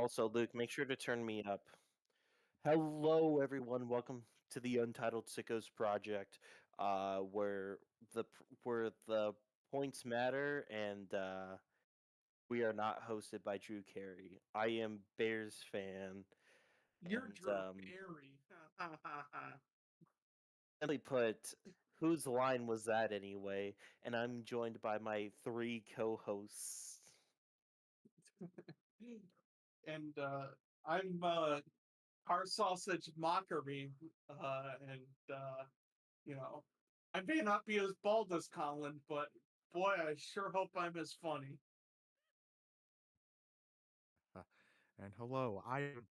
Also, Luke, make sure to turn me up. Hello, everyone. Welcome to the Untitled Sickos Project, where the points matter, and we are not hosted by Drew Carey. I am Bears fan, You're and Drew Carey. simply put, whose line was that anyway? And I'm joined by my three co-hosts. and I'm Carsausage Mockery, and you know, I may not be as bald as Colin, but boy, I sure hope I'm as funny. And hello, I am.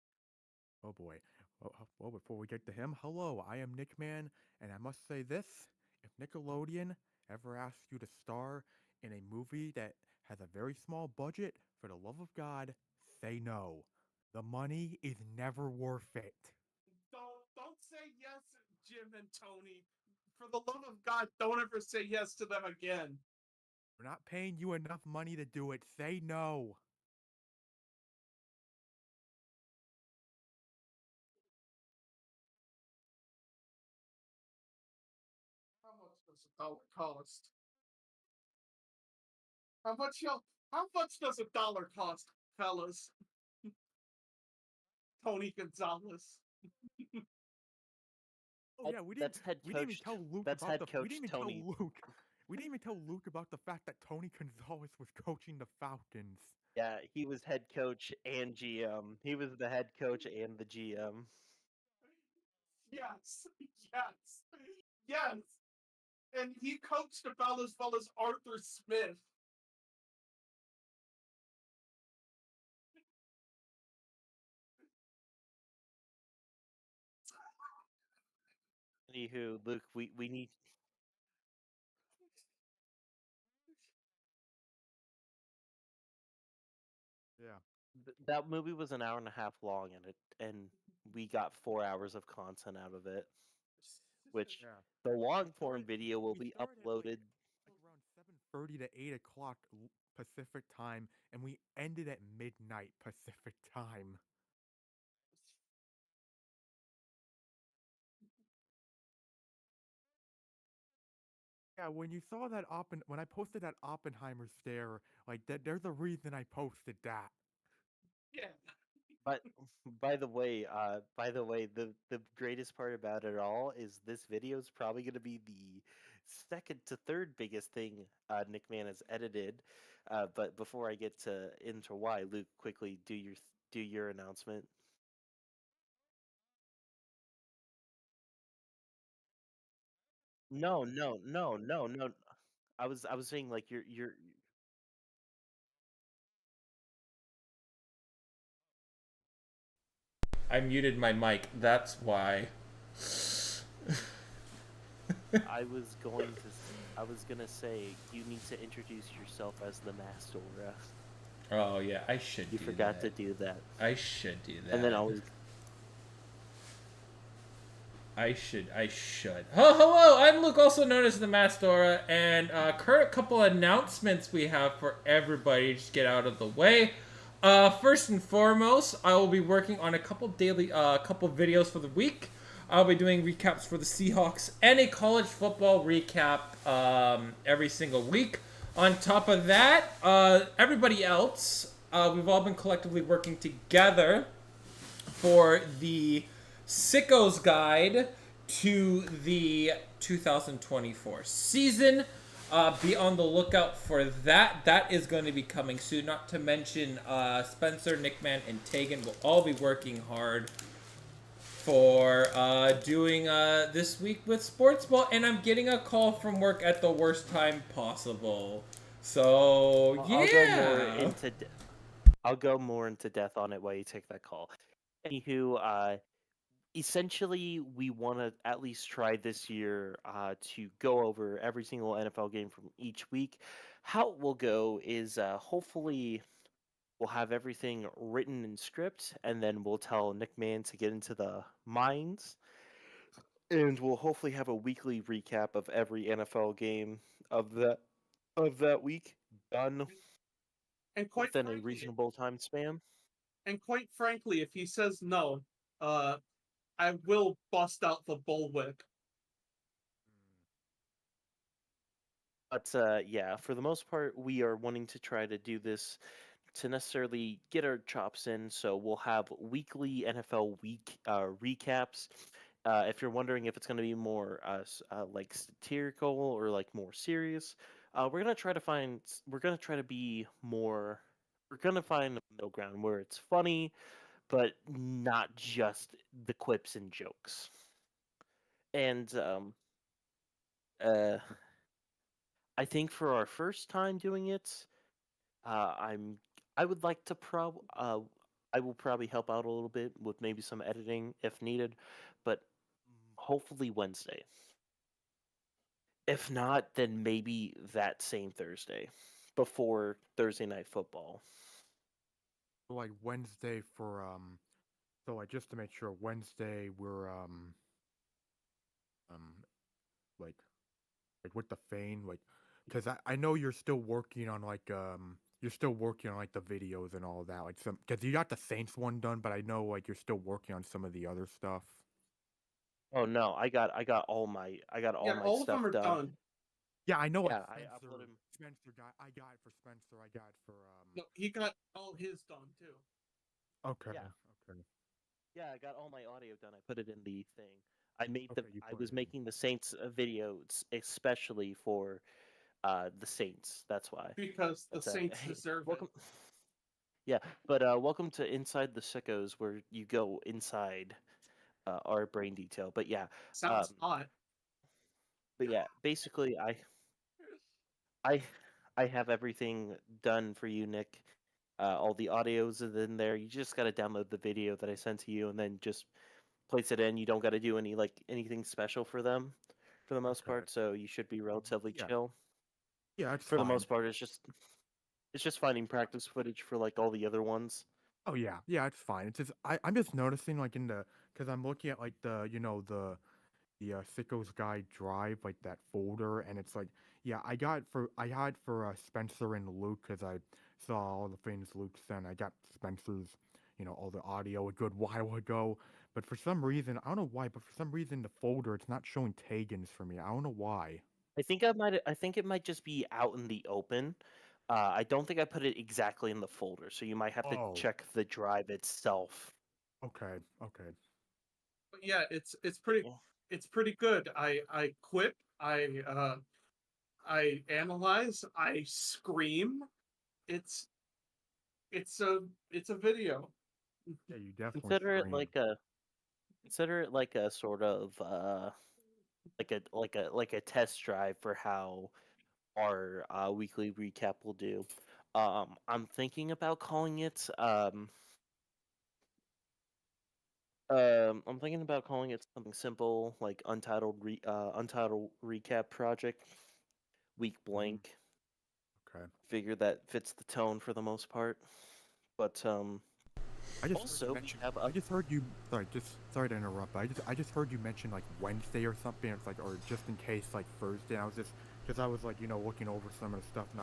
Oh boy. Well, before we get to him, hello, I am Nickman, and I must say this: if Nickelodeon ever asks you to star in a movie that has a very small budget, for the love of God, say no. The money is never worth it. Don't say yes, Jim and Tony. For the love of God, don't ever say yes to them again. We're not paying you enough money to do it. Say no. How much does a dollar cost? How much y'all? How much does a dollar cost, fellas? Tony Gonzalez. Oh That, yeah, we didn't. that's head We didn't even coach. tell Luke That's about head the. We coach didn't even tell Tony. Luke. We didn't even tell Luke about the fact that Tony Gonzalez was coaching the Falcons. Yeah, he was head coach and GM. He was the head coach and the GM. Yes, yes, yes. And he coached about as well as Arthur Smith. Anywho, Luke, we need Yeah. that movie was an hour and a half long, and we got 4 hours of content out of it. Which Yeah. the We long form started. video will We be started at uploaded. like around 7:30 to 8 o'clock Pacific time, and we ended at midnight Pacific time. Yeah, when you saw that when I posted that Oppenheimer stare, like that, there's a reason I posted that. Yeah. But by the way, the greatest part about it all is this video is probably going to be the second to third biggest thing Nickman has edited. But before I get to into why, Luke, quickly do your announcement. No, no, no, no, no. I was saying like you're I muted my mic. That's why. I was gonna say you need to introduce yourself as the Mastora. Oh yeah, I should You do forgot that. to do that, I should do and then that. always I should. I should. Oh, hello. I'm Luke, also known as the MaskedAura, and current couple announcements we have for everybody. Just get out of the way. First and foremost, I will be working on a couple videos for the week. I'll be doing recaps for the Seahawks and a college football recap every single week. On top of that, everybody else, we've all been collectively working together for the Sicko's Guide to the 2024 season. Be on the lookout for that. That is going to be coming soon. Not to mention Spencer, Nickman, and Taegan will all be working hard for doing this week with sports ball. And I'm getting a call from work at the worst time possible. So I'll go more yeah. into I'll go more into depth on it while you take that call. Anywho, essentially, we want to at least try this year to go over every single NFL game from each week. How it will go is hopefully we'll have everything written in script, and then we'll tell Nick Man to get into the minds, and we'll hopefully have a weekly recap of every NFL game of that week done And quite within a frankly, reasonable time span. And quite frankly, if he says no, I will bust out the bullwhip. But yeah, for the most part, we are wanting to try to do this to necessarily get our chops in. So we'll have weekly NFL week recaps. If you're wondering if it's going to be more like satirical or like more serious, we're gonna try to find. We're gonna try to be more. We're gonna find a middle ground where it's funny, but not just the quips and jokes. And uh, I think for our first time doing it, Uh, I'm I would like to I will probably help out a little bit with maybe some editing if needed, but hopefully Wednesday. If not, then maybe that same Thursday before Thursday night football. Like Wednesday for so like just to make sure Wednesday we're um like with the Fane because I know you're still working on like the videos and all that like some because you got the Saints one done but I know like you're still working on some of the other stuff. Oh no, I got all Yeah, my all of them stuff are done. done. Yeah, I know like Yeah, I Spencer uploaded. Spencer got I got it for Spencer I got it for No, he got all his done too. okay Yeah, okay yeah, I got all my audio done. I put it in the thing. okay you I put was it in. making the Saints video especially for the Saints. That's why. Because the That's Saints hey, deserve it. welcome. Yeah, but welcome to Inside the Sickos, where you go inside our brain detail. Sounds hot. But yeah, basically, I, I have everything done for you, Nick. All the audios is in there. You just gotta download the video that I sent to you, and then just place it in. You don't gotta do anything special for them, for the most Okay. part. So you should be relatively Yeah. chill. Yeah, it's For the fine. most part, it's just finding practice footage for like all the other ones. Oh yeah, yeah, it's fine. It's just I'm just noticing like in the because I'm looking at like the the Sicko's Guide Drive like that folder and it's like yeah I got for Spencer and Luke because I saw all the things Luke sent. I got Spencer's all the audio a good while ago, but for some reason I don't know why, but for some reason the folder it's not showing Taegan's for me. I don't know why. I think it might just be out in the open. I don't think I put it exactly in the folder, so you might have to Oh, check the drive itself. okay, okay. But yeah, Yeah. it's pretty good. I quip, I analyze, I scream. It's it's a video. Yeah, you definitely Consider it scream. like a sort of like a test drive for how our weekly recap will do. I'm thinking about calling it I'm thinking about calling it something simple like Untitled Recap Project Week Mhm. Blank. Okay. Figure that fits the tone for the most part. But I just heard you also we mention. have I just heard you. Sorry, just sorry to interrupt. But I just heard you mention like Wednesday or something. It's like or just in case like Thursday. I was just because I was like looking over some of the stuff and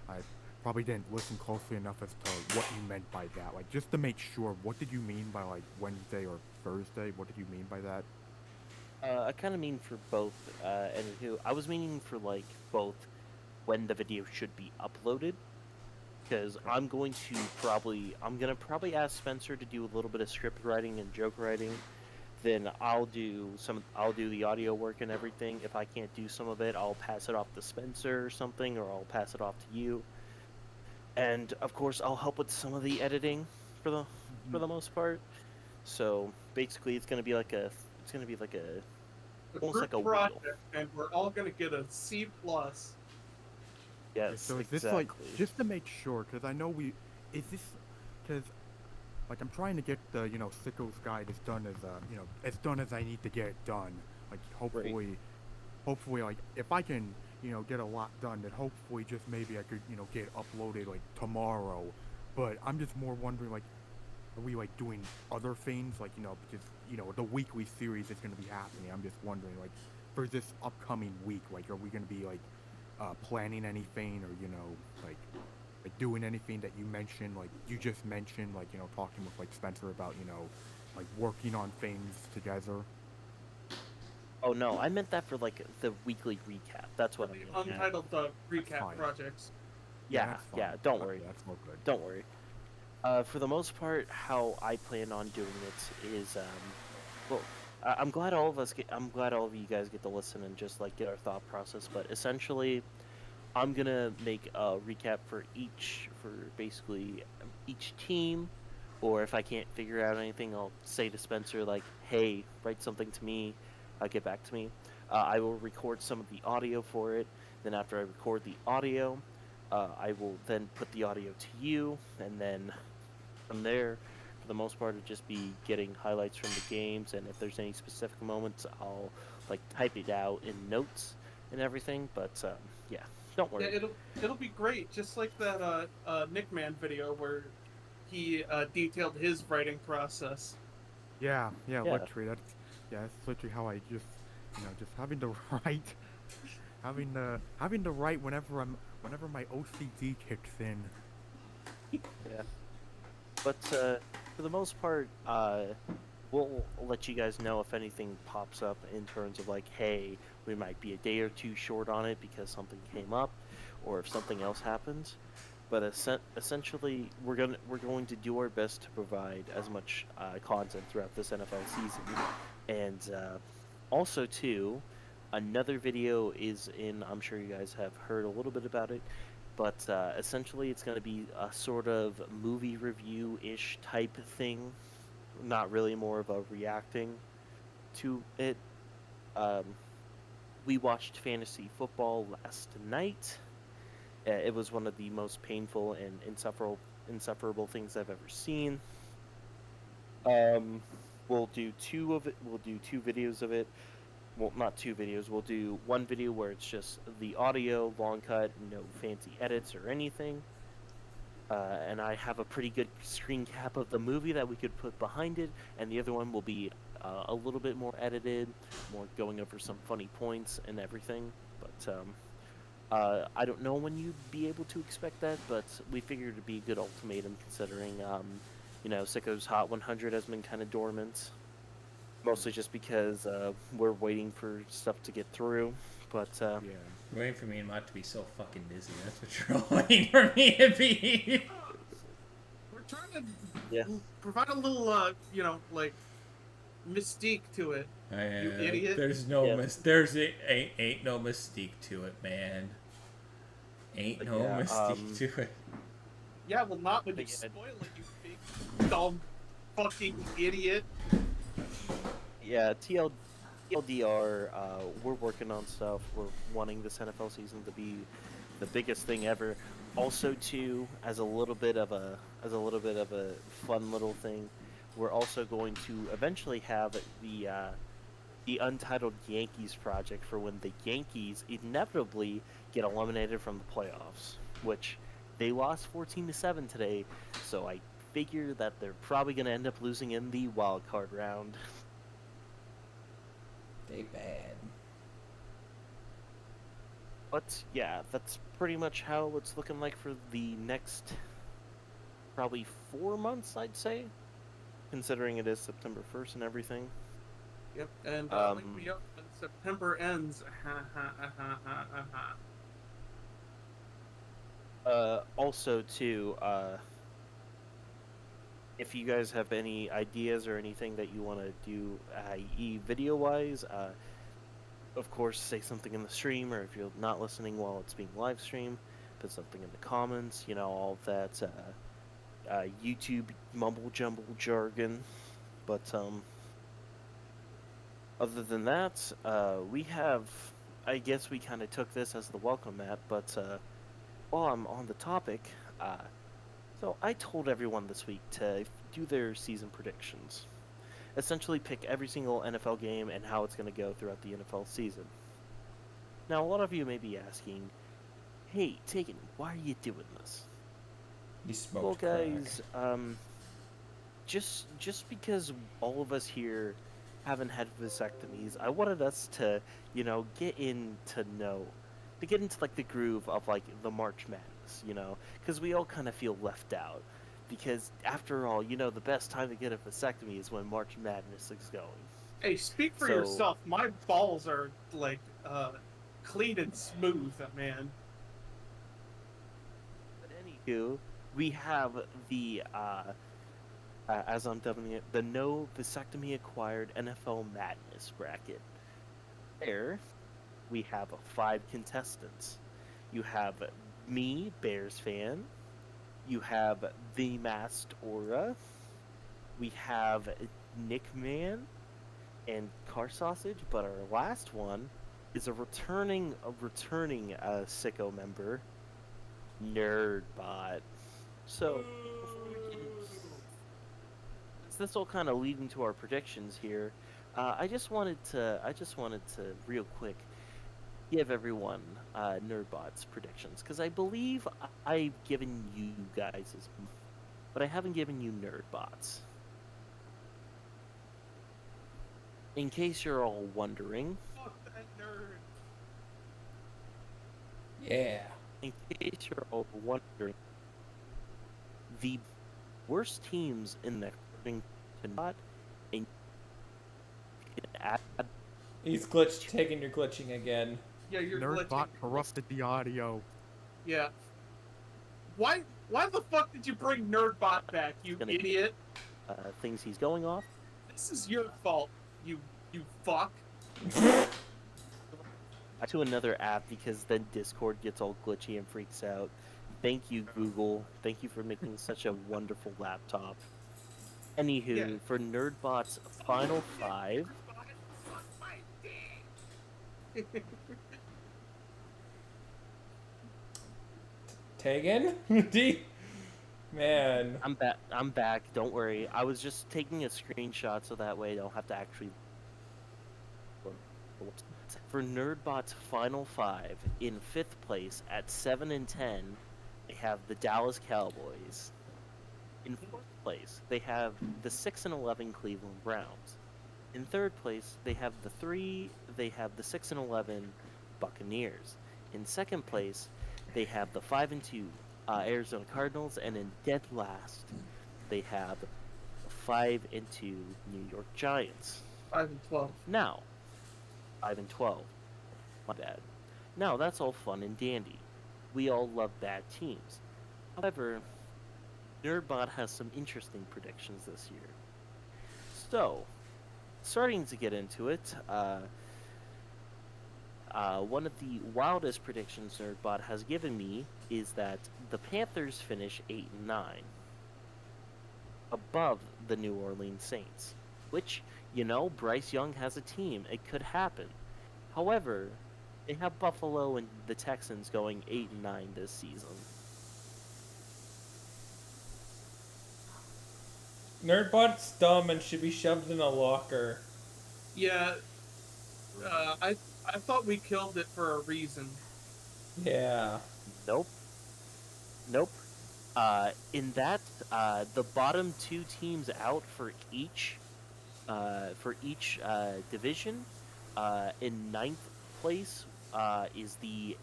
I probably didn't listen closely enough as to what you meant by that. Like just to make sure, what did you mean by like Wednesday or Thursday? What did you mean by that? I kind of mean for both and who I was meaning for like both when the video should be uploaded because Okay. I'm gonna probably ask Spencer to do a little bit of script writing and joke writing. Then I'll do the audio work and everything. If I can't do some of it, I'll pass it off to Spencer or something, or I'll pass it off to you. And of course, I'll help with some of the editing for Hmm. the most part. So basically, it's gonna be like a A almost group like a wheel. project, and we're all gonna get a C+. Okay. Yes, So is this like exactly. just to make sure? Because I know we is this because like I'm trying to get the Sickles guide as done as as done as I need to get it done. Like Right. hopefully like if I can get a lot done, then hopefully just maybe I could get it uploaded like tomorrow. But I'm just more wondering like are we like doing other things like because the weekly series is going to be happening. I'm just wondering like for this upcoming week like are we going to be like planning anything or like like doing anything that you mentioned, like you just mentioned, like talking with like Spencer about like working on things together. Oh no, I meant that for like the weekly recap. That's For what I'm the getting at. untitled recap fine. projects. Yeah, Yeah, that's fine. yeah. Don't Okay, worry. that's all good. Don't worry. For the most part, how I plan on doing it is, well, I'm glad all of us get. I'm glad all of you guys get to listen and just like get our thought process. But essentially, I'm gonna make a recap for basically each team, or if I can't figure out anything, I'll say to Spencer like, "Hey, write something to me. Get back to me." I will record some of the audio for it. Then after I record the audio, I will then put the audio to you, and then from there, for the most part, it'll just be getting highlights from the games, and if there's any specific moments, I'll like type it out in notes and everything. But yeah, don't Yeah, worry. it'll be great, just like that Nickman video where he detailed his writing process. Yeah, Yeah, literally. That's literally how I just, just having to write, having to write whenever my OCD kicks in. yeah. But for the most part, we'll let you guys know if anything pops up in terms of like, hey, we might be a day or two short on it because something came up, or if something else happens. But essentially, we're going to do our best to provide as much content throughout this NFL season, and also too, another video is in. I'm sure you guys have heard a little bit about it, but essentially, it's going to be a sort of movie review ish type thing. Not really more of a reacting to it. Um, we watched fantasy football last night. It was one of the most painful and insufferable things I've ever seen. Um, we'll do two of it. We'll do two videos of it. Well, not two videos. We'll do one video where it's just the audio, long cut, no fancy edits or anything. And I have a pretty good screen cap of the movie that we could put behind it, and the other one will be a little bit more edited, more going over some funny points and everything. But I don't know when you'd be able to expect that, but we figured it'd be a good ultimatum considering, Sicko's Hot 100 has been kind of dormant, mostly just because we're waiting for stuff to get through. But Yeah. You're waiting for me and Matt to be so fucking busy. That's what you're waiting for me to be. We're trying to yeah, provide a little, like mystique to it. You idiot. There's no Yeah. ain't no mystique to it, man. Ain't But no yeah, mystique to it. Yeah, well, not when you But yeah. spoil it, you big dumb fucking idiot. yeah, TLDR, we're working on stuff. We're wanting this NFL season to be the biggest thing ever. Also, too, as a little bit of a fun little thing, we're also going to eventually have the Untitled Yankees project for when the Yankees inevitably get eliminated from the playoffs, which they lost 14-7 today. So I figure that they're probably going to end up losing in the wild card round. They bad. But yeah, that's pretty much how it's looking like for the next probably 4 months, I'd say, considering it is September 1st and everything. Yep, and like we up when September ends. Also, too, if you guys have any ideas or anything that you want to do, i.e., video wise, of course, say something in the stream, or if you're not listening while it's being live streamed, put something in the comments, all of that YouTube mumble jumble jargon. But other than that, we have, I guess we kind of took this as the welcome mat, but while I'm on the topic, so I told everyone this week to do their season predictions. Essentially pick every single NFL game and how it's going to go throughout the NFL season. Now, a lot of you may be asking, hey, Taegan, why are you doing this? You smoked Well, crack. guys, just because all of us here haven't had vasectomies, I wanted us to, get into like the groove of like the March Madness. this, because we all kind of feel left out. Because after all, the best time to get a vasectomy is when March Madness is going. Hey, speak for So- yourself. My balls are like clean and smooth, man. But anywho, we have the as I'm dubbing it, the no vasectomy acquired NFL Madness bracket. There, we have 5 contestants. You have me, Bears fan. You have the MaskedAura. We have Nickman and Carsausage, but our last one is a returning sicko member, Nerdbot. So, since this all kind of leading to our predictions here, I just wanted to real quick give everyone Nerdbot's predictions, because I believe I've given you guys but I haven't given you Nerdbot's. In case you're all wondering, Fuck that nerd. Yeah. in case you're all wondering, the worst teams in the according to not, and you can add He's glitched. Taking you're glitching again. Yeah, you're Nerdbot glitching. corrupted the audio. Yeah. Why the fuck did you bring Nerdbot back, you Gonna- idiot? things he's going off. This is your fault, you fuck. To another app because then Discord gets all glitchy and freaks out. Thank you, Google. Thank you for making such a wonderful laptop. Anywho, Yeah. for Nerdbot's final 5, Fuck my dick. Taegan? D? Man. I'm back. I'm back. Don't worry. I was just taking a screenshot so that way I don't have to actually. For Nerdbot's final 5, in 5th place at 7 and 10, they have the Dallas Cowboys. In 4th place, they have the 6 and 11 Cleveland Browns. In 3rd place, they have the 6 and 11 Buccaneers. In 2nd place, they have the 5 and 2 Arizona Cardinals, and in dead last, they have the 5 and 2 New York Giants. 5 and 12. Now, 5 and 12. My bad. Now, that's all fun and dandy. We all love bad teams. However, Nerdbot has some interesting predictions this year. So, starting to get into it, one of the wildest predictions Nerdbot has given me is that the Panthers finish 8 and 9, above the New Orleans Saints. Which, Bryce Young has a team. It could happen. However, they have Buffalo and the Texans going 8 and 9 this season. Nerdbot's dumb and should be shoved in a locker. Yeah. I thought we killed it for a reason. Yeah. Nope. In that, the bottom 2 teams out for each division, in 9th place is the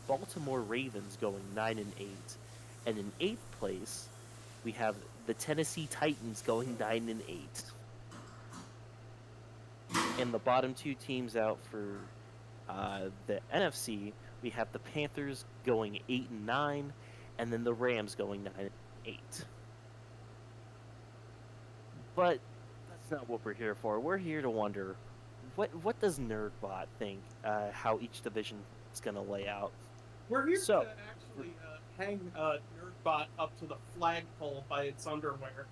Baltimore Ravens going 9 and 8, and in 8th place we have the Tennessee Titans going 9 and 8. And the bottom 2 teams out for the NFC, we have the Panthers going 8 and 9, and then the Rams going 9 and 8. But that's not what we're here for. We're here to wonder, what does Nerdbot think how each division is going to lay out? We're here So- to actually hang Nerdbot up to the flagpole by its underwear.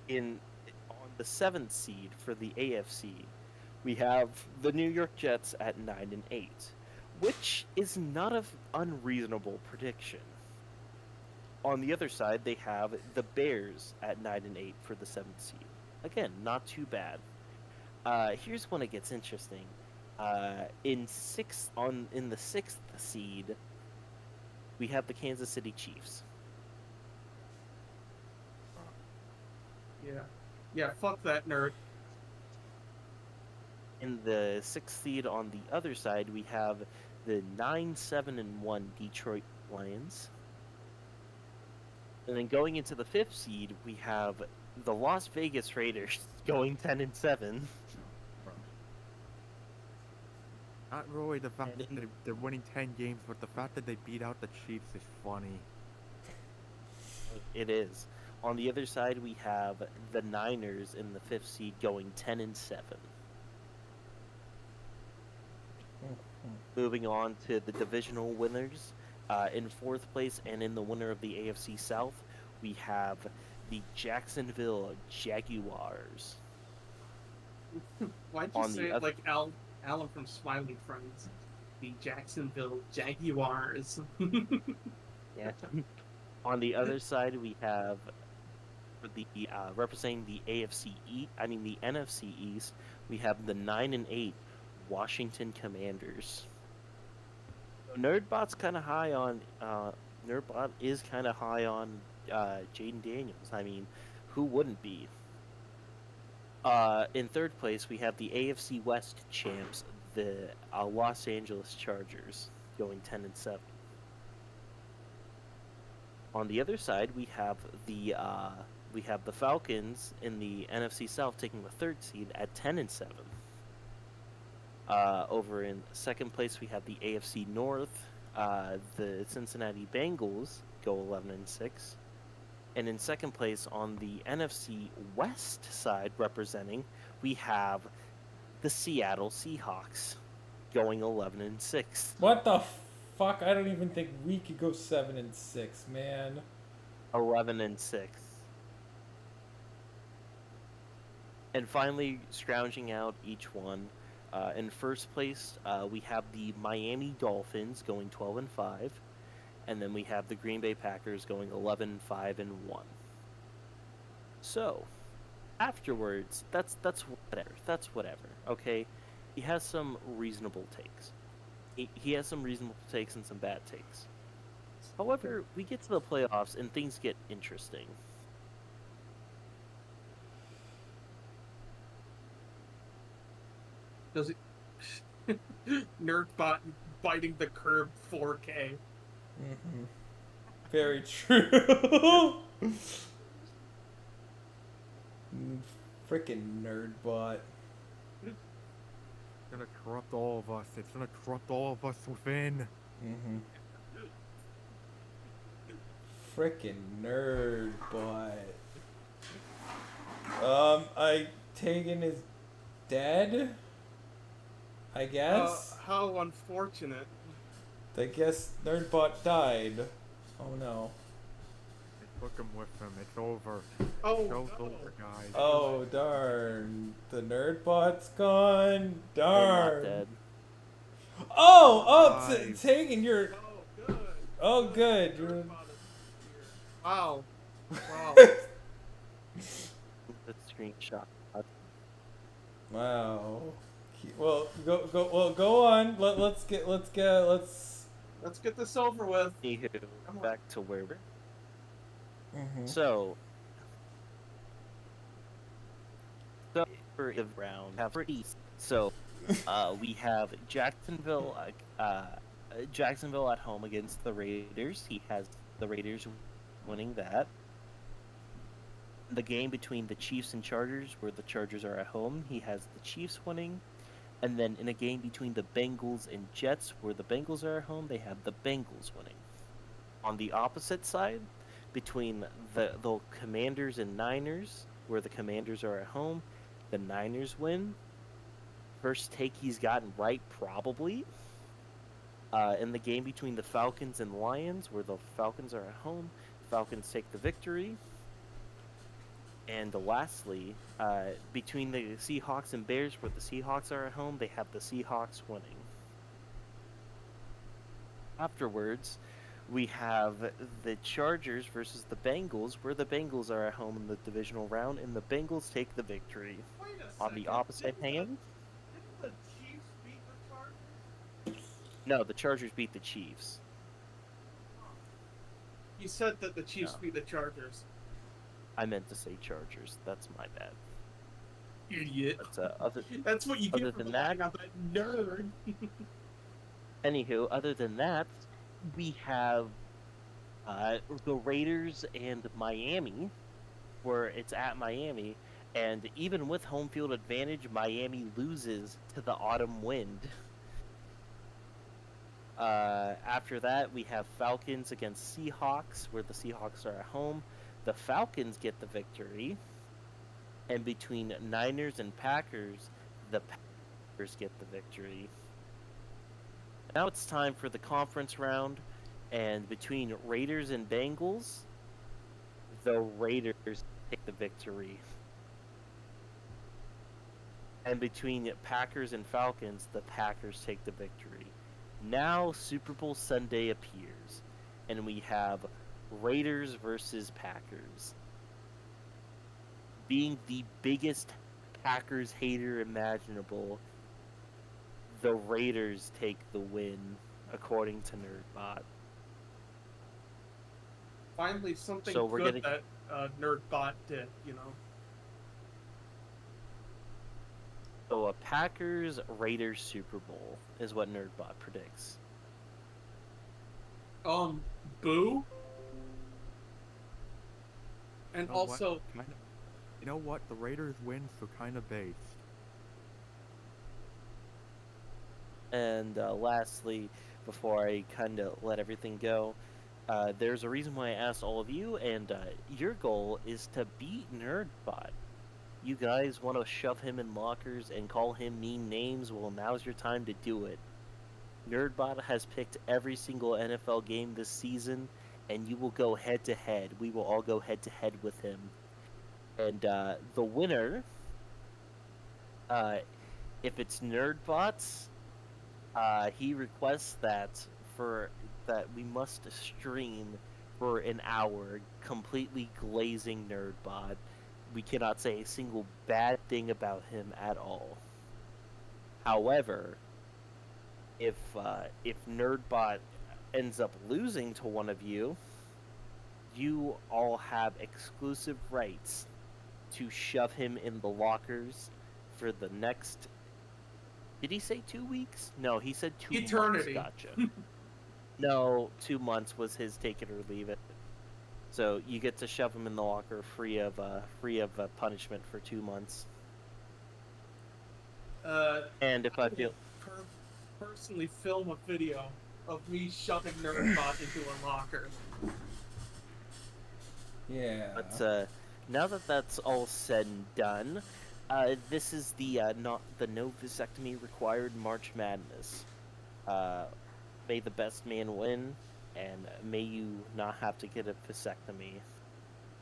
On the 7th seed for the AFC, we have the New York Jets at 9 and 8, which is not an unreasonable prediction. On the other side, they have the Bears at 9 and 8 for the 7th seed. Again, not too bad. Here's when it gets interesting. In the 6th seed, we have the Kansas City Chiefs. Yeah, fuck that nerd. In the 6th seed on the other side, we have the 9-7-1 Detroit Lions. And then going into the 5th seed, we have the Las Vegas Raiders going 10-7. Not really the fact And that they're winning 10 games, but the fact that they beat out the Chiefs is funny. it is. On the other side, we have the Niners in the 5th seed going 10-7. Moving on to the divisional winners. In 4th place and in the winner of the AFC South, we have the Jacksonville Jaguars. Why'd you On say the it other- like Alan from Smiley Friends? The Jacksonville Jaguars. Yeah. On the other side, we have the representing the the NFC East. We have the 9-8 Washington Commanders. Nerdbot is kind of high on Jaden Daniels. I mean, who wouldn't be? In 3rd place, we have the AFC West champs, the Los Angeles Chargers, going 10-7. On the other side, we have the Falcons in the NFC South taking the 3rd seed at 10-7. Over in 2nd place, we have the AFC North. The Cincinnati Bengals go 11-6. And in 2nd place on the NFC West side representing, we have the Seattle Seahawks going 11-6. What the fuck? I don't even think we could go 7-6, man. 11-6. And finally, scrounging out each one, in 1st place, we have the Miami Dolphins going 12-5, and then we have the Green Bay Packers going 11-5-1. So, afterwards, that's whatever. That's whatever. Okay, he has some reasonable takes. He has some reasonable takes and some bad takes. However, we get to the playoffs and things get interesting. Does it? Nerdbot biting the curb 4K. Mm-hmm. Very true. Freaking nerdbot. It's gonna corrupt all of us. It's gonna corrupt all of us within. Mm-hmm. Freaking nerdbot. Taegan is dead. I guess. How unfortunate. I guess Nerdbot died. Oh no. They took him with them. It's over. Oh, Show's no. over, guys. Oh darn. The Nerdbot's gone. They're Darn. not dead. Oh, Alive. Taegan, you're. Oh, good. Oh, good. You're. Nerdbot is here. Wow. Wow. The screenshot. Wow. Well, go on. Let's get. Let's get this over with. Anywho, Come on. back to where we're. Mm-hmm. So for the round have for East. So we have Jacksonville at home against the Raiders. He has the Raiders winning that. The game between the Chiefs and Chargers, where the Chargers are at home, he has the Chiefs winning. And then in a game between the Bengals and Jets, where the Bengals are at home, they have the Bengals winning. On the opposite side, between the Commanders and Niners, where the Commanders are at home, the Niners win. First take he's gotten right, probably. In the game between the Falcons and Lions, where the Falcons are at home, Falcons take the victory. And lastly, between the Seahawks and Bears, where the Seahawks are at home, they have the Seahawks winning. Afterwards, we have the Chargers versus the Bengals, where the Bengals are at home in the divisional round, and the Bengals take the victory. Wait a On the second. opposite hand, Didn't the Chiefs beat the Chargers? no, the Chargers beat the Chiefs. You said that the Chiefs No. beat the Chargers. I meant to say Chargers. That's my bad. Idiot. But other That's what you other get for than lying that- on that nerd. Anywho, other than that, we have the Raiders and Miami, where it's at Miami, and even with home field advantage, Miami loses to the Autumn Wind. After that, we have Falcons against Seahawks, where the Seahawks are at home. The Falcons get the victory. And between Niners and Packers, the Packers get the victory. Now it's time for the conference round. And between Raiders and Bengals, the Raiders take the victory. And between Packers and Falcons, the Packers take the victory. Now Super Bowl Sunday appears, and we have Raiders versus Packers. Being the biggest Packers hater imaginable, the Raiders take the win, according to NerdBot. Finally, something So we're good getting- that NerdBot did, you know. So a Packers-Raiders Super Bowl is what NerdBot predicts. Boo. And You know what? also, You know what? The Raiders win, so kind of based. And lastly, before I kind of let everything go, there's a reason why I asked all of you, and your goal is to beat NerdBot. You guys want to shove him in lockers and call him mean names? Well, now's your time to do it. NerdBot has picked every single NFL game this season, and you will go head-to-head. We will all go head-to-head with him. And the winner, if it's NerdBot's, he requests that we must stream for an hour, completely glazing NerdBot. We cannot say a single bad thing about him at all. However, if NerdBot ends up losing to one of you, you all have exclusive rights to shove him in the lockers for the next. Did he say 2 weeks? No, he said 2 Eternity. months. Gotcha. No, 2 months was his take it or leave it. So you get to shove him in the locker free of punishment for 2 months. And if I feel personally film a video of me shoving NerdBot into a locker. Yeah. But now that that's all said and done, this is the no vasectomy required March Madness. May the best man win, and may you not have to get a vasectomy.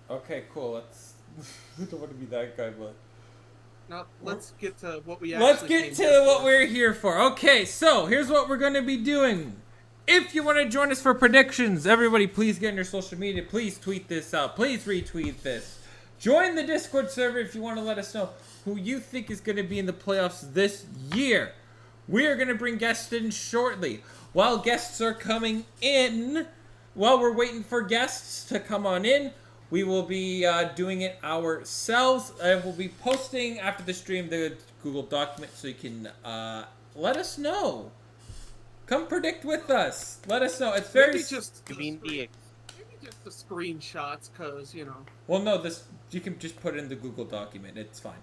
Okay, cool. Let's. I don't want to be that guy, but. Now let's get to what we actually. Let's get to what we're here for. Okay, so here's what we're going to be doing. If you want to join us for predictions, everybody please get in your social media. Please tweet this out. Please retweet this. Join the Discord server if you want to let us know who you think is going to be in the playoffs this year. We are going to bring guests in shortly. While guests are coming in, while we're waiting for guests to come on in, we will be doing it ourselves. And we'll be posting after the stream the Google document so you can let us know. Come predict with us. Let us know. It's very... Maybe just You mean the the screenshots, cause you know. Well, no, this you can just put it in the Google document. It's fine.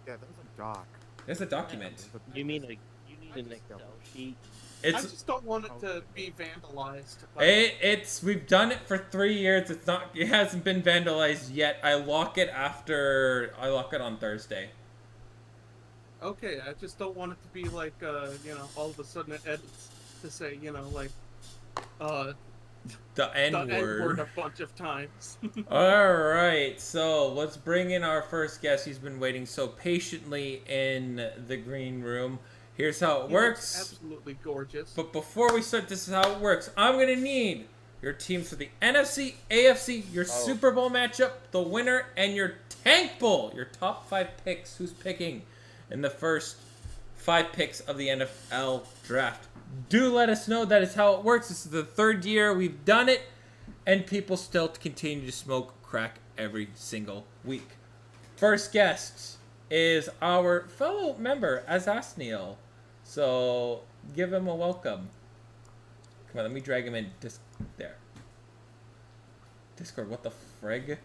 Yeah, there's a doc. There's a document. you mean you need an Excel sheet? I It's just don't want it to be vandalized. it's we've done it for 3 years. It hasn't been vandalized yet. I lock it on Thursday. Okay, I just don't want it to be like you know, all of a sudden it edits to say, you know, like The N the N word word. a bunch of times. Alright, so let's bring in our first guest. He's been waiting so patiently in the green room. Here's how it He looks works. absolutely gorgeous. But before we start, this is how it works. I'm going to need your teams for the NFC, AFC, your Super Bowl matchup, the winner, and your Tank Bowl. Your top 5 picks. Who's picking in the first 5 picks of the NFL draft? Do let us know. That is how it works. This is the 3rd year we've done it, and people still continue to smoke crack every single week. First guest is our fellow member, Azaneathal. So give him a welcome. Come on, let me drag him in. There. Discord, what the frig?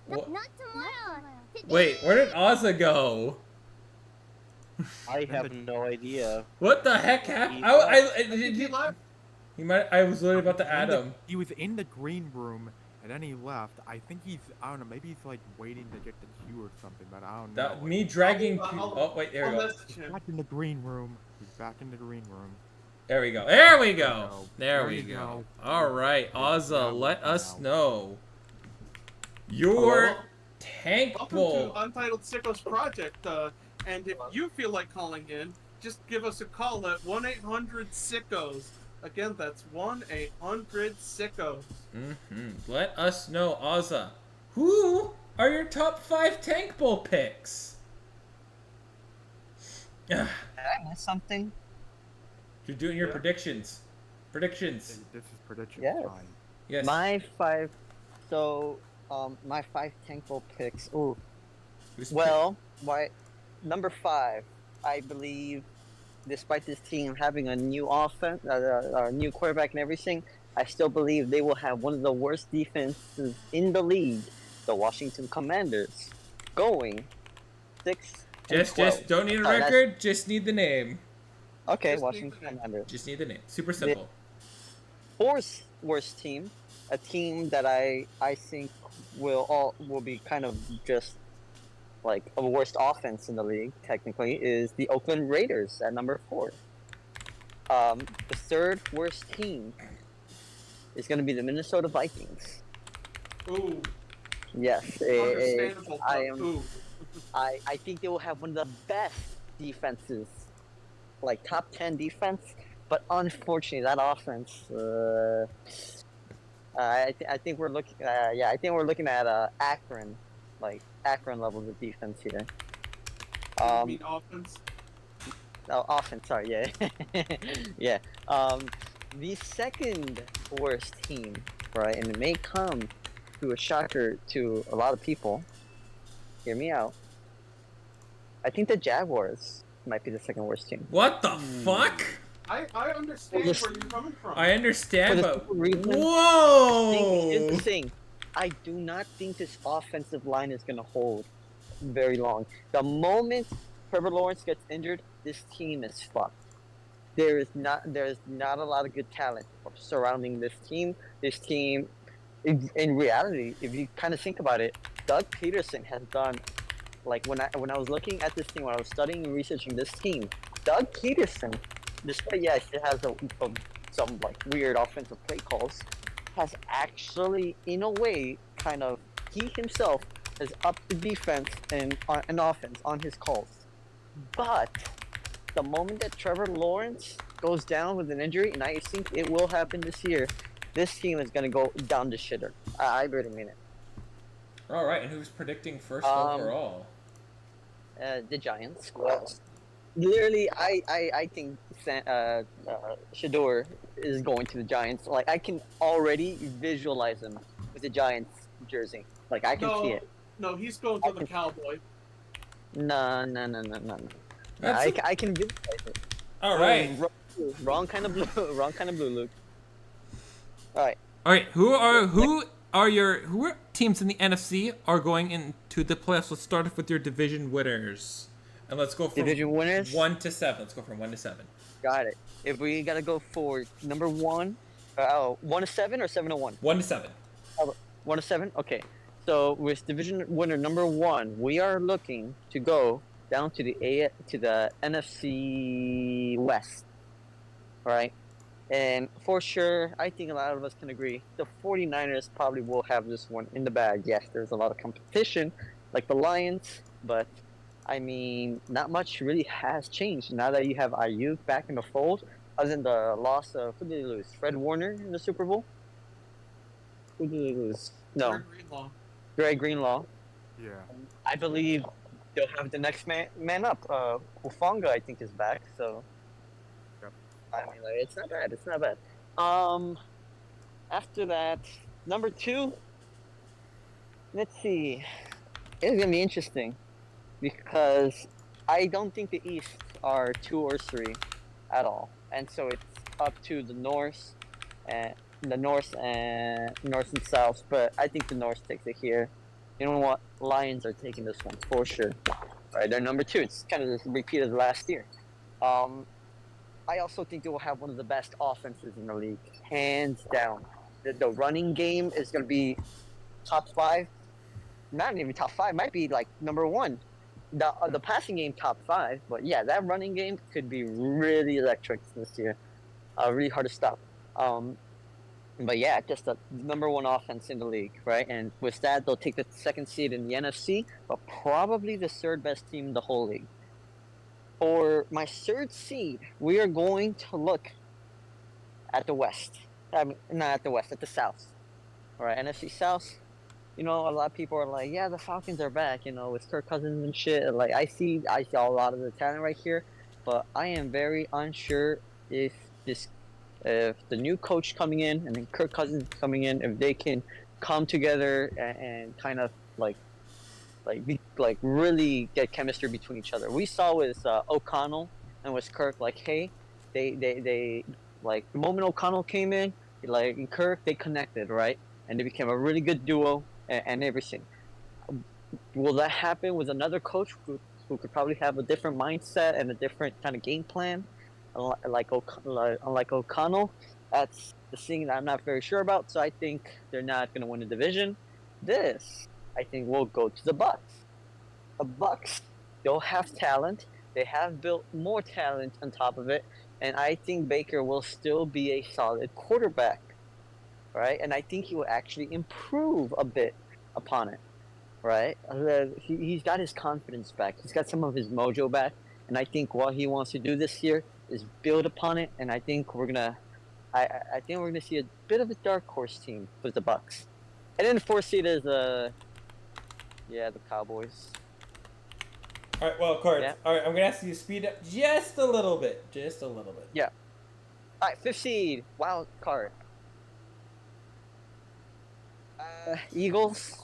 What? Not tomorrow. Today. Wait, where did Ozza go? I have no idea. What the heck happened? He left. He might. I was literally about to add him. He was in the green room, and then he left. I think he's, I don't know, maybe he's like waiting to get the queue or something, but I don't know. That, me dragging. I'll- Oh wait, there we I'll go. message him. Back in the green room. He's back in the green room. There we go. There we go. There There we you go. go. All right, Ozza, Now, let us now. know your Hello? tank Welcome bull. to Untitled Sickos Project. And if you feel like calling in, just give us a call at 1-800-SICKOS. Again, that's 1-800-SICKOS. Let us know, Ozza. Who are your top 5 tank bull picks? Did I miss something? You're doing your Yeah. predictions. Predictions. This is prediction Yes. time. Yes. My 5. So, my 5 tank bull picks. Ooh. Who's Well, number 5, I believe, despite this team having a new offense, a new quarterback and everything, I still believe they will have one of the worst defenses in the league, the Washington Commanders, going 6. Just don't need a Sorry, that's- record. Just need the name. Okay, Just need Washington the name. Commanders. Just need the name. Super simple. 4th worst team, a team that I think will be kind of just like a worst offense in the league, technically, is the Oakland Raiders at number 4. The 3rd worst team is going to be the Minnesota Vikings. Ooh, Yes, understandable. I but am. ooh. I think they will have one of the best defenses, like top 10 defense. But unfortunately, that offense. I think we're looking. I think we're looking at Akron, like Akron levels of defense here. I mean offense. Offense. Sorry. Yeah. Yeah. The 2nd worst team, right, and it may come to a shocker to a lot of people. Hear me out. I think the Jaguars might be the 2nd worst team. What the fuck? I understand Just- where you're coming from. I understand, For the but simple reason- Here's whoa! the thing. I do not think this offensive line is going to hold very long. The moment Trevor Lawrence gets injured, this team is fucked. There is not a lot of good talent surrounding this team. This team, in reality, if you kind of think about it, Doug Peterson has done, like when I was looking at this team, when I was studying and researching this team, Doug Peterson, despite it has some like weird offensive play calls, has actually, in a way, kind of he himself has upped the defense and offense on his calls. But the moment that Trevor Lawrence goes down with an injury, and I think it will happen this year, this team is going to go down the shitter. I really mean it. All right, and who's predicting first Um, overall? The Giants. Literally, I think Shador is going to the Giants. Like, I can already visualize him with the Giants jersey. Like, I can see it. No, he's going to the Cowboy. No. That's I can visualize it. all right. Wrong kind of blue. Wrong kind of blue, Luke. All right. All right, who are teams in the NFC are going into the playoffs? Let's start off with your division winners, and let's go from Division winners? 1 to 7. Let's go from 1 to 7. Got it. If we gotta go for number 1, 1 to 7 or 7 to 1? 1 to 7. 1 to 7. Okay. So with division winner number 1, we are looking to go down to the NFC West. All right. And for sure, I think a lot of us can agree, the 49ers probably will have this one in the bag. Yes, there's a lot of competition, like the Lions, but I mean, not much really has changed now that you have Ayuk back in the fold, other than the loss of, who did they lose? Fred Warner in the Super Bowl? Who did they lose? No, Greg Greenlaw. Greg Greenlaw. Yeah. I believe they'll have the next man up. Ufonga, I think, is back, so. Yep. I mean, like, it's not bad. It's not bad. After that, number 2. Let's see. It's gonna be interesting because I don't think the East are 2 or 3 at all. and so it's up to the North and North and South. But I think the North takes it here. You know what? Lions are taking this one for sure. All right, they're number 2. It's kind of just repeated last year. I also think they will have one of the best offenses in the league, hands down. The running game is going to be top 5. Not even top 5, might be like number 1. The passing game top 5, but yeah, that running game could be really electric this year. Really hard to stop. But yeah, just the number 1 offense in the league, right? And with that, they'll take the 2nd seed in the NFC, but probably the 3rd best team in the whole league. For my 3rd seed, we are going to look at the West. I mean, not at the West, at the South. All right, NFC South. You know, a lot of people are like, yeah, the Falcons are back, you know, with Kirk Cousins and shit. Like, I see a lot of the talent right here, but I am very unsure if the new coach coming in and then Kirk Cousins coming in, if they can come together and kind of like really get chemistry between each other. We saw with O'Connell and with Kirk, like, hey, they like the moment O'Connell came in, like and Kirk, they connected, right, and they became a really good duo and everything. Will that happen with another coach who could probably have a different mindset and a different kind of game plan, like O'Connell? That's the thing that I'm not very sure about. So I think they're not going to win the division. This, I think, will go to the Bucks. The Bucks, they'll have talent. They have built more talent on top of it, and I think Baker will still be a solid quarterback, right? And I think he will actually improve a bit upon it, right? He's got his confidence back. He's got some of his mojo back, and I think what he wants to do this year is build upon it. And I think we're gonna see a bit of a dark horse team with the Bucks. And then the 4th seed is the Cowboys. All right, well, Cards. Yeah. All right, I'm gonna ask you to speed up just a little bit. Yeah. All right, 5th seed, wild card. Eagles.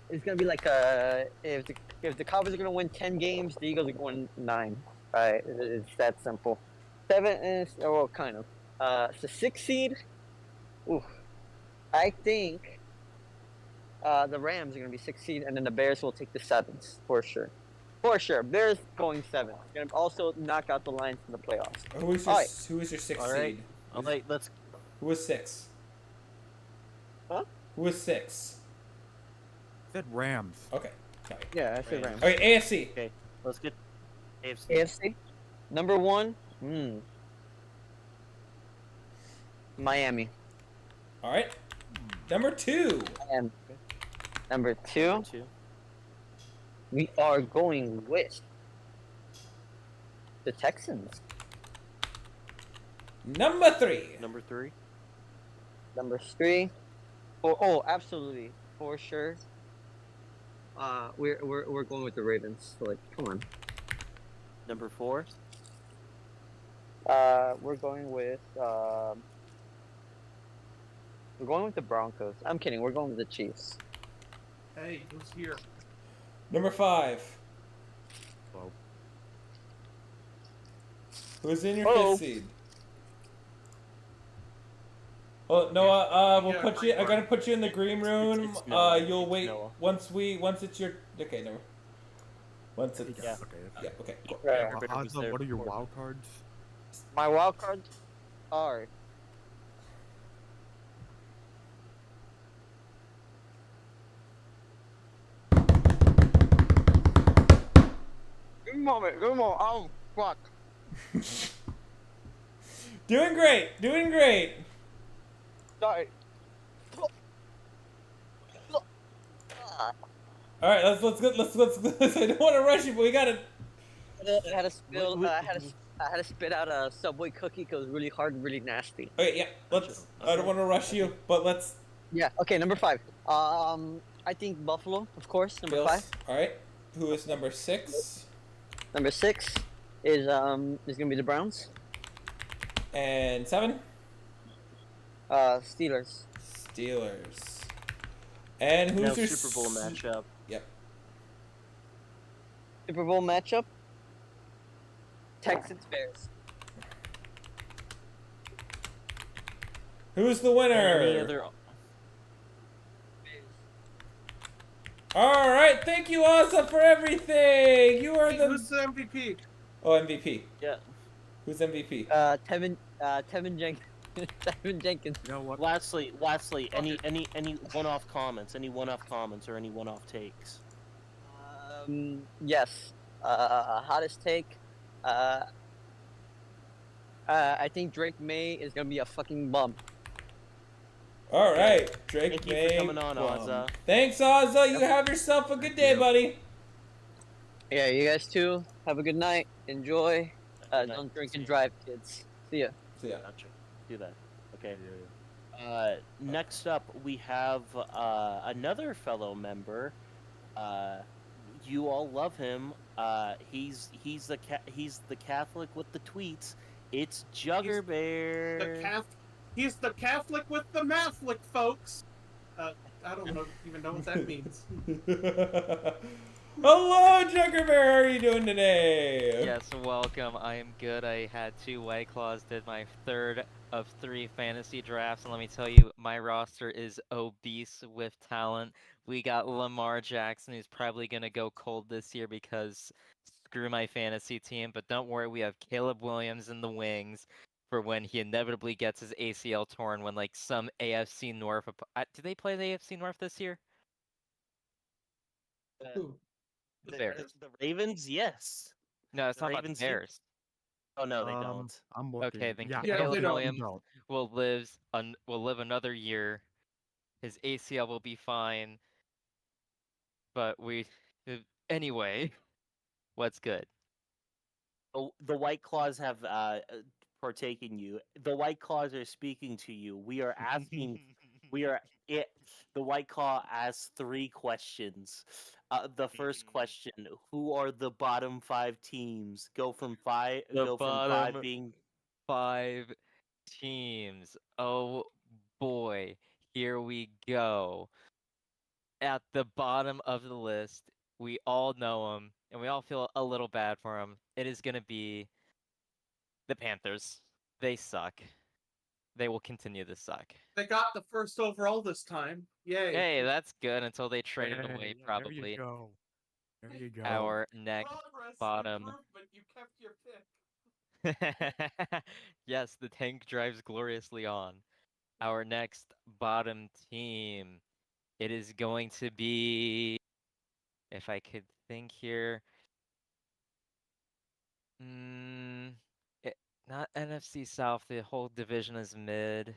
It's gonna be like if the Cowboys are gonna win 10 games, the Eagles are going to win 9. Right? It's that simple. 7 is kind of. It's the 6th seed. Ooh, I think the Rams are gonna be 6th seed, and then the Bears will take the 7th for sure. For sure, Bears going 7th. Gonna also knock out the Lions in the playoffs. Who is your 6th All right. seed? All right, let's. Who is 6? Huh? Who is 6? Said Rams. Okay. Sorry. Yeah, I said Rams. All right, AFC. Okay, let's get AFC. AFC, number 1. Miami. All right. Number 2. And number 2, we are going with the Texans. Number 3. Number 3. Number 3, oh, absolutely, for sure. We're going with the Ravens. So, like, come on. Number 4. We're going with the Broncos. I'm kidding. We're going with the Chiefs. Hey, who's here? Number 5. Well, Who's in your Hello. 5th seed? Oh, Noah, we'll Yeah, put you. I'm gonna put you in the green room. It's Noah. You'll wait Noah. once it's your. Okay, no. Once it's. Yeah. okay. Yeah. Okay. Cool. Right. Everybody was Hanzo, there what are your before. wild cards? My wild cards are Good moment. Oh, fuck. Doing great. Sorry. All right, let's I don't want to rush you, but we gotta. I had to spill. I had to spit out a Subway cookie because it was really hard and really nasty. Okay, yeah. Let's. I don't want to rush you, but let's. Yeah. Okay. Number 5. I think Buffalo, of course. Number Bills. 5. All right. Who is number 6? Number 6 is gonna be the Browns. And 7? Steelers. Steelers. And who's Now your Super Bowl matchup. Yep. Super Bowl matchup. Texans Bears. Who's the Any winner? other? All right, thank you, Asa, for everything. You are Hey, the who's the MVP? MVP. Yeah. Who's MVP? Tevin Jenkins. Tevin Jenkins. You know what? Lastly, Okay. any one-off comments, any one-off comments, or any one-off takes. Yes. Hottest take. I think Drake May is gonna be a fucking bum. All Okay. right, Drake Thank you May. for coming on, Plum. Ozza. Thanks, Ozza. You Yep. have yourself a good Thank day, you. buddy. Yeah, you guys too. Have a good night. Enjoy. Good night. Don't drink and Same. drive, kids. See ya. See ya. Gotcha. Do that. Okay. Yeah. Next up, we have another fellow member. You all love him. He's the Catholic with the tweets. It's Juggerbear. He's the Catholic with the Matholic, folks. I don't even know what that means. Hello, Juggerbear. How are you doing today? Yes, welcome. I am good. I had 2 White Claws, did my third of 3 fantasy drafts, and let me tell you, my roster is obese with talent. We got Lamar Jackson, who's probably going to go cold this year because screw my fantasy team, but don't worry, we have Caleb Williams in the wings for when he inevitably gets his ACL torn when, like, some AFC North... do they play the AFC North this year? Who? The Bears. The Ravens, yes. No, it's The not about Ravens the do. Bears. Oh no, they don't. I'm looking. Okay, then Yeah, Yeah, Caleb they don't. Williams will live another year. His ACL will be fine. But anyway, what's good? The White Claws have partaken you. The White Claws are speaking to you. We are asking. We are it. The White Claw asks 3 questions. The first question: who are the bottom 5 teams? Go from 5. The Go from 5 bottom being 5 teams. Oh boy, here we go. At the bottom of the list, we all know him, and we all feel a little bad for him. It is going to be the Panthers. They suck. They will continue to suck. They got the first overall this time. Yay. Hey, that's good until they trade it away, There you probably. go. There you go. Our next Progress, bottom. improvement. You kept your pick. Yes, the tank drives gloriously on. Our next bottom team. It is going to be, if I could think here, not NFC South. The whole division is mid.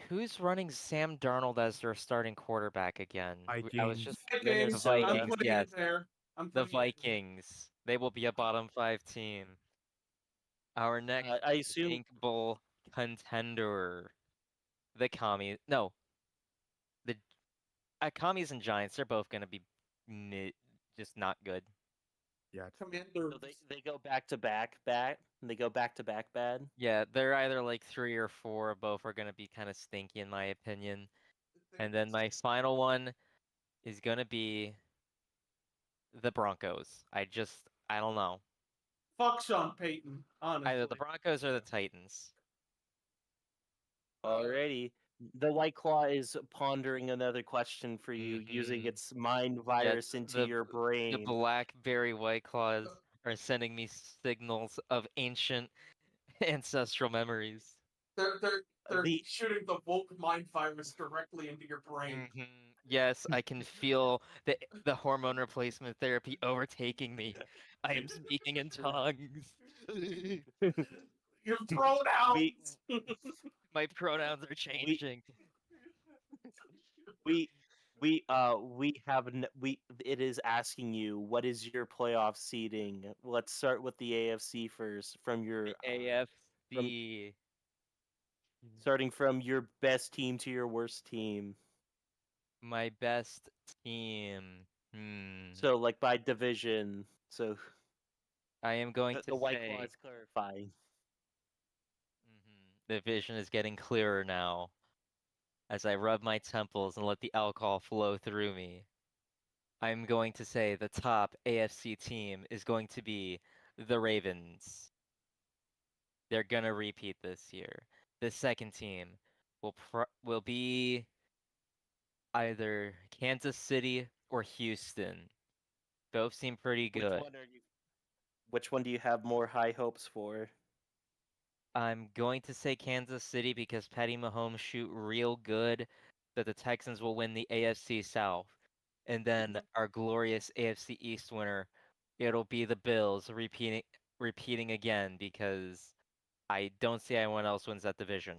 Who's running Sam Darnold as their starting quarterback again? I was just Vikings. The I'm Vikings, putting yes. it there. The Vikings. They will be a bottom 5 team. Our next I assume Tank Bowl contender. The Commies. No. The Commies and Giants, they're both going to be mid, just not good. Yeah. Commander. so they go back to back bad. They go back to back bad. Yeah, they're either like 3 or 4. Both are going to be kind of stinky in my opinion. And then my final one is going to be the Broncos. I don't know. Fuck Sean Payton, honestly. Either the Broncos or the Titans. Alrighty. The White Claw is pondering another question for you, using its mind virus into your The brain. Blackberry White Claws are sending me signals of ancient ancestral memories. They're shooting the Volk mind virus directly into your brain. Yes, I can feel the hormone replacement therapy overtaking me. I am speaking in tongues. Your pronouns. My pronouns are changing. It is asking you, what is your playoff seeding? Let's start with the AFC first, from your AFC. starting from your best team to your worst team. My best team. So like by division. So I am going to the White say Claw is clarifying. the vision is getting clearer now as I rub my temples and let the alcohol flow through me. I'm going to say the top AFC team is going to be the Ravens. They're gonna repeat this year. The second team will be either Kansas City or Houston. Both seem pretty Which good. one are you? Which one do you have more high hopes for? I'm going to say Kansas City because Patty Mahomes shoot real good that the Texans will win the AFC South. And then our glorious AFC East winner, it'll be the Bills repeating again because I don't see anyone else wins that division.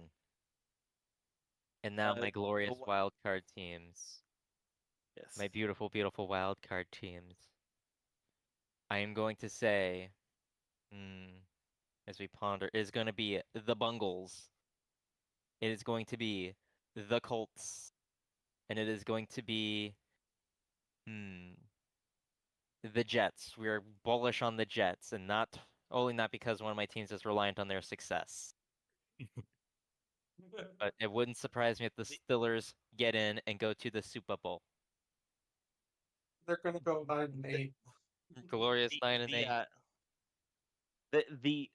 And now my The glorious wh- wild card teams. My yes. beautiful, beautiful wild card teams. I am going to say, as we ponder, is going to be the Bungles. It is going to be the Colts. And it is going to be, the Jets. We are bullish on the Jets, and not because one of my teams is reliant on their success. But it wouldn't surprise me if the The, Steelers get in and go to the Super Bowl. They're gonna go 9-8. Glorious the 9 and the 8.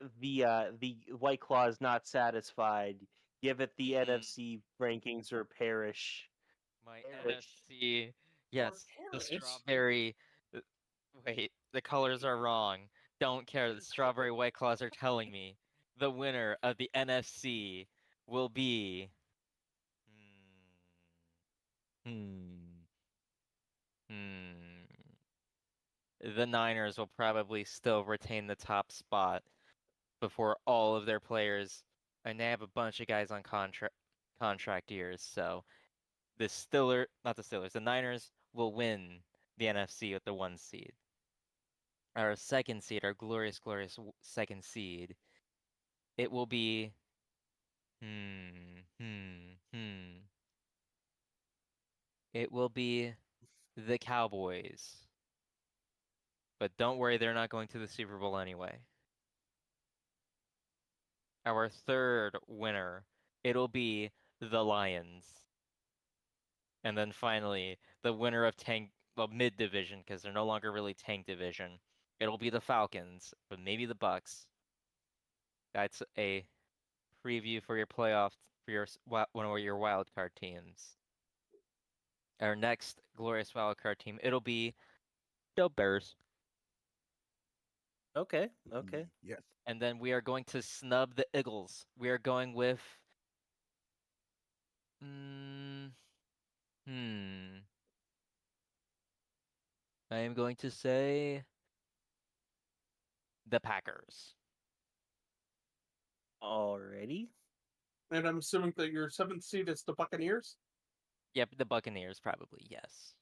the White Claw is not satisfied. Give it the Mm, NFC rankings or perish. my Perish. NFC, Or yes, the Paris. strawberry. uh, Wait, the colors are wrong. Don't care. The strawberry White Claws are telling me the winner of the NFC will be. Hmm. Hmm. Hmm. The Niners will probably still retain the top spot before all of their players, and they have a bunch of guys on contract years. So not the Steelers, the Niners will win the NFC with the 1 seed. Our second seed, our glorious, glorious second seed, it will be hmm hmm hmm. It will be the Cowboys. But don't worry, they're not going to the Super Bowl anyway. Our third winner, it'll be the Lions. And then finally, the winner of mid division, because they're no longer really tank division. It'll be the Falcons, but maybe the Bucks. That's a preview for your playoff for one of your wild card teams. Our next glorious wild card team, it'll be the Bears. Okay. Okay. Yes. And then we are going to snub the Eagles. We are going with mm, hmm. I am going to say the Packers. Already. And I'm assuming that your seventh seed is the Buccaneers. Yep, the Buccaneers probably, yes.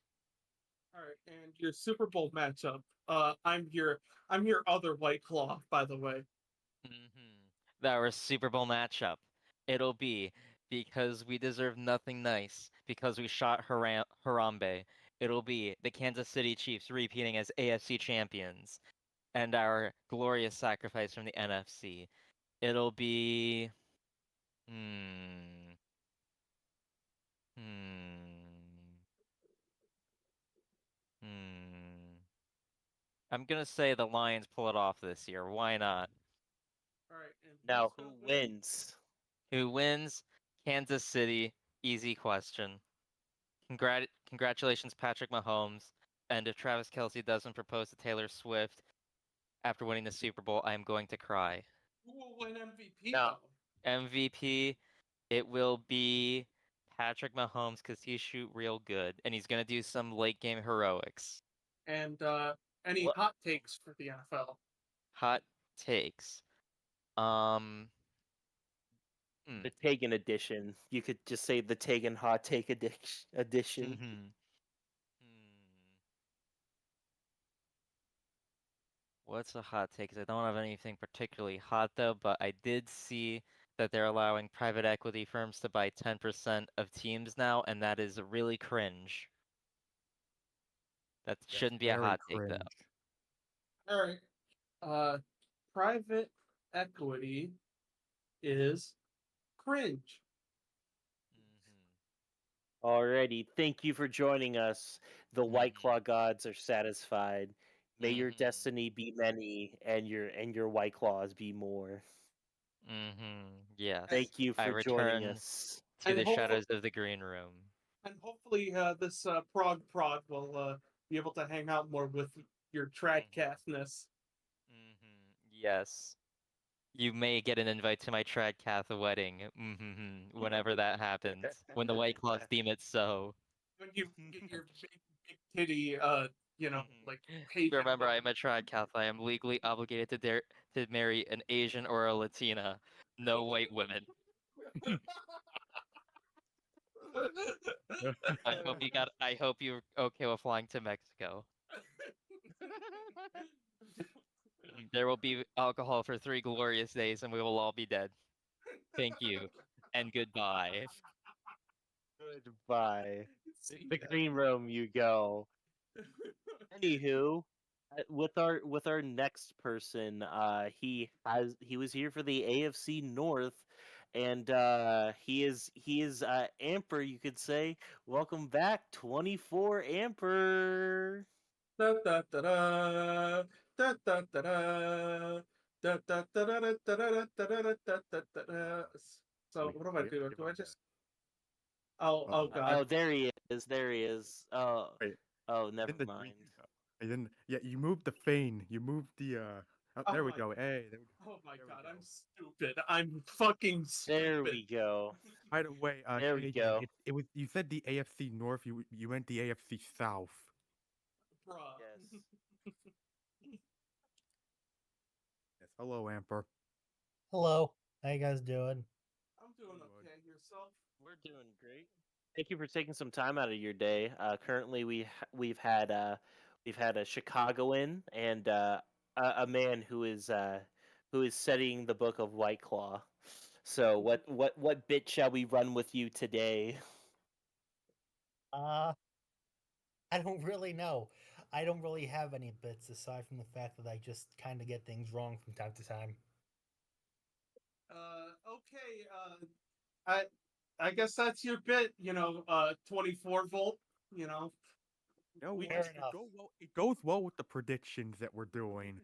All right, and your Super Bowl matchup. I'm your other White Claw, by the way. Our Super Bowl matchup. It'll be because we deserve nothing nice, because we shot Harambe. It'll be the Kansas City Chiefs repeating as AFC champions, and our glorious sacrifice from the NFC. It'll be. Hmm. Hmm. Hmm. I'm gonna say the Lions pull it off this year. Why not? All right, and who's Now gonna who win? wins? Who wins? Kansas City. Easy question. Congratulations, Patrick Mahomes. And if Travis Kelsey doesn't propose to Taylor Swift after winning the Super Bowl, I am going to cry. Who will win MVP Now though? MVP, it will be Patrick Mahomes because he shoot real good, and he's gonna do some late game heroics. And any what hot takes for the NFL? Hot takes. Um. the Taegan edition? You could just say the Taegan hot take edition. Hmm. What's a hot take? 'Cause I don't have anything particularly hot though, but I did see that they're allowing private equity firms to buy 10% of teams now, and that is really cringe. That Yes. shouldn't be a Very hot take though. cringe. All right, private equity is cringe. Alrighty. Thank you for joining us. The White Claw gods are satisfied. May your Mm-hmm. destiny be many, and your White Claws be more. Yes. Thank you I for joining return us. to And the hopefully, shadows of the green room. and hopefully, this prog will be able to hang out more with your tradcastness. Yes. You may get an invite to my Tradcath wedding. Whenever that happens. When the White Claws deem it so. When you get your big titty, like Remember, pageant. I'm a Tradcath. I am legally obligated to marry an Asian or a Latina. No white women. I hope you're okay with flying to Mexico. There will be alcohol for 3 glorious days and we will all be dead. Thank you. And goodbye. Goodbye. See The ya. green room you go. Anywho, with our next person, he was here for the AFC North, and he is Amper, you could say. Welcome back, 24 Amper. Da da da da da da da da da da da da da da da da da da da. So what do I do? Do I just? Oh God! Oh, there he is. There he is. Wait, Oh, in never the mind. and then yeah, you moved the fane. You moved the Oh, Oh there we my! go. Hey, there we go. Oh my There we God! I'm go. stupid. I'm fucking There stupid. we go. By the way, There we Taegan, go. it was you said the AFC North. You meant the AFC South. Bruh. Yes. Yes. Hello, Amper. Hello. How you guys doing? I'm doing okay. Yourself? We're doing great. Thank you for taking some time out of your day. Currently, we've had a Chicagoan and a man who is studying the book of White Claw. So, what bit shall we run with you today? Uh, I don't really know. I don't really have any bits aside from the fact that I just kind of get things wrong from time to time. Okay. I guess that's your bit. 24 volt. You know. No, We what? Fair just enough. It goes well with the predictions that we're doing.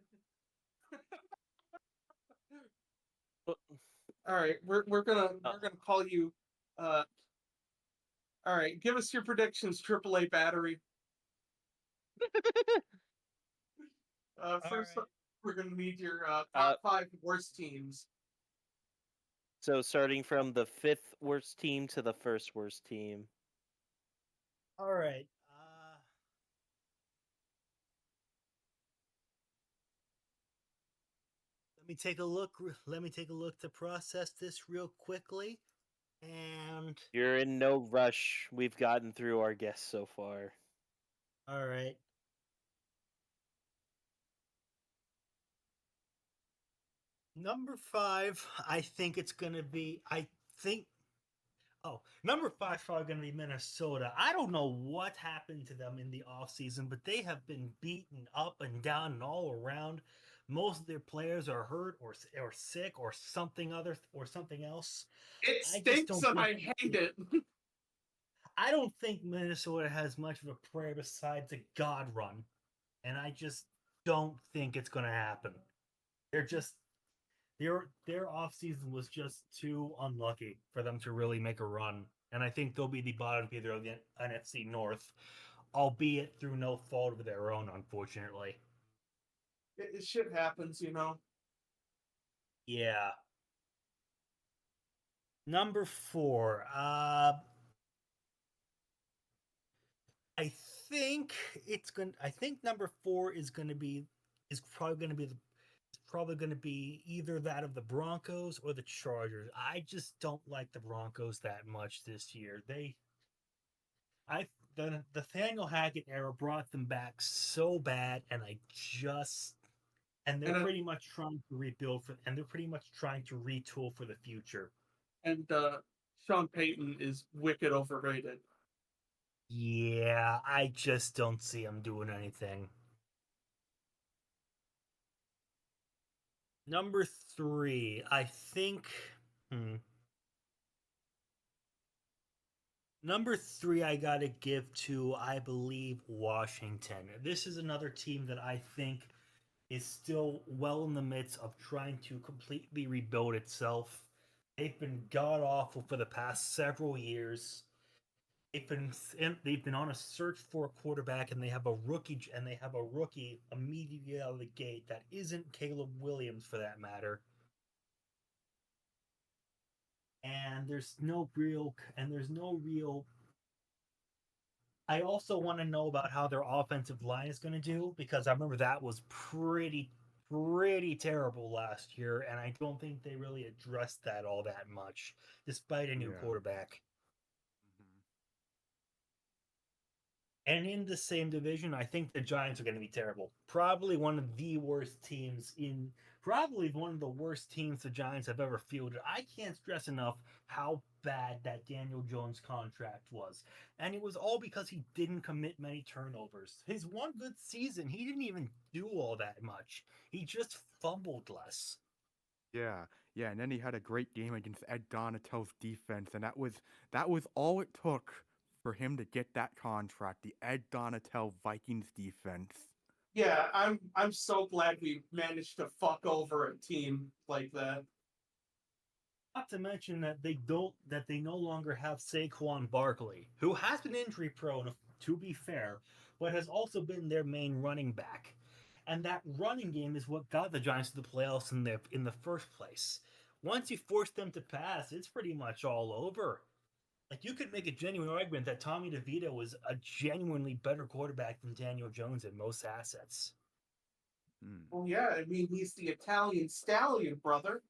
All right, we're gonna call you. Uh, all right, give us your predictions, AAA battery. First, right. we're gonna need your Uh, top 5 worst teams. So, starting from the fifth worst team to the first worst team. All right. Let me take a look. Let me take a look to process this real quickly. And You're in no rush. We've gotten through our guests so far. all right. Number 5, I think it's gonna be. I think. Oh, number 5 is probably going to be Minnesota. I don't know what happened to them in the offseason, but they have been beaten up and down and all around. Most of their players are hurt or sick or something else. It I just stinks don't and think I hate it. I don't think Minnesota has much of a prayer besides a God run, and I just don't think it's going to happen. They're just their offseason was just too unlucky for them to really make a run. And I think they'll be the bottom feeder of the NFC North, albeit through no fault of their own, unfortunately. Shit happens. Yeah. Number 4. I think number 4 is probably going to be either that of the Broncos or the Chargers. I just don't like the Broncos that much this year. The Nathaniel Hackett era brought them back so bad, and they're And pretty much trying to rebuild and they're pretty much trying to retool for the future. Sean Payton is wicked overrated. Yeah, I just don't see him doing anything. Number 3, I think. Number 3, I gotta give to, I believe, Washington. This is another team that I think is still well in the midst of trying to completely rebuild itself. They've been god awful for the past several years. They've been on a search for a quarterback, and they have a rookie immediately out of the gate that isn't Caleb Williams for that matter. And there's no real. I also want to know about how their offensive line is going to do, because I remember that was pretty terrible last year, and I don't think they really addressed that all that much, despite a new Yeah. quarterback. Mhm. And in the same division, I think the Giants are going to be terrible. Probably one of the worst teams the Giants have ever fielded. I can't stress enough how bad that Daniel Jones contract was. And it was all because he didn't commit many turnovers. His one good season, he didn't even do all that much. He just fumbled less. Yeah, yeah, and then he had a great game against Ed Donatel's defense, and that was all it took for him to get that contract. The Ed Donatel Vikings defense. Yeah, I'm so glad we managed to fuck over a team like that. Not to mention that they no longer have Saquon Barkley, who has been injury prone, to be fair, but has also been their main running back. And that running game is what got the Giants to the playoffs in the first place. Once you force them to pass, it's pretty much all over. Like, you could make a genuine argument that Tommy DeVito was a genuinely better quarterback than Daniel Jones in most assets. Hmm. Well, yeah, I mean he's the Italian stallion, brother.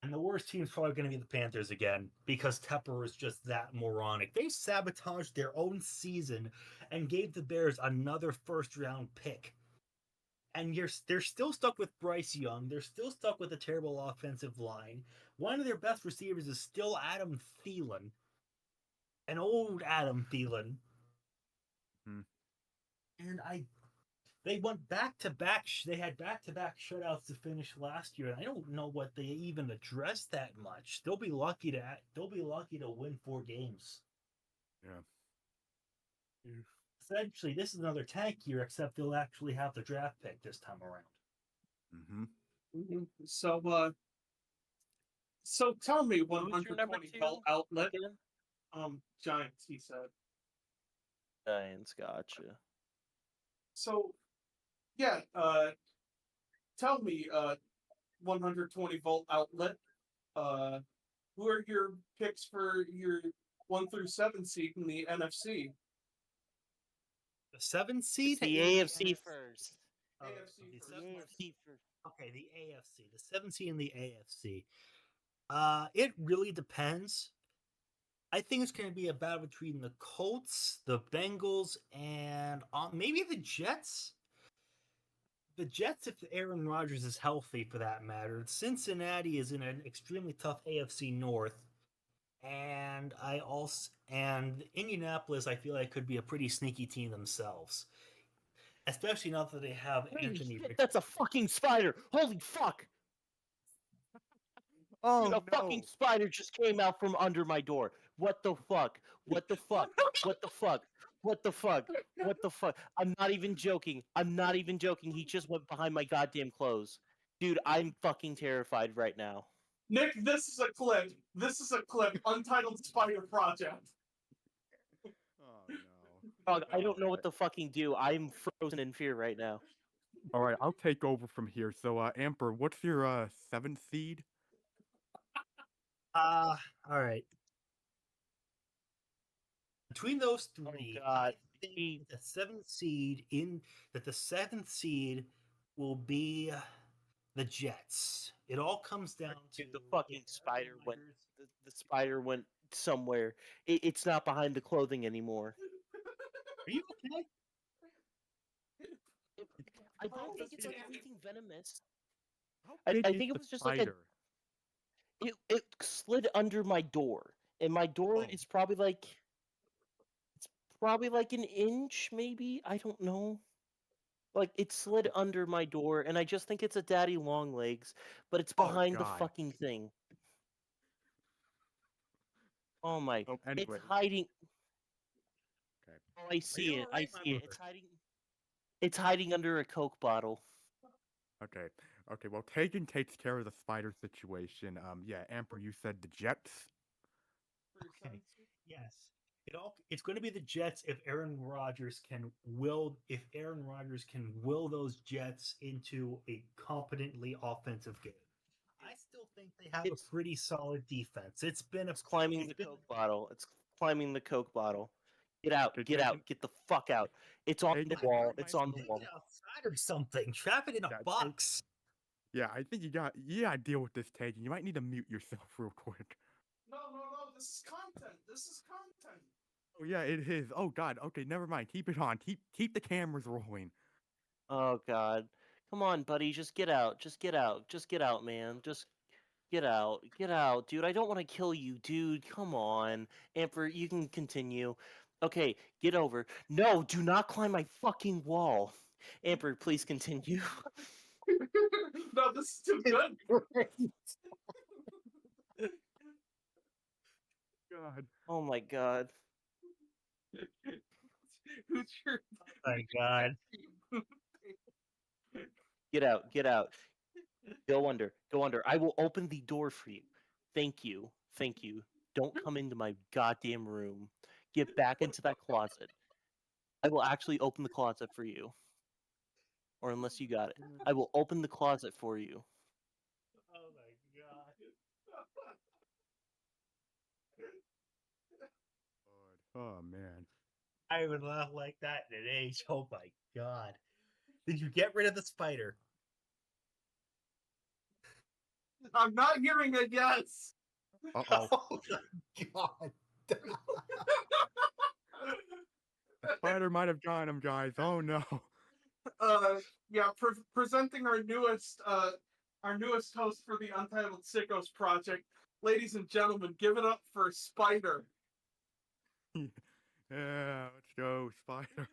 And the worst team is probably going to be the Panthers again, because Tepper is just that moronic. They sabotaged their own season and gave the Bears another first round pick. And they're still stuck with Bryce Young. They're still stuck with a terrible offensive line. One of their best receivers is still Adam Thielen, an old Adam Thielen. Hmm. And they went back to back. They had back to back shutouts to finish last year, and I don't know what they even addressed that much. They'll be lucky to win 4 games. Yeah. Essentially, this is another tank year, except they'll actually have the draft pick this time around. Mm-hmm. So tell me, Who's your number 120-volt two outlet. again? Giants, he said. Giants, gotcha. So yeah, tell me, 120-volt outlet. Uh, who are your picks for your 1 through 7 seed in the NFC? The 7th seed It's the in AFC NFC. first. AFC The first. The 7th AFC first. Okay, the AFC. The 7th seed in the AFC. It really depends. I think it's going to be a battle between the Colts, the Bengals, and maybe the Jets. The Jets, if Aaron Rodgers is healthy, for that matter. Cincinnati is in an extremely tough AFC North, and Indianapolis, I feel like, could be a pretty sneaky team themselves, especially now that they have Holy Anthony shit, Richardson. that's a fucking spider! Holy fuck! Oh Dude, a fucking no! spider just came out from under my door. What the fuck? What the fuck? What the fuck? What the fuck? What the fuck? I'm not even joking. I'm not even joking. He just went behind my goddamn clothes. Dude, I'm fucking terrified right now. Nick, this is a clip. This is a clip. Untitled Spider Project. Oh no! Dog, I don't know Alright. what to fucking do. I'm frozen in fear right now. All right, I'll take over from here. So, Amber, what's your 7th seed? All right. Between those Oh three, I god. think He, the 7th seed will be the Jets. It all comes down to dude, the if fucking Aaron spider went. Rodgers. The spider went somewhere. It's not behind the clothing anymore. Are you okay? I don't think it's like anything venomous. How I big is think it the was just like spider? it slid under my door, and my door Oh. is probably like an inch, maybe. I don't know. Like it slid under my door, and I just think it's a daddy long legs, but it's Oh behind the God. fucking thing. Oh my! Oh, It's anyway. hiding. Okay. Oh, I see you it. I alright, my see it. brother? It's hiding. It's hiding under a Coke bottle. Okay. Okay. Well, Taegan takes care of the spider situation. Yeah, Amber, you said the Jets. Okay. Yes. It's going to be the Jets if Aaron Rodgers can will those Jets into a competently offensive game. I still think they have It's a pretty solid defense. It's been a it's climbing it's the been Coke bottle. It's climbing the Coke bottle. Get out, Okay, get Taegan. out, get the fuck out. It's on the Taegan. wall. Remind It's on the take wall. it outside or something. Trap it in a Yeah, box. Yeah, I think you gotta deal with this, Taegan. You might need to mute yourself real quick. No. This is content. This is content. Oh yeah, it is. Oh God. Okay, never mind. Keep it on. Keep the cameras rolling. Oh God. Come on, buddy. Just get out. Just get out. Just get out, man. Just get out. Get out, dude. I don't want to kill you, dude. Come on. Amber, you can continue. Okay, get over. No, do not climb my fucking wall. Amber, please continue. No, this is too good. God. Oh my God. Who's your Oh my God. Get out. Get out. Go under. Go under. I will open the door for you. Thank you. Thank you. Don't come into my goddamn room. Get back into that closet. I will actually open the closet for you. Or unless you got it. I will open the closet for you. Oh my God. God. Oh man. I would laugh like that in an age. Oh my God. Did you get rid of the spider? I'm not hearing a yes. Uh-oh. Oh my God. The spider might have got him, guys. Oh no. Yeah, presenting our newest host for the Untitled Sickos Project. Ladies and gentlemen, give it up for Spider. Yeah, let's go, spider.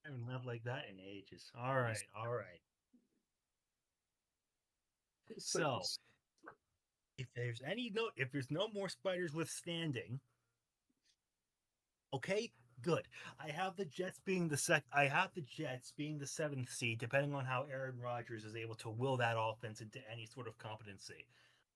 I haven't laughed like that in ages. All right, all right. So, if there's no more spiders withstanding, okay, good. I have the Jets being the seventh seed, depending on how Aaron Rodgers is able to will that offense into any sort of competency.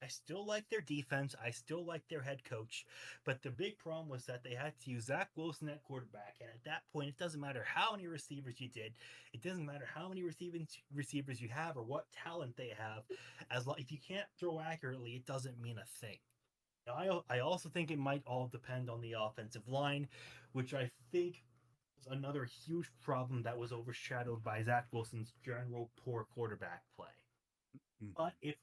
I still like their defense. I still like their head coach. But the big problem was that they had to use Zach Wilson at quarterback. And at that point, it doesn't matter how many receivers you did. It doesn't matter how many receivers you have or what talent they have. If you can't throw accurately, it doesn't mean a thing. Now, I also think it might all depend on the offensive line, which I think was another huge problem that was overshadowed by Zach Wilson's general poor quarterback play. But if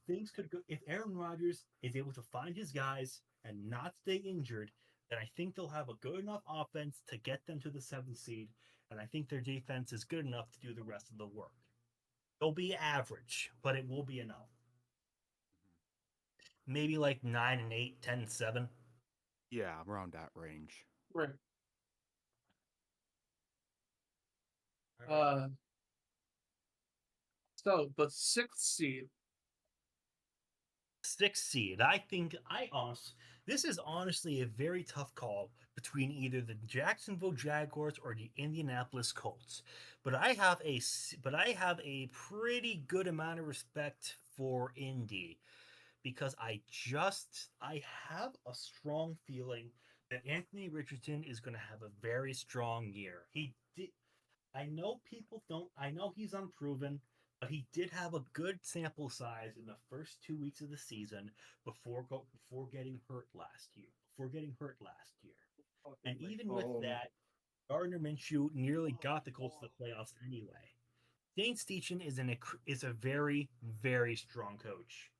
Aaron Rodgers is able to find his guys and not stay injured, then I think they'll have a good enough offense to get them to the seventh seed, and I think their defense is good enough to do the rest of the work. They'll be average, but it will be enough. Maybe like 9-8, 10-7. Yeah, around that range. Right. So the sixth seed. Sixth seed. This is honestly a very tough call between either the Jacksonville Jaguars or the Indianapolis Colts. But I have a pretty good amount of respect for Indy because I have a strong feeling that Anthony Richardson is going to have a very strong year. I know people don't. I know he's unproven, but he did have a good sample size in the first 2 weeks of the season before getting hurt last year. And even with that, Gardner Minshew nearly got the Colts to the playoffs anyway. Dane Steichen is a very, very strong coach,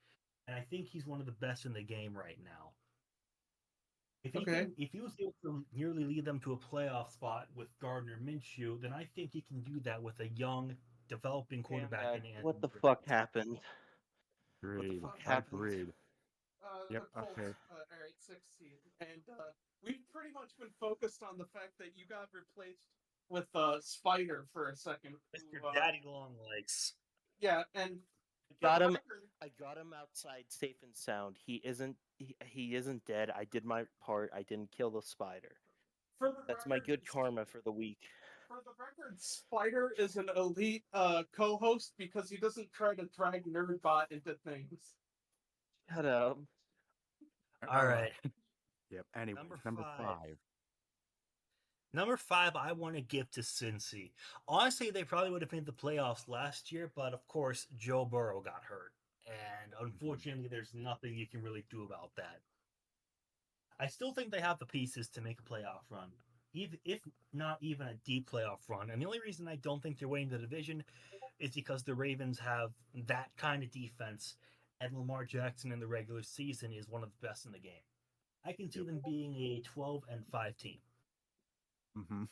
and I think he's one of the best in the game right now. If he was able to nearly lead them to a playoff spot with Gardner Minshew, then I think he can do that with a young, developing quarterback in Anthony What the Richardson. fuck happened? What the Agreed. fuck happened? Agreed. Yep, The Colts, okay. all right, sixth seed, and we've pretty much been focused on the fact that you got replaced with Spider for a second. Mr. Daddy Longlegs. Yeah, and Got the him. record, I got him outside safe and sound. He isn't dead. I did my part. I didn't kill the spider. for the That's my record, good karma for the week. For the record, Spider is an elite co-host because he doesn't try to drag Nerdbot into things. Shut up. All right. Yep. Anyways, Number number five. 5. Number 5, I want to give to Cincy. Honestly, they probably would have made the playoffs last year, but of course, Joe Burrow got hurt. And unfortunately, there's nothing you can really do about that. I still think they have the pieces to make a playoff run, even if not even a deep playoff run. And the only reason I don't think they're winning the division is because the Ravens have that kind of defense, and Lamar Jackson in the regular season is one of the best in the game. I can see them being a 12-5 team. Mm-hmm.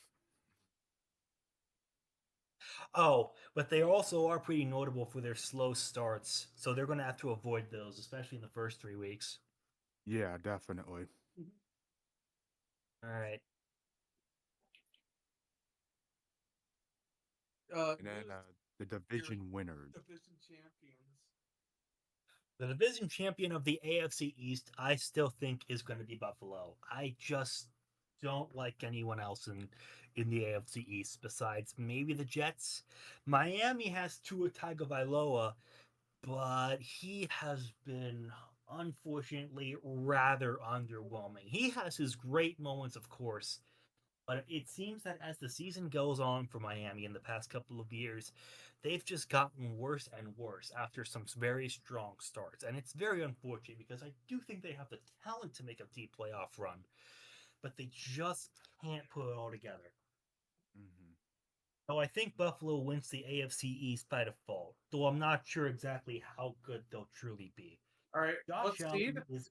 Oh, but they also are pretty notable for their slow starts, so they're going to have to avoid those, especially in the first 3 weeks. Yeah, definitely. All right. And then the division winners. Division champions. The division champion of the AFC East, I still think is going to be Buffalo. I just don't like anyone else in the AFC East besides maybe the Jets. Miami has Tua Tagovailoa, but he has been unfortunately rather underwhelming. He has his great moments, of course, but it seems that as the season goes on for Miami in the past couple of years, they've just gotten worse and worse after some very strong starts. And it's very unfortunate because I do think they have the talent to make a deep playoff run, but they just can't put it all together. Mm-hmm. So I think Buffalo wins the AFC East by default, though I'm not sure exactly how good they'll truly be. All right, Josh Allen is.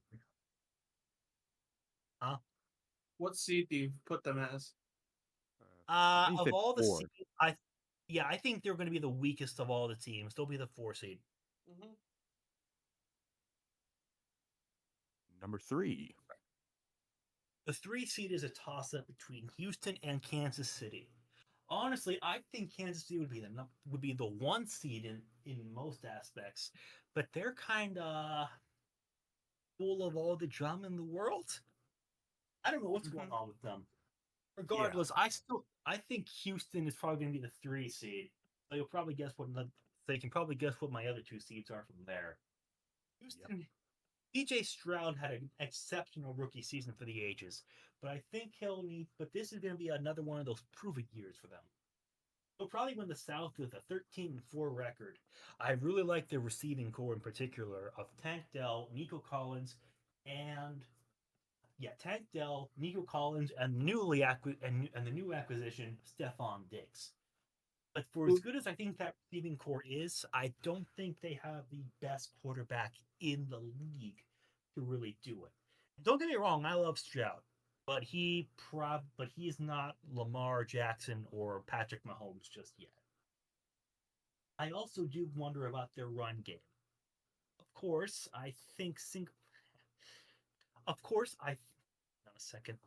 Huh? What seed do you put them as? He Of said all the 4. seeds, I think they're going to be the weakest of all the teams. They'll be the 4 seed. Mm-hmm. Number 3. The 3 seed is a toss up between Houston and Kansas City. Honestly, I think Kansas City would be the 1 seed in most aspects, but they're kind of full of all the drama in the world. I don't know what's going on with them. Regardless, I think Houston is probably going to be the 3 seed. So you'll probably guess they can probably guess what my other 2 seeds are from there. Houston. DJ Stroud had an exceptional rookie season for the ages, but I think but this is going to be another one of those prove-it years for them. They'll probably win the South with a 13-4 record. I really like their receiving core in particular of Tank Dell, Nico Collins, and Tank Dell, Nico Collins, and the new acquisition, Stephon Diggs. But for as good as I think that receiving core is, I don't think they have the best quarterback in the league to really do it. Don't get me wrong, I love Stroud, but he's not Lamar Jackson or Patrick Mahomes just yet. I also do wonder about their run game. Of course, I think not a second.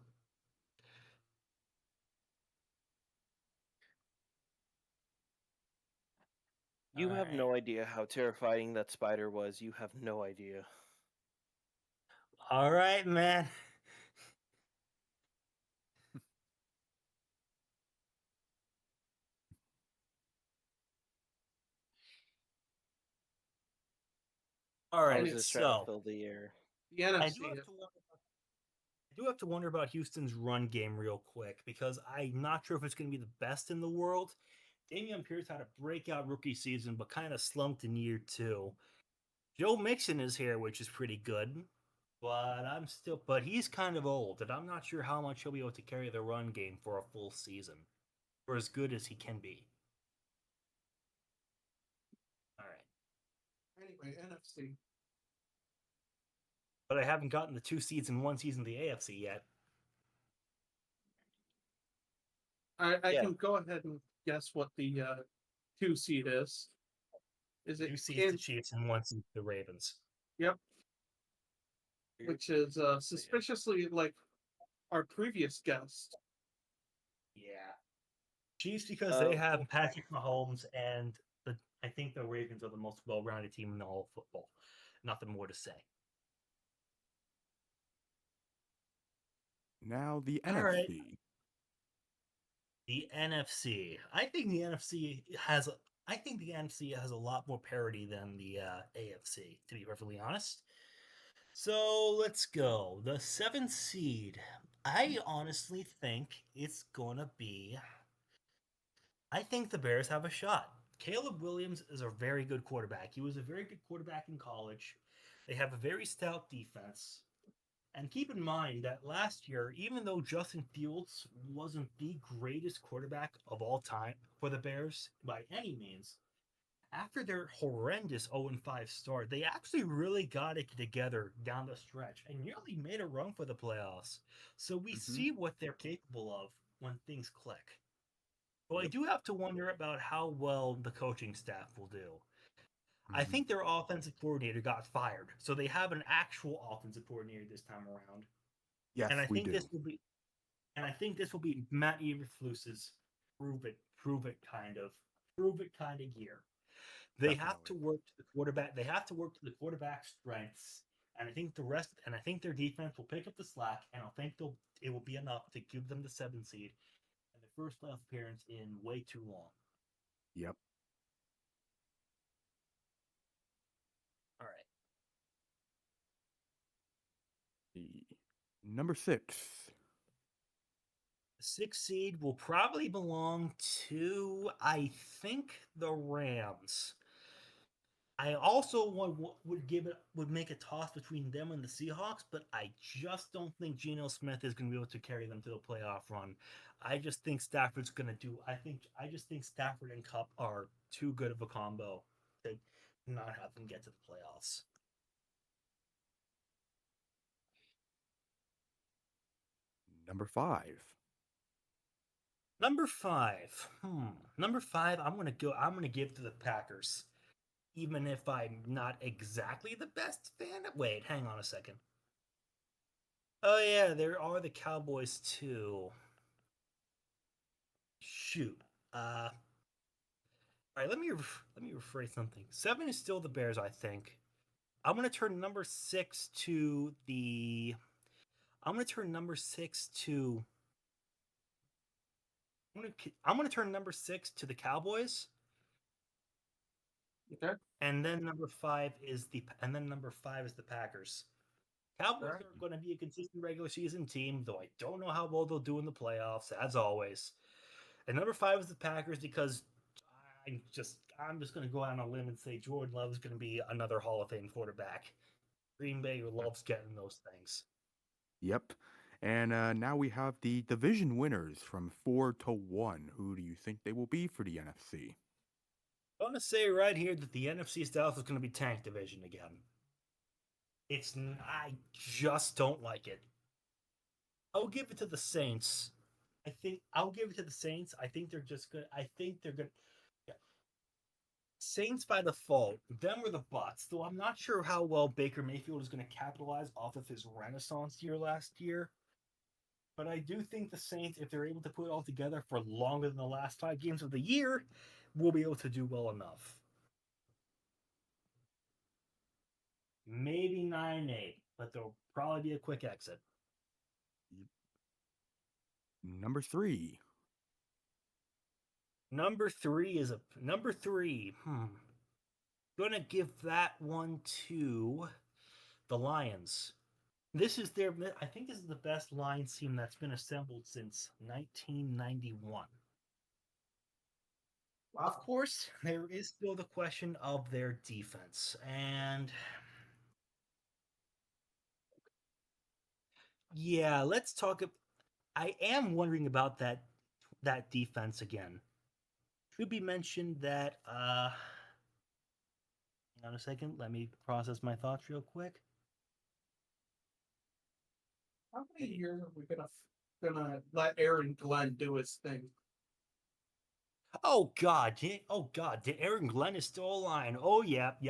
You have Alright. no idea how terrifying that spider was. You have no idea. All right, man. All I right, was just trying to so fill the air. The I do NFC. have to wonder about Houston's run game real quick because I'm not sure if it's going to be the best in the world. Damian Pierce had a breakout rookie season, but kind of slumped in year 2. Joe Mixon is here, which is pretty good, but he's kind of old, and I'm not sure how much he'll be able to carry the run game for a full season, or as good as he can be. All right. Anyway, NFC. But I haven't gotten the 2 seeds in 1 season of the AFC yet. I can go ahead and guess what the 2 seed is. Is it 2 seeds the Chiefs and 1 seed the Ravens. Yep. Which is suspiciously like our previous guest. Yeah. Chiefs because they have Patrick Mahomes and I think the Ravens are the most well-rounded team in all of football. Nothing more to say. Now the All right. NFC. The NFC. I think the NFC has a lot more parity than the AFC, to be perfectly honest. So let's go. The 7th seed. I honestly think it's gonna be. I think the Bears have a shot. Caleb Williams is a very good quarterback. He was a very good quarterback in college. They have a very stout defense. And keep in mind that last year, even though Justin Fields wasn't the greatest quarterback of all time for the Bears by any means, after their horrendous 0-5 start, they actually really got it together down the stretch and nearly made a run for the playoffs. So we see what they're capable of when things click. Well, I do have to wonder about how well the coaching staff will do. I think their offensive coordinator got fired, so they have an actual offensive coordinator this time around. Yes, And I we think do. this will be Matt Eberflus's prove it kind of year. They have to Definitely. work to the quarterback. They have to work to the quarterback's strengths, and I think their defense will pick up the slack, and I think it will be enough to give them the 7th seed and the first playoff appearance in way too long. Yep. All right. Number 6. The 6th seed will probably belong to, I think, the Rams. I also would make a toss between them and the Seahawks, but I just don't think Geno Smith is going to be able to carry them to the playoff run. I just think Stafford's going to do. I just think Stafford and Cup are too good of a combo to not have them get to the playoffs. Number 5. Number 5. Number 5. I'm gonna give to the Packers, even if I'm not exactly the best fan. Wait, hang on a second. Oh yeah, there are the Cowboys too. Shoot. All right. Let me rephrase something. 7 is still the Bears, I think. I'm gonna turn number 6 to the. I'm gonna turn number 6 to. I'm gonna turn number 6 to the Cowboys. Okay. And then number 5 is the Packers. Cowboys are going to be a consistent regular season team, though I don't know how well they'll do in the playoffs, as always. And number 5 is the Packers because I'm just going to go out on a limb and say Jordan Love is going to be another Hall of Fame quarterback. Green Bay loves getting those things. Yep. And now we have the division winners from 4 to 1. Who do you think they will be for the NFC? I'm going to say right here that the NFC South is going to be tank division again. I just don't like it. I'll give it to the Saints. I'll give it to the Saints. I think they're just good. I think they're good. Yeah. Saints by default. Them or the Bucks. Though I'm not sure how well Baker Mayfield is going to capitalize off of his renaissance year last year. But I do think the Saints, if they're able to put it all together for longer than the last 5 games of the year, will be able to do well enough. Maybe 9-8, but there'll probably be a quick exit. Number 3. Number 3. Gonna give that one to the Lions. I think this is the best Lions team that's been assembled since 1991. Wow. Of course, there is still the question of their defense, and yeah, let's talk. I am wondering about that defense again. Should be mentioned that. Hang on a second. Let me process my thoughts real quick. How many years are we gonna let Aaron Glenn do his thing? Oh God! Aaron Glenn is still alive. Oh yep.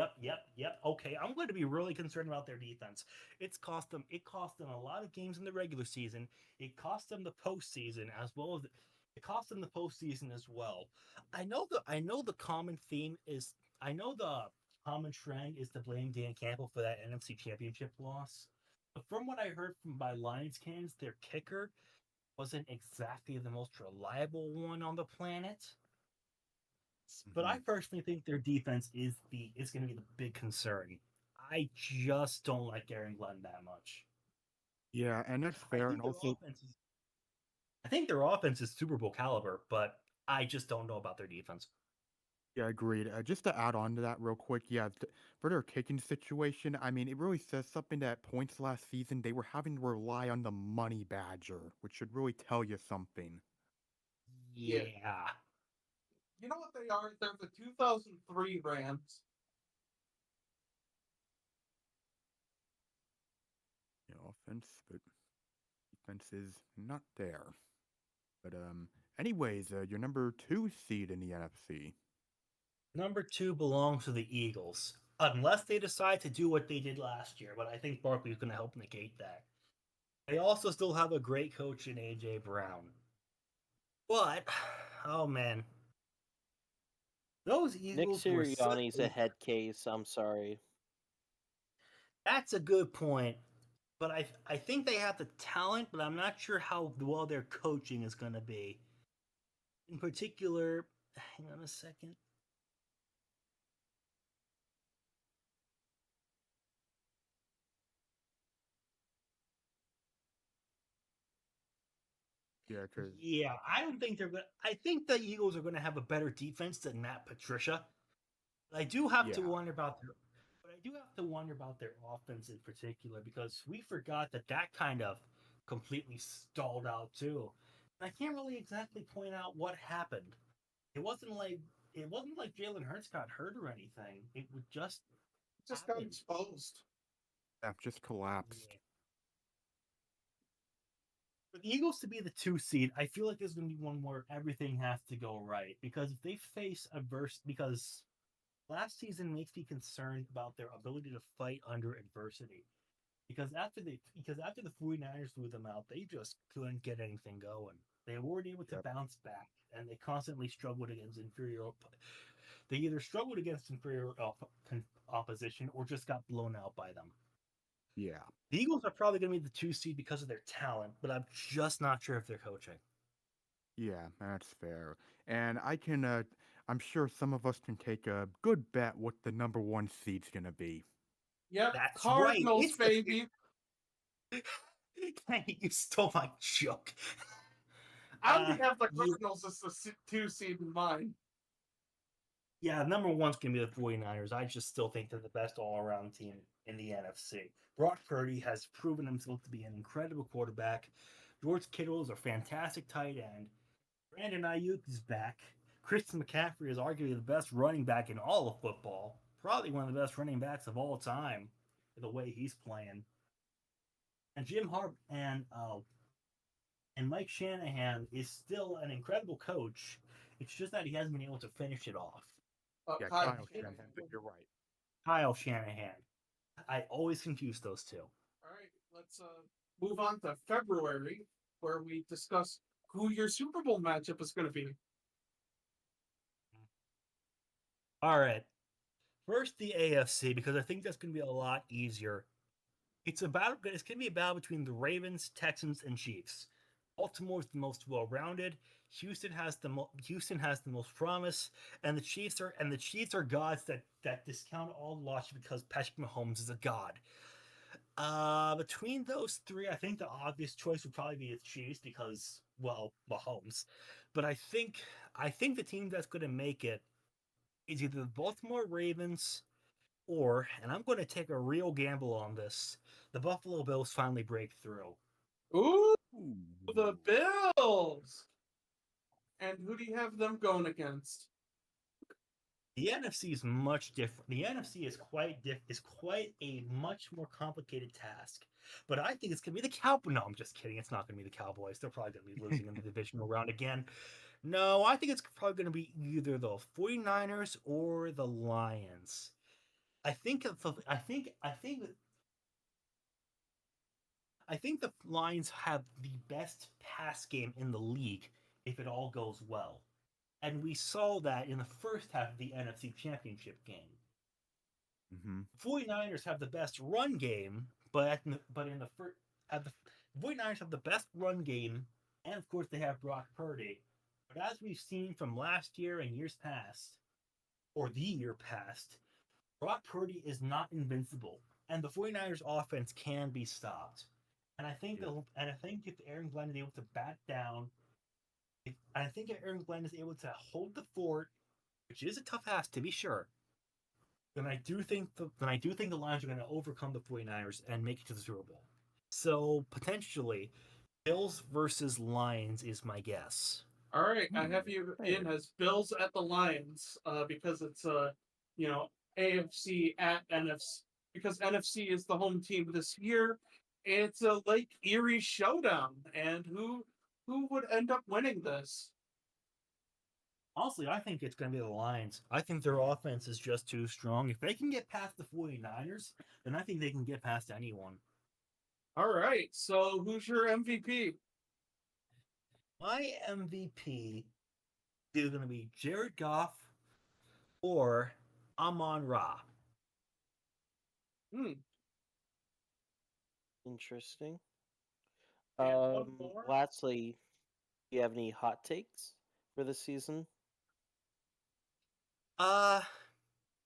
Okay, I'm going to be really concerned about their defense. It cost them a lot of games in the regular season. It cost them the postseason as well as It cost them the postseason as well. I know the common theme is I know the common trend is to blame Dan Campbell for that NFC Championship loss. But from what I heard from my Lions fans, their kicker wasn't exactly the most reliable one on the planet. But I personally think their defense is going to be the big concern. I just don't like Aaron Glenn that much. Yeah, and that's I fair. think And their also, offense is I think their offense is Super Bowl caliber, but I just don't know about their defense. yeah, agreed. Just to add on to that real quick, yeah, for their kicking situation, I mean, it really says something that points last season they were having to rely on the money badger, which should really tell you something. Yeah. Yeah. You know what they are? They're the 2003 Rams. Yeah, offense, but defense is not there. But anyways, your number 2 seed in the NFC. Number 2 belongs to the Eagles, unless they decide to do what they did last year. But I think Barkley's going to help negate that. They also still have a great coach in AJ Brown. But oh man, those Nick Eagles were such Sirianni's a head case. I'm sorry. That's a good point. But I think they have the talent, but I'm not sure how well their coaching is going to be. In particular, hang on a second. Yeah, because Yeah, I don't think they're going to. I think the Eagles are going to have a better defense than Matt Patricia. But I do have to Yeah. wonder about their. But I do have to wonder about their offense in particular because we forgot that kind of completely stalled out too. And I can't really exactly point out what happened. It wasn't like Jalen Hurts got hurt or anything. It would just Got happened. exposed. yeah, just collapsed. Yeah. For the Eagles to be the 2 seed, I feel like there's going to be one where everything has to go right because if they face because last season makes me concerned about their ability to fight under adversity. Because after the 49ers threw them out, they just couldn't get anything going. They weren't able to Yep. bounce back, and they constantly struggled against inferior. They either struggled against inferior opposition or just got blown out by them. Yeah. The Eagles are probably going to be the 2 seed because of their talent, but I'm just not sure if they're coaching. Yeah, that's fair. And I'm sure some of us can take a good bet what the number 1 seed's gonna be. Yep, That's Cardinals, right. baby. You stole my joke. I only have the yeah. Cardinals as the 2 seed in mind. Yeah, number one's going to be the 49ers. I just still think they're the best all-around team in the NFC. Brock Purdy has proven himself to be an incredible quarterback. George Kittle is a fantastic tight end. Brandon Ayuk is back. Christian McCaffrey is arguably the best running back in all of football. Probably one of the best running backs of all time, the way he's playing. And Jim Harbaugh and Mike Shanahan is still an incredible coach. It's just that he hasn't been able to finish it off. Yeah, Kyle Kyle Shanahan, but you're right. Kyle Shanahan. I always confuse those two. All right, let's move on to February, where we discuss who your Super Bowl matchup is going to be. All right. First, the AFC, because I think that's going to be a lot easier. It's going to be a battle between the Ravens, Texans, and Chiefs. Baltimore is the most well-rounded. Houston has the most promise, and the Chiefs are gods that discount all losses because Patrick Mahomes is a god. Between those three, I think the obvious choice would probably be the Chiefs because, well, Mahomes. But I think the team that's going to make it is either the Baltimore Ravens or, and I'm going to take a real gamble on this, the Buffalo Bills finally break through. Ooh, Ooh. the Bills. And who do you have them going against? The NFC is much different. The NFC is quite a much more complicated task. But I think it's going to be the Cowboys. No, I'm just kidding. It's not going to be the Cowboys. They're probably going to be losing in the divisional round again. No, I think it's probably going to be either the 49ers or the Lions. I think the Lions have the best pass game in the league if it all goes well. And we saw that in the first half of the NFC Championship game. Mm-hmm. 49ers have the best run game, but in the first have the 49ers have the best run game, and of course they have Brock Purdy. But as we've seen from last year and years past, or the year past, Brock Purdy is not invincible, and the 49ers offense can be stopped. And I think if Aaron Glenn is able to back down, I think if Aaron Glenn is able to hold the fort, which is a tough ask to be sure, then I do think the Lions are going to overcome the 49ers and make it to the Super Bowl. So potentially, Bills versus Lions is my guess. All right, I have you in fair. as Bills at the Lions, because it's you know, AFC at NFC, because NFC is the home team this year. It's a Lake Erie showdown, and who would end up winning this? Honestly, I think it's going to be the Lions. I think their offense is just too strong. If they can get past the 49ers, then I think they can get past anyone. All right, so who's your MVP? My MVP is either going to be Jared Goff or Amon Ra. Hmm, Interesting. and one more. Lastly, do you have any hot takes for the season? Let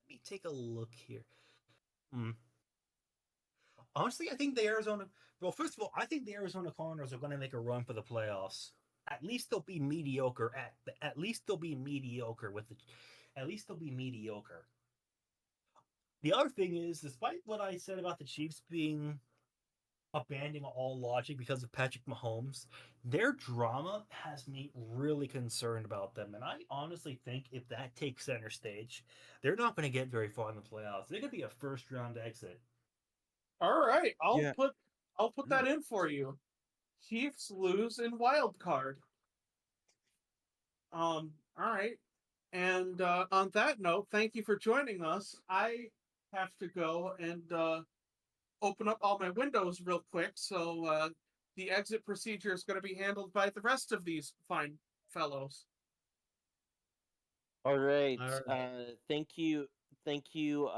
me take a look here. Honestly, I think the Arizona. Well, first of all, I think the Arizona Cardinals are going to make a run for the playoffs. At least they'll be mediocre. At least they'll be mediocre with the. At least they'll be mediocre. The other thing is, despite what I said about the Chiefs being abandoning all logic because of Patrick Mahomes, their drama has me really concerned about them. And I honestly think if that takes center stage, they're not going to get very far in the playoffs. They're going to be a first round exit. All right, Yeah. I'll put that in for you. Chiefs lose in wild card. All right. And on that note, thank you for joining us. I have to go and open up all my windows real quick, so the exit procedure is going to be handled by the rest of these fine fellows. All right. All right. Thank you. Thank you.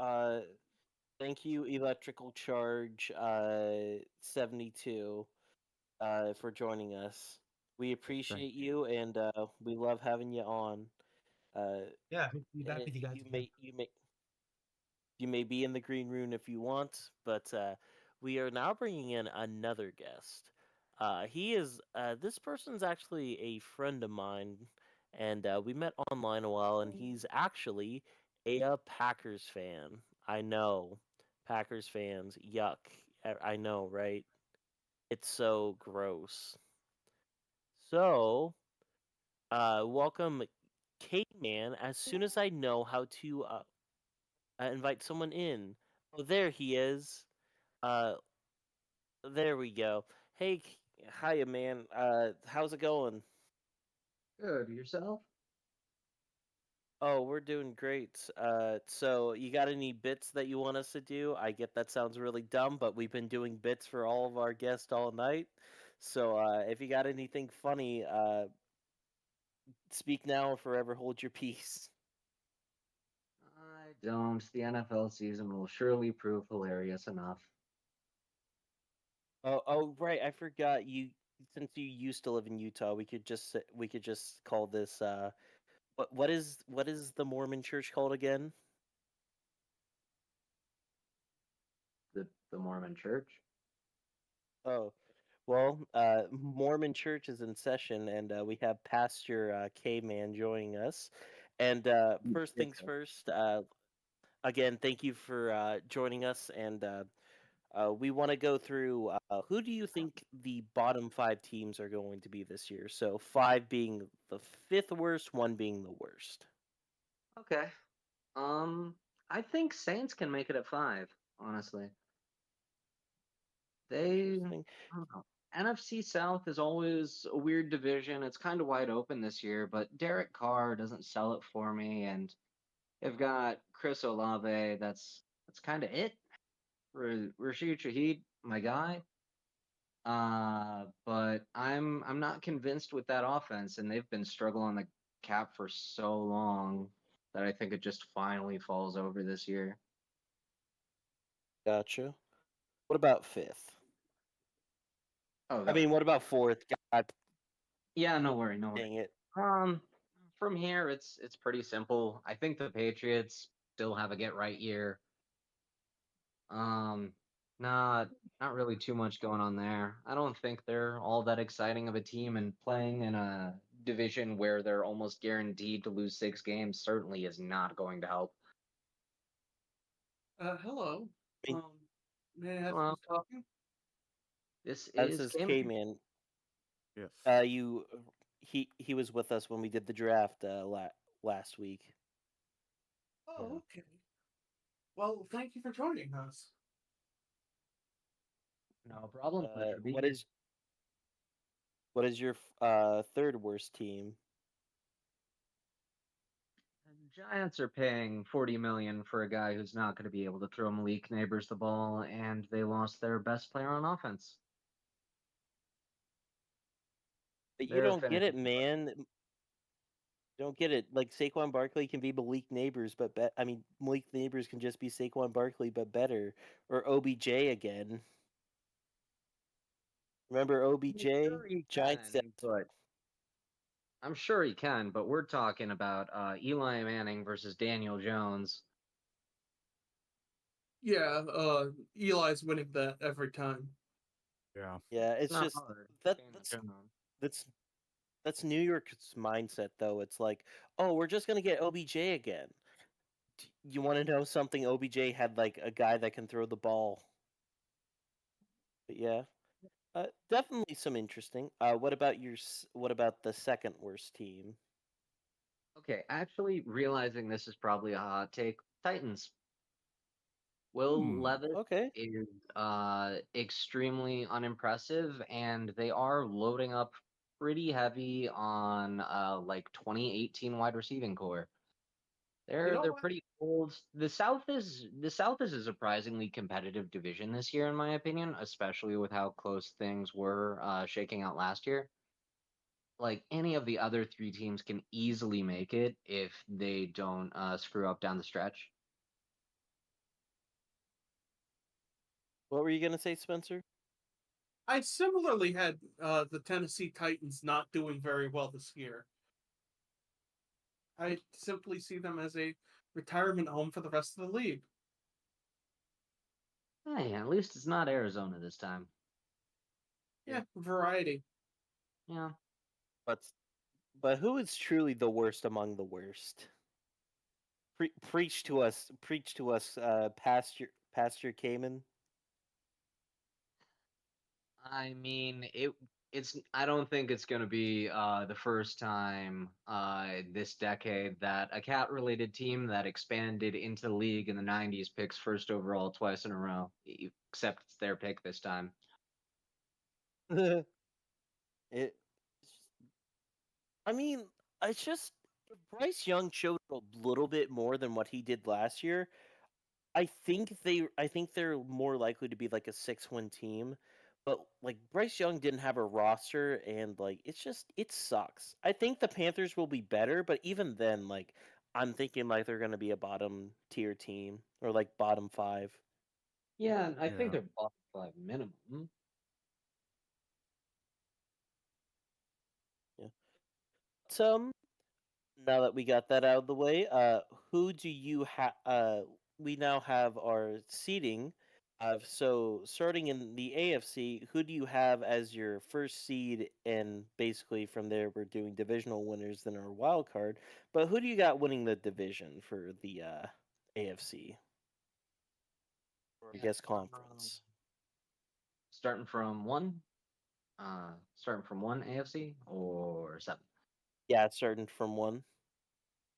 Thank you, Electrical Charge 72, for joining us. We appreciate you, and we love having you on. Uh, Yeah, be back with you guys you again. may be in the green room if you want, but we are now bringing in another guest. This person's actually a friend of mine, and we met online a while, and he's actually a Packers fan. I know, Packers fans, yuck. I know, right? It's so gross. So, welcome, Caveman. As soon as I know how to invite someone in. Oh, there he is. Uh, there we go. Hey, hiya, man. How's it going? Good. Yourself? Oh, we're doing great. So you got any bits that you want us to do? I get that sounds really dumb, but we've been doing bits for all of our guests all night. So, if you got anything funny, speak now or forever hold your peace. I don't. The NFL season will surely prove hilarious enough. Oh, right. I forgot you. Since you used to live in Utah, we could just call this what is the Mormon Church called again? The Mormon Church. Oh, well, Mormon Church is in session, and we have Pastor K-Man joining us. And first things first, again, thank you for joining us. And we want to go through who do you think the bottom five teams are going to be this year? So five being the fifth worst, one being the worst. Okay. I think Saints can make it at 5. Honestly, they. Interesting. I don't know. NFC South is always a weird division. It's kind of wide open this year, but Derek Carr doesn't sell it for me, and they've got Chris Olave. That's kind of it. Rashid Shaheed, my guy. But I'm I'm not convinced with that offense, and they've been struggling on the cap for so long that I think it just finally falls over this year. Gotcha. What about fifth? Oh, I mean, what about fourth? God yeah, no worry, no worry. dang it. From here, it's pretty simple. I think the Patriots still have a get right year. Um, not not really too much going on there. I don't think they're all that exciting of a team, and playing in a division where they're almost guaranteed to lose 6 games certainly is not going to help. Hello. I mean, May I have Well, who's talking? this this is is Game. K-Man. Yes. He was with us when we did the draft last week. Oh, Yeah. okay. Well, thank you for joining us. No problem. Pleasure to be What here. is your third worst team? The Giants are paying 40 million for a guy who's not going to be able to throw Malik Neighbors the ball, and they lost their best player on offense. But you They're don't get it, finishing. man. You don't get it. Like Saquon Barkley can be Malik Neighbors, but Malik Neighbors can just be Saquon Barkley, but better. Or OBJ again. Remember OBJ? Sure he Giants. can, but I'm sure he can, but we're talking about Eli Manning versus Daniel Jones. Yeah, Eli's winning that every time. Yeah. Yeah, It's it's not just hard. that Daniel that's Jones. that's that's New York's mindset though. It's like, oh, we're just gonna get OBJ again. You want to know something? OBJ had like a guy that can throw the ball. But yeah, definitely some interesting. What about the second worst team? Okay, actually realizing this is probably a hot take, Titans. Will Levis Okay. is extremely unimpressive, and they are loading up pretty heavy on like 2018 wide receiving core. You know They're what? pretty old. The South is a surprisingly competitive division this year, in my opinion, especially with how close things were shaking out last year. Like any of the other 3 teams can easily make it if they don't screw up down the stretch. What were you gonna say, Spencer? I similarly had the Tennessee Titans not doing very well this year. I simply see them as a retirement home for the rest of the league. Hey, at least it's not Arizona this time. Yeah, variety. Yeah. But but who is truly the worst among the worst? Preach to us, Pastor Cayman. I mean, it's I don't think it's going to be the first time this decade that a cat-related team that expanded into the league in the 90s picks first overall twice in a row, except it's their pick this time. it. I mean, it's just if Bryce Young showed a little bit more than what he did last year. I think they're more likely to be like a 6-win team. But like Bryce Young didn't have a roster and like it sucks. I think the Panthers will be better, but even then like I'm thinking like they're going to be a bottom tier team or like bottom 5. Yeah, and I think Yeah. they're bottom 5 minimum. Yeah. So now that we got that out of the way, who do you have? We now have our seeding. So starting in the AFC, who do you have as your first seed? And basically from there, we're doing divisional winners, then our wild card. But who do you got winning the division for the AFC? Or I Yeah, guess conference. starting from one AFC or 7. Yeah, starting from 1.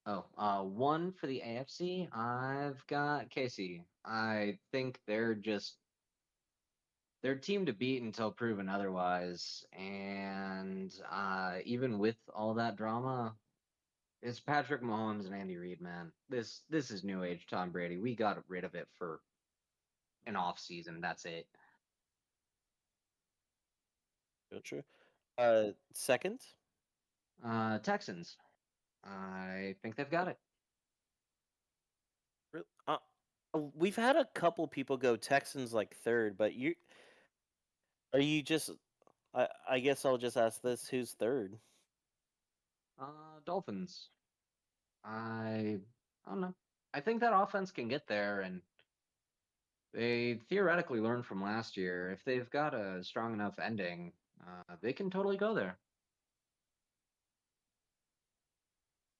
Oh, 1 for the AFC. I've got Casey. I think they're team to beat until proven otherwise. And even with all that drama, it's Patrick Mahomes and Andy Reid, man. This is new age Tom Brady. We got rid of it for an off season. That's it. Gotcha. Second. Texans. I think they've got it. We've had a couple people go Texans like third, but are you just? I guess I'll just ask this: who's third? Dolphins. I don't know. I think that offense can get there, and they theoretically learned from last year. If they've got a strong enough ending, they can totally go there.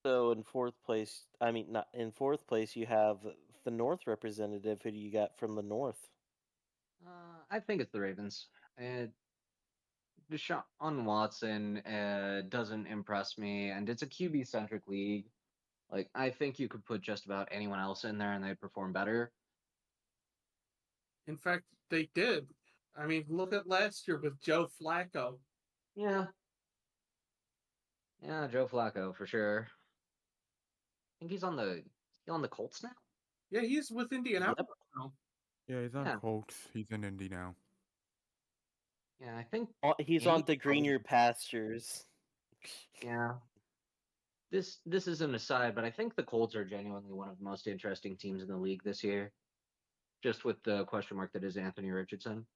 So in fourth place, I mean, not in fourth place, you have the North representative. Who do you got from the North? I think it's the Ravens. Deshaun Watson doesn't impress me, and it's a QB centric league. Like, I think you could put just about anyone else in there and they'd perform better. In fact, they did. I mean, look at last year with Joe Flacco. Yeah. Yeah, Joe Flacco for sure. I think he's on the Colts now. Yeah, he's with Indianapolis Yep. now. Yeah, he's on Yeah. Colts. He's in Indy now. Yeah, I think He's on the greener pastures. Yeah. This is an aside, but I think the Colts are genuinely one of the most interesting teams in the league this year. Just with the question mark that is Anthony Richardson.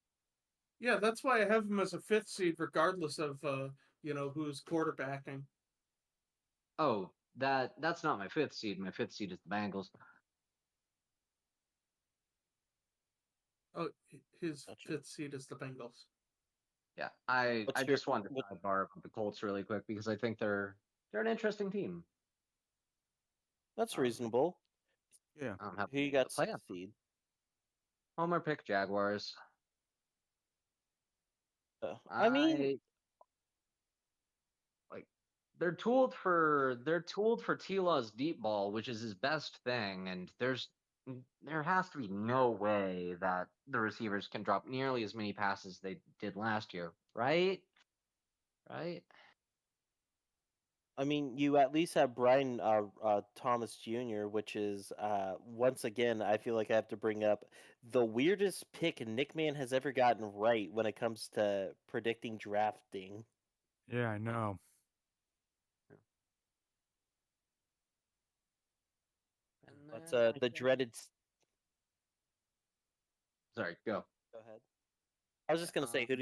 Yeah, that's why I have him as a fifth seed, regardless of who's quarterbacking. Oh, that's not my fifth seed. My fifth seed is the Bengals. Oh, his Gotcha. fifth seed is the Bengals. Yeah, I What's just wanted to what- sidebar about the Colts really quick because I think they're an interesting team. That's Um, reasonable. Yeah. Have Who you the got playoff. sixth seed? Homer pick Jaguars. I mean, I like they're tooled for T-Law's deep ball, which is his best thing, and there has to be no way that the receivers can drop nearly as many passes they did last year, right? Right? I mean, you at least have Brian Thomas Jr., which is once again, I feel like I have to bring up the weirdest pick Nickman has ever gotten right when it comes to predicting drafting. Yeah, I know. And But then I the think dreaded. sorry, go. Go ahead. I was just gonna say, who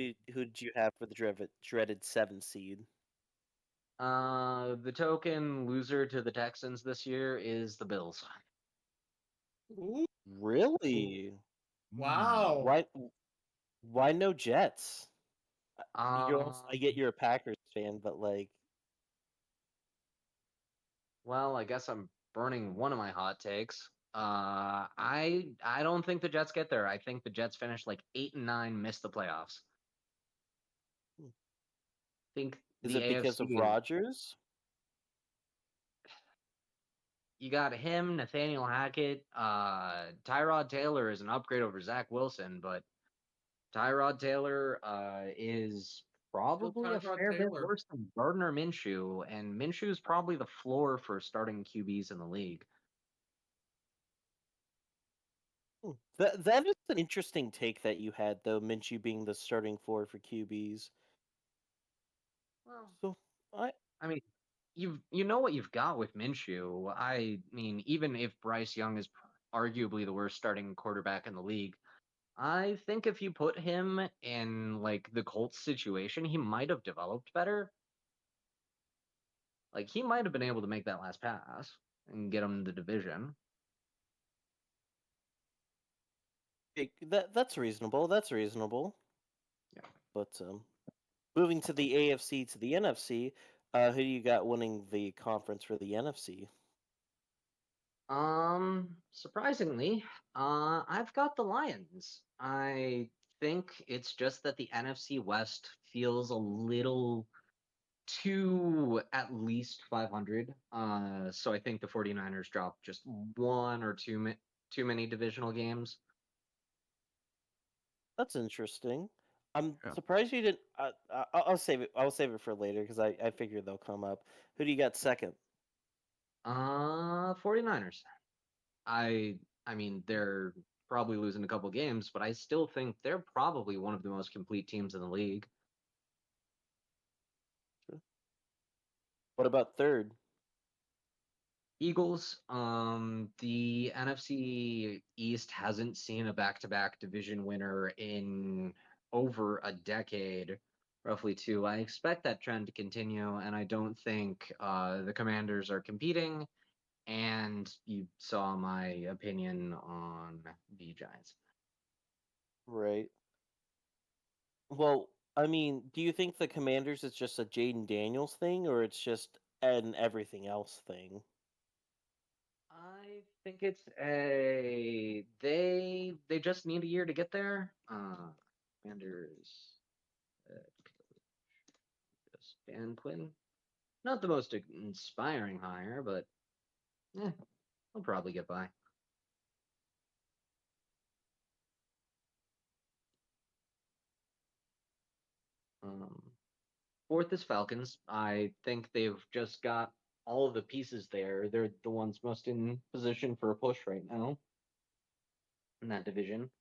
did you have for the dreaded 7 seed? The token loser to the Texans this year is the Bills. Ooh, Really? wow. Why no Jets? I get Um, you're a Packers fan, but like, well, I guess I'm burning one of my hot takes. I don't think the Jets get there. I think the Jets finish like 8 and 9, miss the playoffs. Hmm. Think is the it because of AFC. Rodgers? You got him, Nathaniel Hackett. Tyrod Taylor is an upgrade over Zach Wilson, but Tyrod Taylor is Still probably a Tyrod fair bit Taylor. worse than Gardner Minshew, and Minshew's probably the floor for starting QBs in the league. That is an interesting take that you had, though. Minshew being the starting four for QBs. Well, So I mean, you know what you've got with Minshew. I mean, even if Bryce Young is arguably the worst starting quarterback in the league, I think if you put him in like the Colts situation, he might have developed better. Like he might have been able to make that last pass and get him the division. that's reasonable. That's reasonable. Yeah. But moving to the AFC to the NFC, who do you got winning the conference for the NFC? Surprisingly, I've got the Lions. I think it's just that the NFC West feels a little too at least 500. So I think the 49ers dropped just one or too many divisional games. That's interesting. I'm Yeah. surprised you didn't. I'll save it. I'll save it for later because I figure they'll come up. Who do you got second? 49ers. I mean they're probably losing a couple games, but I still think they're probably one of the most complete teams in the league. What about third? Eagles. The NFC East hasn't seen a back-to-back division winner in over a decade, roughly two. I expect that trend to continue, and I don't think the Commanders are competing. And you saw my opinion on the Giants. Right. Well, I mean, do you think the Commanders is just a Jaden Daniels thing, or it's just an everything else thing? I think it's they just need a year to get there. Commanders, uh, just Dan Quinn. Not the most inspiring hire, but eh, I'll probably get by. Um, Fourth is Falcons. I think they've just got all of the pieces there. They're the ones most in position for a push right now in that division.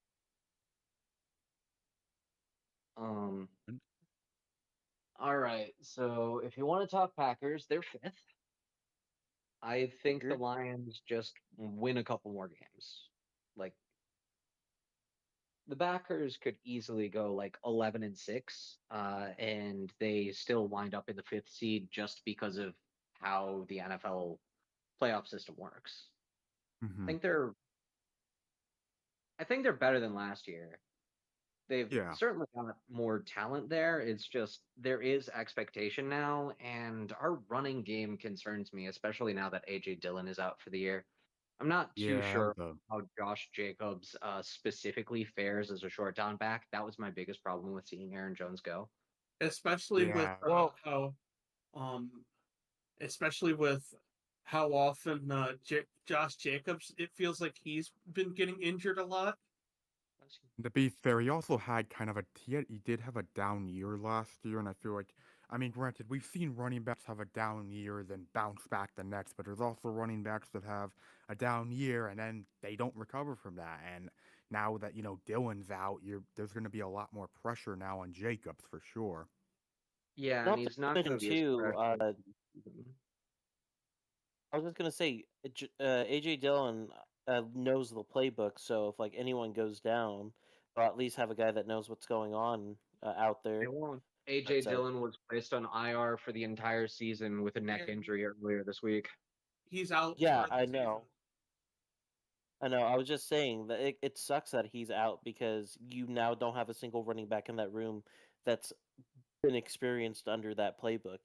Um, And- all right. So if you want to talk Packers, they're fifth. I think the Agreed. Lions just win a couple more games. Like the Packers could easily go like 11-6, and they still wind up in the fifth seed just because of how the NFL playoff system works. I Mhm. think they're I think they're better than last year. They've Yeah. certainly got more talent there. It's just there is expectation now, and our running game concerns me, especially now that AJ Dillon is out for the year. I'm not too Yeah, that sure was a how Josh Jacobs specifically fares as a short down back. That was my biggest problem with seeing Aaron Jones go. Especially with yeah. Well, how, um, especially with how often Josh Jacobs, it feels like he's been getting injured a lot. To be fair, he also had kind of he did have a down year last year, and I feel like, I mean, granted, we've seen running backs have a down year, then bounce back the next, but there's also running backs that have a down year and then they don't recover from that. And now that, Dillon's out, there's going to be a lot more pressure now on Jacobs for sure. Yeah, and not to he's not going mention to be as too. fresh. I was just gonna say, AJ Dillon knows the playbook, so if like anyone goes down, they'll at least have a guy that knows what's going on out They there. won't. AJ But Dillon was placed on IR for the entire season with a neck Yeah, injury earlier this week. he's out yeah, for the I season. know. I know. I was just saying that it sucks that he's out because you now don't have a single running back in that room that's been experienced under that playbook.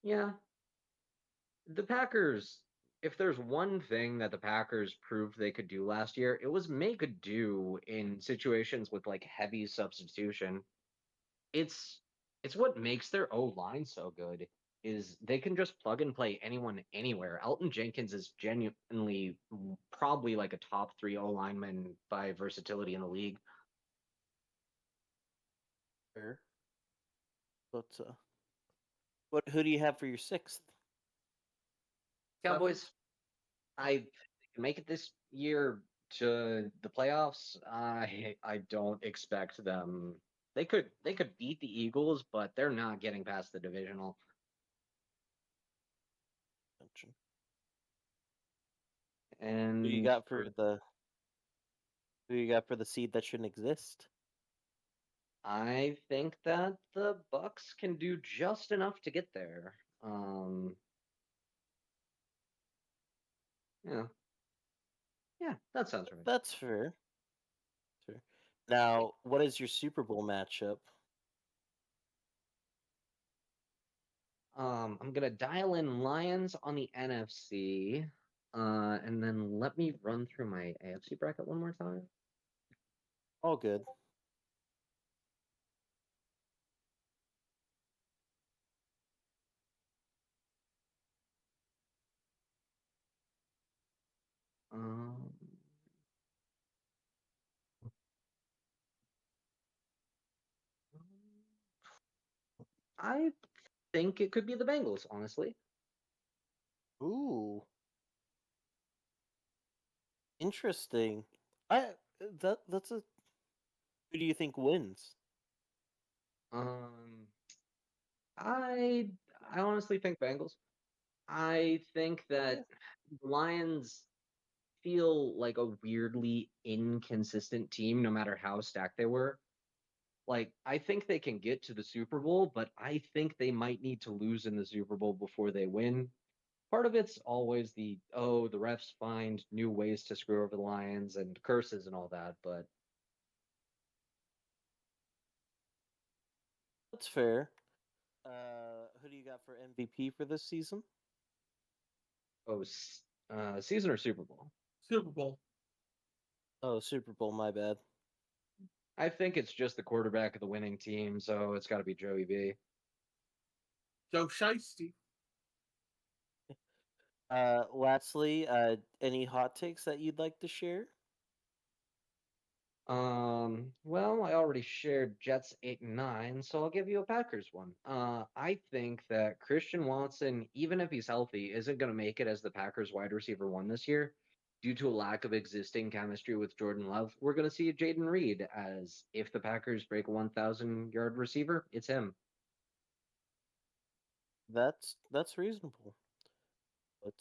Yeah, the Packers, if there's one thing that the Packers proved they could do last year, it was make a do in situations with like heavy substitution. It's it's what makes their O line so good is they can just plug and play anyone anywhere. Elton Jenkins is genuinely probably like a top three O lineman by versatility in the league. Fair. But who do you have for your sixth? Cowboys, I can make it this year to the playoffs. I don't expect them. They could beat the Eagles, but they're not getting past the divisional. Who you And got for the who you got for the seed that shouldn't exist? I think that the Bucks can do just enough to get there. Yeah, yeah, that sounds right. That's fair. Fair. Now, what is your Super Bowl matchup? I'm gonna dial in Lions on the NFC, and then let me run through my AFC bracket one more time. All good. Um, I think it could be the Bengals, honestly. Ooh, interesting. I that's a who do you think wins? Um, I I honestly think Bengals. I think that the Lions feel like a weirdly inconsistent team no matter how stacked they were. Like, I think they can get to the Super Bowl, but I think they might need to lose in the Super Bowl before they win. Part of it's always the refs find new ways to screw over the Lions and curses and all that, but That's fair. Who do you got for MVP for this season? season or Super Bowl? Super Bowl. Oh, Super Bowl, my bad. I think it's just the quarterback of the winning team, so it's got to be Joey B. Joe Shiesty. Lastly, any hot takes that you'd like to share? Well, I already shared Jets 8 and 9, so I'll give you a Packers one. I think that Christian Watson, even if he's healthy, isn't going to make it as the Packers wide receiver one this year due to a lack of existing chemistry with Jordan Love. We're going to see Jaden Reed as if the Packers break a 1,000-yard receiver, it's him. That's reasonable. But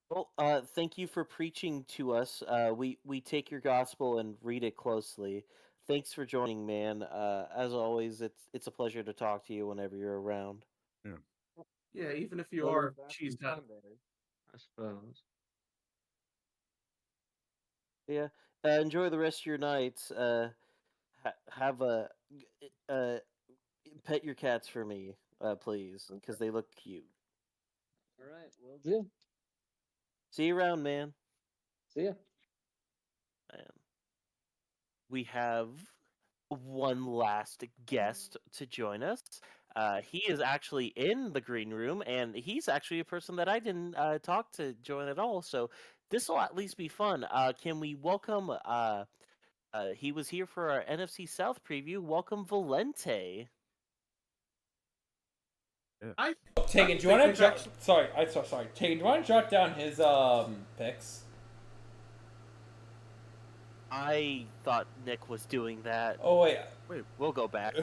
well, thank you for preaching to us. We take your gospel and read it closely. Thanks for joining, man. As always, it's a pleasure to talk to you whenever you're around. Yeah, even if you Well, we're are back cheesed in up. Sunday. I suppose. Yeah. Enjoy the rest of your nights. Have a uh, pet your cats for me, please, because they look cute. All right, will do. See you around, man. See ya. Man. We have one last guest to join us. He is actually in the green room, and he's actually a person that I didn't talk to join at all. So this will at least be fun. Can we welcome? He was here for our NFC South preview. Welcome, Valente. I Taegan, do you want to jot? Sorry. Taegan, do you want to jot down his picks? I thought Nick was doing that. Oh wait. We'll go back.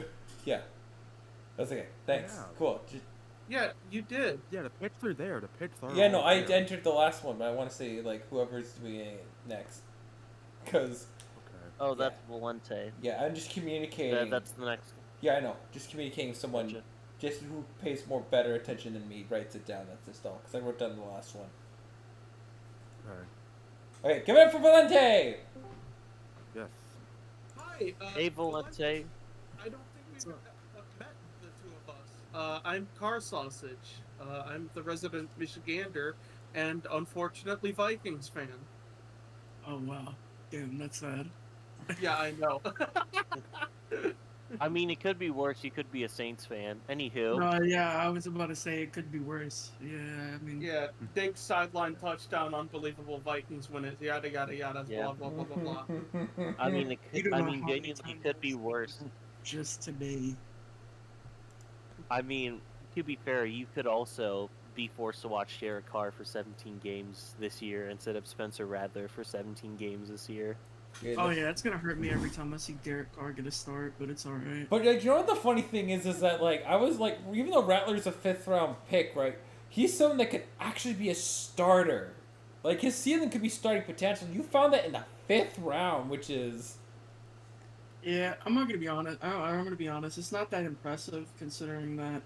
Yeah. That's okay. Thanks. Yeah. Cool. Yeah, you did. Yeah, the picks are there. The picks are. Yeah, no, all I there. entered the last one, but I want to say like whoever's doing it next, because Okay. Oh, that's Valente. yeah, I'm just communicating. That's the next. Yeah, I know. Just communicating with someone Gotcha. just who pays more better attention than me writes it down. That's just all. Because I wrote down the last one. Okay. Okay, give it up for Valente. Yes. Hi. Hey, Valente. I don't think we've met the two of us. I'm Carsausage. I'm the resident Michigander, and unfortunately Vikings fan. Oh wow, damn, that's sad. Yeah, I know. I mean, it could be worse. You could be a Saints fan. Anywho. No, yeah, I was about to say it could be worse. Yeah, I mean, Yeah, big sideline touchdown, unbelievable Vikings win it. Yada yada yada. Yeah. Blah blah blah blah blah. I mean, it You could, don't I know mean, how many genuinely times could be I've seen worse. just today. I mean, to be fair, you could also be forced to watch Derek Carr for 17 games this year instead of Spencer Rattler for 17 games this year. Oh yeah, it's gonna hurt me every time I see Derek Carr get a start, but it's all right. But like, you know what the funny thing is that like I was like, even though Rattler's a 5th round pick, right? He's someone that could actually be a starter. Like his ceiling could be starting potential. You found that in the 5th round, which is. Yeah, I'm not gonna be honest. I'm gonna be honest. It's not that impressive considering that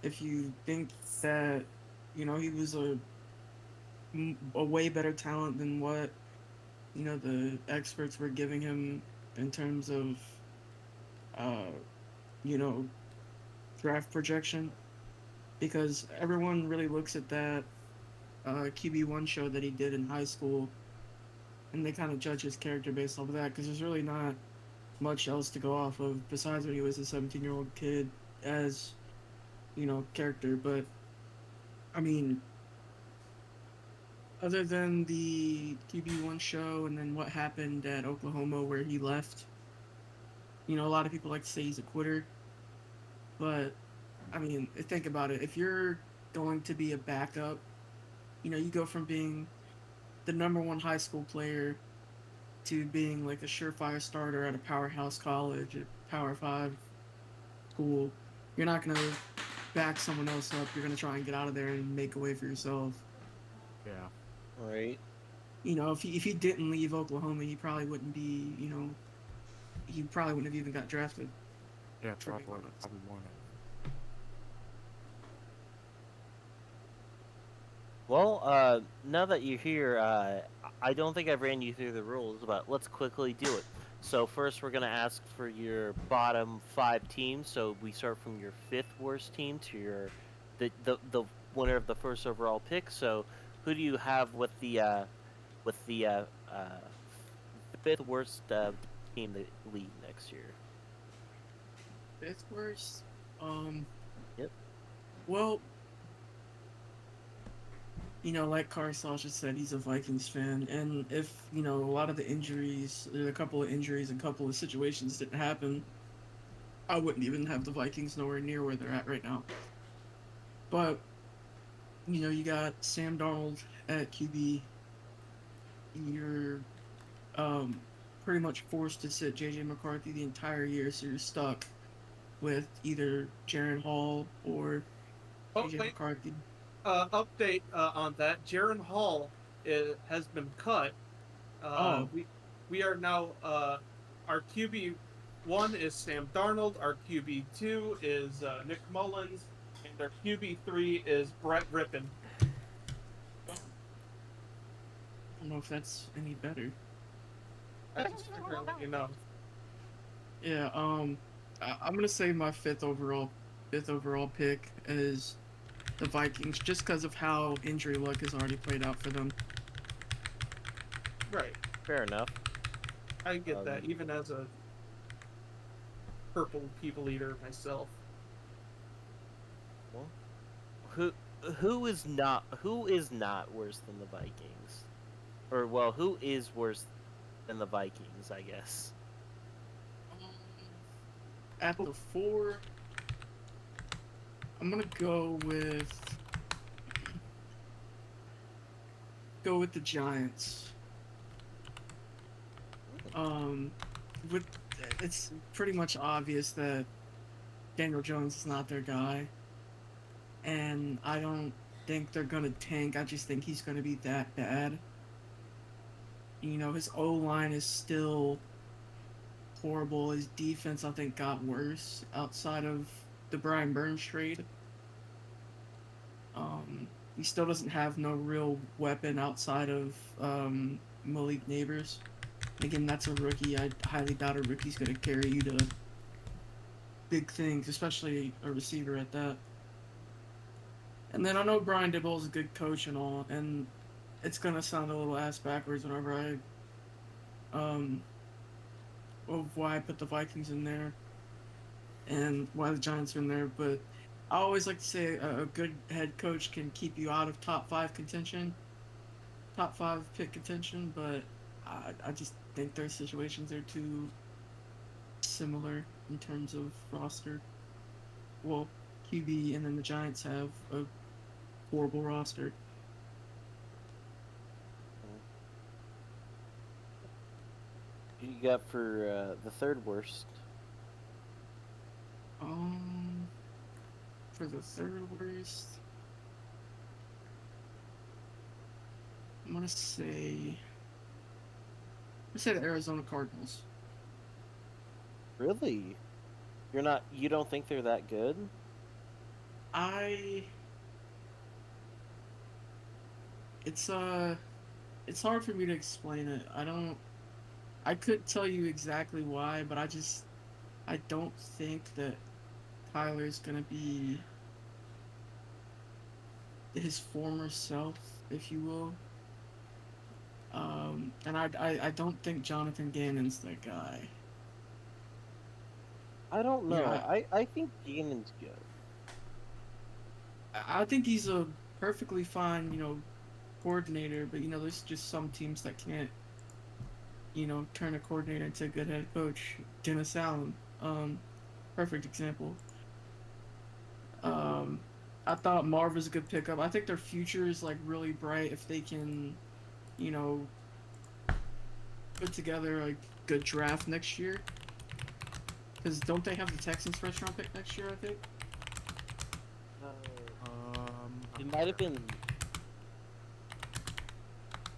if you think that he was a way better talent than what the experts were giving him in terms of you know draft projection, because everyone really looks at that QB1 show that he did in high school, and they kind of judge his character based off of that, because there's really not much else to go off of besides when he was a 17-year-old kid as character. But I mean, other than the QB1 show and then what happened at Oklahoma where he left, a lot of people like to say he's a quitter. But, I mean, think about it. If you're going to be a backup, you go from being the #1 high school player to being like a surefire starter at a powerhouse college, a Power 5 school. You're not going to back someone else up, you're gonna try and get out of there and make a way for yourself. Yeah. Right. You know, if he didn't leave Oklahoma, he probably wouldn't be. He probably wouldn't have even got drafted. Yeah, For being probably honest. won't. Well, now that you're here, I don't think I've ran you through the rules, but let's quickly do it. So first, we're gonna ask for your bottom 5 teams. So we start from your 5th worst team to your the winner of the first overall pick. So who do you have with the 5th worst team that lead next year? Fifth worst. Yep. Well, like Carsausage said, he's a Vikings fan, and if a lot of the injuries, a couple of injuries, a couple of situations didn't happen, I wouldn't even have the Vikings nowhere near where they're at right now. But you got Sam Darnold at QB. You're pretty much forced to sit JJ McCarthy the entire year, so you're stuck with either Jaron Hall or JJ McCarthy. Update on that. Jaron Hall has been cut. We are now our QB1 is Sam Darnold. Our QB2 is Nick Mullins, and our QB3 is Brett Rippon. I don't know if that's any better. I just figured I'd let you know. Yeah. I'm gonna say my fifth overall pick is the Vikings, just because of how injury luck has already played out for them. Right. Fair enough. I get that, even as a purple people eater myself. Well, who is not worse than the Vikings? Or well, who is worse than the Vikings, I guess? At the 4, I'm gonna go with the Giants. It's pretty much obvious that Daniel Jones is not their guy, and I don't think they're gonna tank. I just think he's gonna be that bad. His O-line is still horrible. His defense, I think, got worse outside of the Brian Burns trade. He still doesn't have no real weapon outside of Malik Neighbors. Again, that's a rookie. I highly doubt a rookie's going to carry you to big things, especially a receiver at that. And then I know Brian Daboll's a good coach and all, and it's going to sound a little ass backwards whenever of why I put the Vikings in there and why the Giants are in there, but I always like to say a good head coach can keep you out of top 5 pick contention, but I just think their situations are too similar in terms of roster. Well, QB, and then the Giants have a horrible roster. Who you got for the 3rd worst? For the 3rd worst, I'm gonna say the Arizona Cardinals. Really? You don't think they're that good? It's hard for me to explain it. I could tell you exactly why, but I don't think that Kyler's gonna be his former self, if you will. And I don't think Jonathan Gannon's that guy. I don't know. Yeah. I think Gannon's good. I think he's a perfectly fine, coordinator, but there's just some teams that can't, turn a coordinator into a good head coach. Dennis Allen, perfect example. I thought Marv was a good pickup. I think their future is really bright if they can, put together a good draft next year. Because don't they have the Texans' first round pick next year, I think? might have been.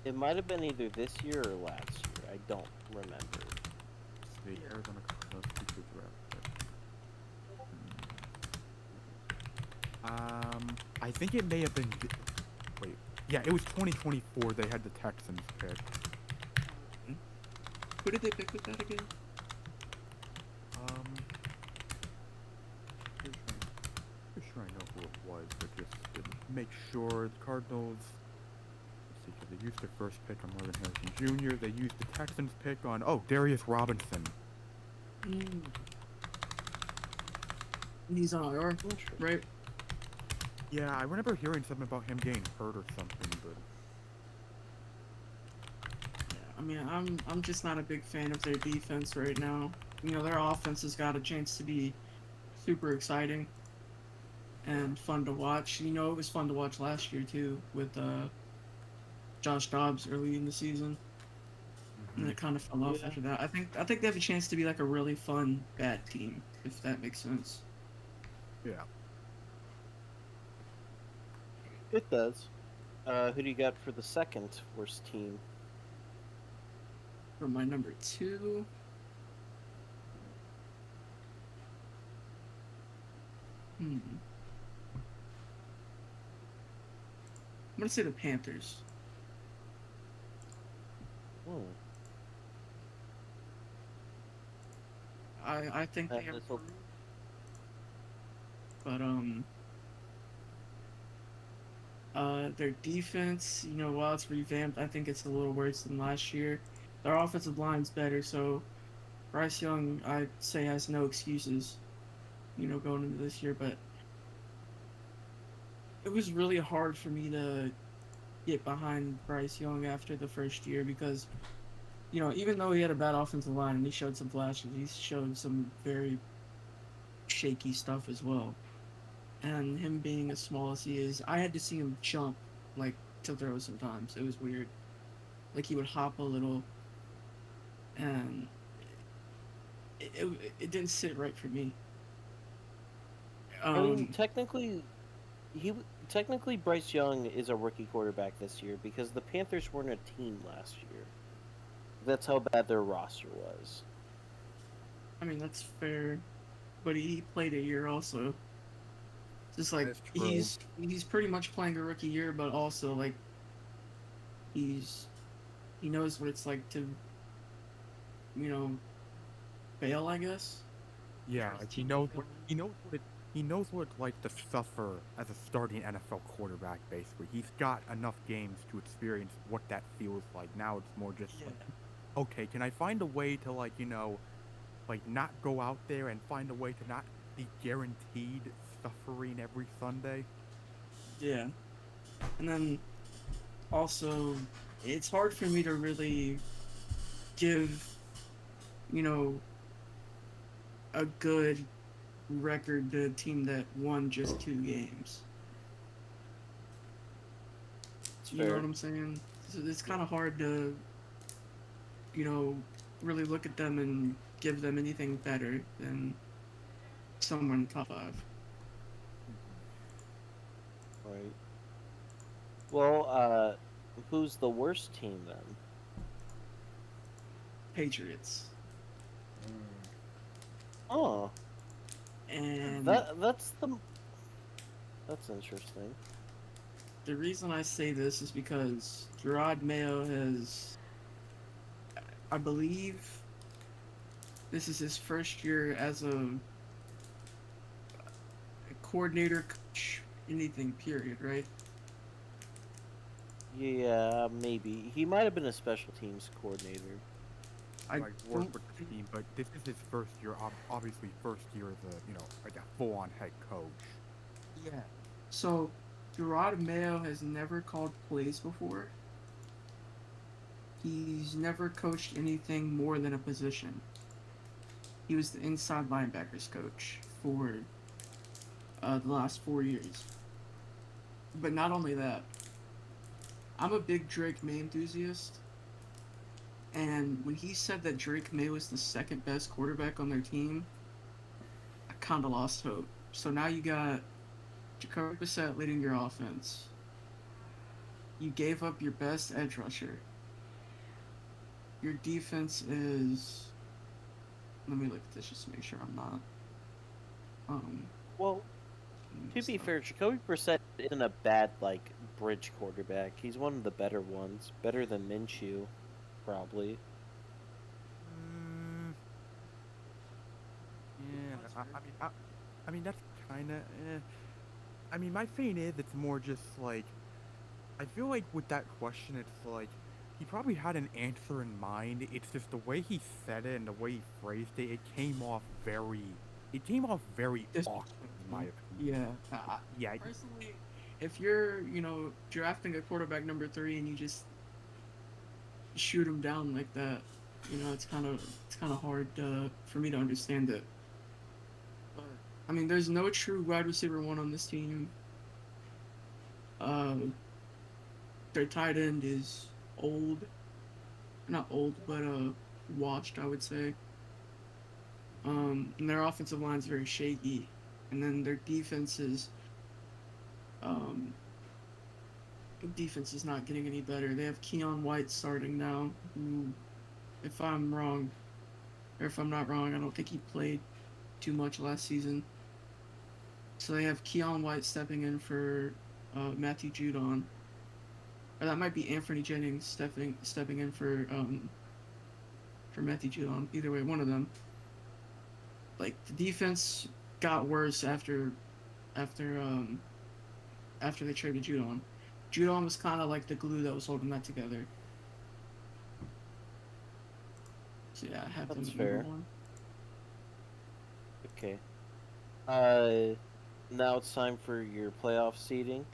It might have been either this year or last year. I don't remember. The Arizona Cardinals future draft pick. I think it may have been. Wait, yeah, it was 2024. They had the Texans pick. Who did they pick with that again? Pretty sure I know who it was, but just to make sure, the Cardinals. Let's see, 'cause they used their first pick on Marvin Harrison Jr. They used the Texans pick on Darius Robinson. He's on IR, right? Yeah, I remember hearing something about him getting hurt or something, but Yeah, I mean, I'm just not a big fan of their defense right now. You know, their offense has got a chance to be super exciting and fun to watch. You know, it was fun to watch last year too with Josh Dobbs early in the season, and it kind of fell off after that. I think they have a chance to be like a really fun bad team, if that makes sense. yeah. It does. Who do you got for the second worst team? For my number 2, I'm gonna say the Panthers. Hmm. I think they have, This will- but their defense, you know, while it's revamped, I think it's a little worse than last year. Their offensive line's better, so Bryce Young, I'd say, has no excuses, you know, going into this year. But it was really hard for me to get behind Bryce Young after the first year because, you know, even though he had a bad offensive line and he showed some flashes, he showed some very shaky stuff as well. And him being as small as he is, I had to see him jump, like, to throw sometimes. It was weird. Like, he would hop a little, and it didn't sit right for me. I mean, technically Bryce Young is a rookie quarterback this year because the Panthers weren't a team last year. That's how bad their roster was. I mean, that's fair, but he played a year also. Just like That's true. he's pretty much playing a rookie year, but also like he knows what it's like to, you know, fail, I guess. Yeah, like he knows what it's like to suffer as a starting NFL quarterback. Basically, he's got enough games to experience what that feels like. Now it's more just like, okay, can I find a way to like not go out there and find a way to not be guaranteed suffering every Sunday? Yeah. And then also, it's hard for me to really give, you know, a good record to a team that won just 2 games. It's You know fair. what I'm saying? So it's kind of hard to, you know, really look at them and give them anything better than someone top 5. Right. Well, who's the worst team then? Patriots. Oh, And that's interesting. the reason I say this is because Gerard Mayo has, I believe, this is his first year as a coordinator, coach, anything, period, right? Yeah, maybe he might have been a special teams coordinator. I Like work don't with the think- team, but this is his first year. Obviously, first year as like a full-on head coach. Yeah. So, Gerard Mayo has never called plays before. He's never coached anything more than a position. He was the inside linebackers coach for the last 4 years. But not only that, I'm a big Drake May enthusiast. And when he said that Drake May was the second best quarterback on their team, I kind of lost hope. So now you got Jacoby Brissett leading your offense. You gave up your best edge rusher. Your defense is. Let me look at this just to make sure I'm not. Well, to be fair, Jacoby Brissett isn't a bad like bridge quarterback. He's one of the better ones, better than Minshew, probably. Yeah, I mean that's kind of. I mean, my thing is, it's more just like, I feel like with that question, it's like, he probably had an answer in mind. It's just the way he said it and the way he phrased it. It came off very awkward, in my opinion. Yeah. Yeah. Personally, if you're, drafting a quarterback number 3 and you just shoot him down like that, it's kind of hard for me to understand it. But I mean, there's no true wide receiver 1 on this team. Their tight end is old, not old, but washed, I would say. And their offensive line is very shaky, and then their defense is not getting any better. They have Keon White starting now, who, if I'm wrong, or if I'm not wrong, I don't think he played too much last season. So they have Keon White stepping in for Matthew Judon. Or that might be Anthony Jennings stepping in for Matthew Judon. Either way, one of them. Like, the defense got worse after they traded Judon. Judon was kind of like the glue that was holding that together. So yeah, I have them That's at fair. number 1. Okay. Now it's time for your playoff seeding.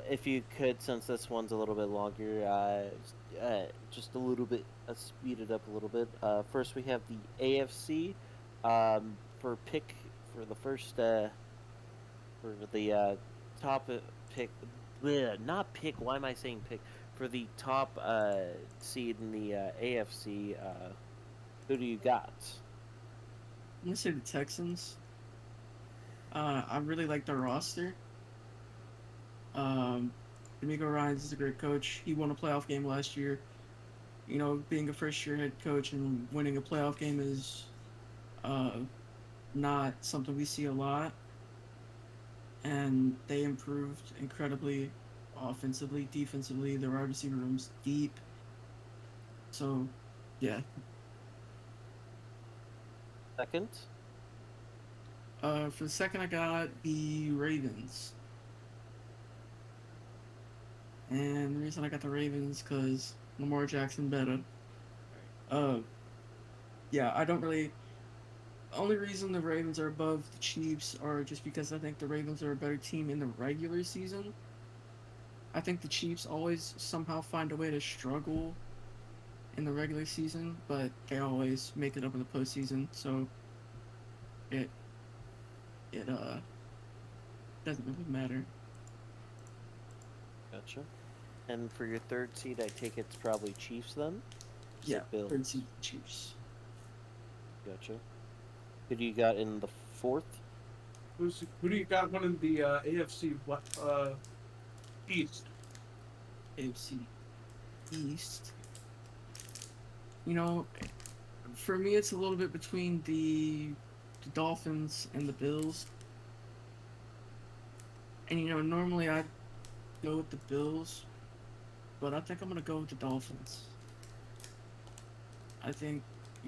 If you could, since this one's a little bit longer, just a little bit, speed it up a little bit. First, we have the AFC. For the first, for the top pick, not pick. Why am I saying pick? For the top seed in the AFC, who do you got? I'm gonna say the Texans. I really like their roster. D'Amico Ryans is a great coach. He won a playoff game last year. Being a first-year head coach and winning a playoff game is not something we see a lot. And they improved incredibly offensively, defensively. Their wide receiver room's deep. So, yeah. Second? For the second, I got the Ravens. And the reason I got the Ravens because Lamar Jackson better. Yeah, I don't really. The only reason the Ravens are above the Chiefs are just because I think the Ravens are a better team in the regular season. I think the Chiefs always somehow find a way to struggle in the regular season, but they always make it up in the postseason. So it doesn't really matter. Gotcha. And for your third seed, I take it's probably Chiefs then? Yeah, Bills? third seed Chiefs. Gotcha. Who do you got in the fourth? Who do you got winning the AFC East? AFC East. For me, it's a little bit between the Dolphins and the Bills. And normally I'd go with the Bills, but I think I'm gonna go with the Dolphins. I think,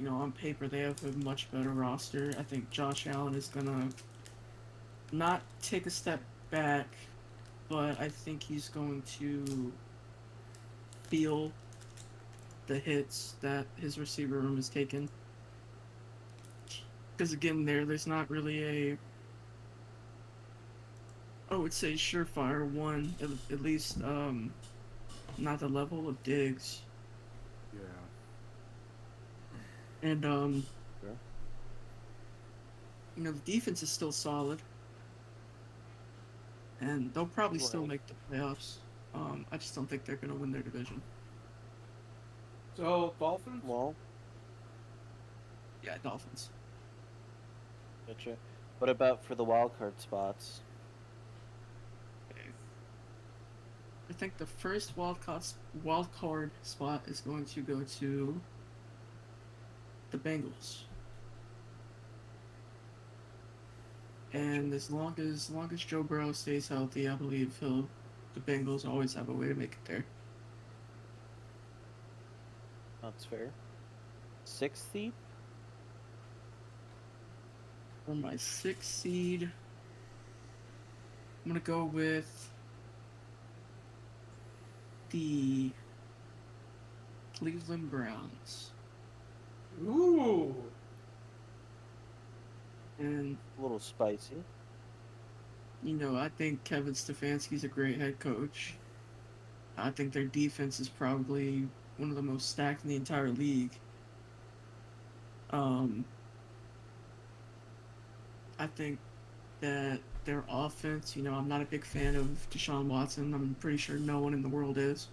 on paper they have a much better roster. I think Josh Allen is gonna not take a step back, but I think he's going to feel the hits that his receiver room has taken. Because again, there's not really I would say surefire one, at least not the level of Diggs. Yeah. And Sure. the defense is still solid, and they'll probably still Right. make the playoffs. I just don't think they're gonna win their division. So Dolphins. Well, Yeah, Dolphins. gotcha. What about for the wild card spots? I think the first wild card spot is going to go to the Bengals. And as long as Joe Burrow stays healthy, I believe the Bengals always have a way to make it there. That's fair. 6th seed? For my 6th seed, I'm gonna go with the Cleveland Browns. Ooh. And A little spicy. I think Kevin Stefanski's a great head coach. I think their defense is probably one of the most stacked in the entire league. I think that their offense, I'm not a big fan of Deshaun Watson. I'm pretty sure no one in the world is.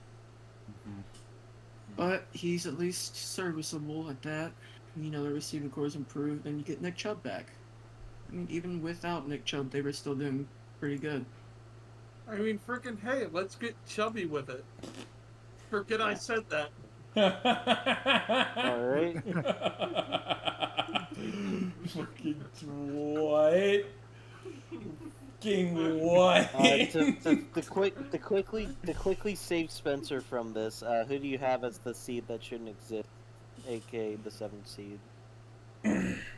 But he's at least serviceable at that. The receiving core is improved, and you get Nick Chubb back. I mean, even without Nick Chubb, they were still doing pretty good. I mean, freaking hey, let's get chubby with it. Forget I said that. All right. Fucking what? Fucking what? To quickly save Spencer from this, who do you have as the seed that shouldn't exist, aka the 7th seed?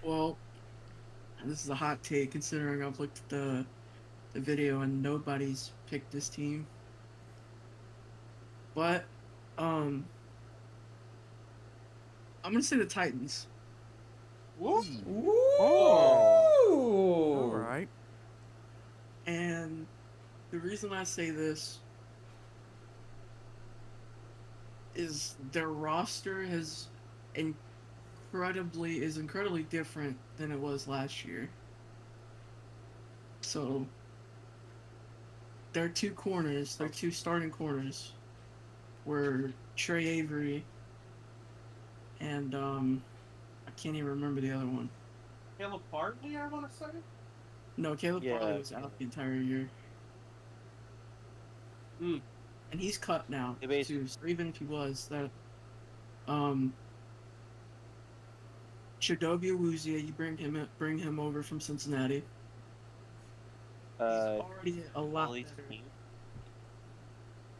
Well, this is a hot take considering I've looked at the video and nobody's picked this team. But I'm gonna say the Titans. Woo! All right. And the reason I say this is their roster is incredibly different than it was last year. So their two starting corners were Trey Avery and I can't even remember the other one. Caleb Bartley, I want to say. No, Caleb Bartley was out the entire year. And he's cut now too. So even if he was that, Chidobe Awuzie, you bring him over from Cincinnati. He's already a lot better.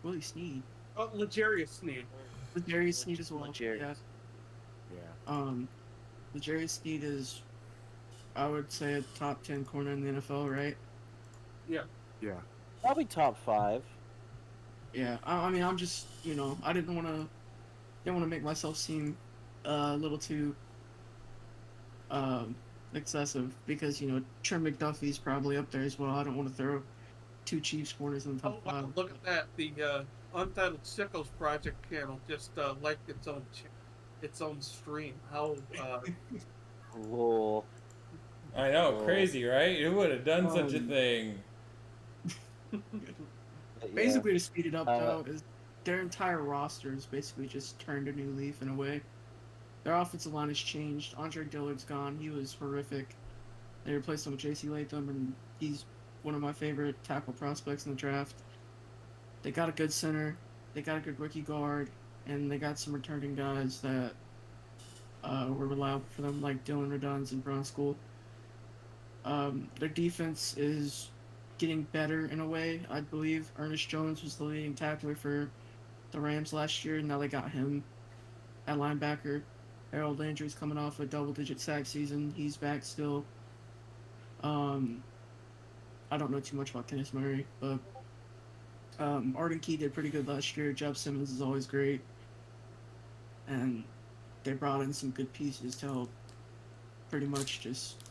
Willie Snead. Oh, L'Jarius Sneed. L'Jarius Sneed as well. L'Jarius. Yeah. L'Jarius Sneed is, I would say, a top 10 corner in the NFL, right? Yeah. Yeah. Probably top 5. Yeah. I mean, I'm just, I didn't want to make myself seem a little too excessive because Trent McDuffie's probably up there as well. I don't want to throw two Chiefs corners in the top 5. Look at that! The Untitled Sickles Project channel just liked its own stream. How Cool. I know, crazy, right? Who would have done such a thing? Basically, to speed it up, though, is their entire roster is basically just turned a new leaf in a way. Their offensive line has changed. Andre Dillard's gone. He was horrific. They replaced him with J.C. Latham, and he's one of my favorite tackle prospects in the draft. They got a good center. They got a good rookie guard, and they got some returning guys that were reliable for them, like Dylan Reduns and Braun School. Their defense is getting better in a way, I believe. Ernest Jones was the leading tackler for the Rams last year, and now they got him at linebacker. Harold Landry's coming off a double-digit sack season. He's back still. I don't know too much about Kenneth Murray, but Arden Key did pretty good last year. Jeff Simmons is always great. And they brought in some good pieces to help pretty much just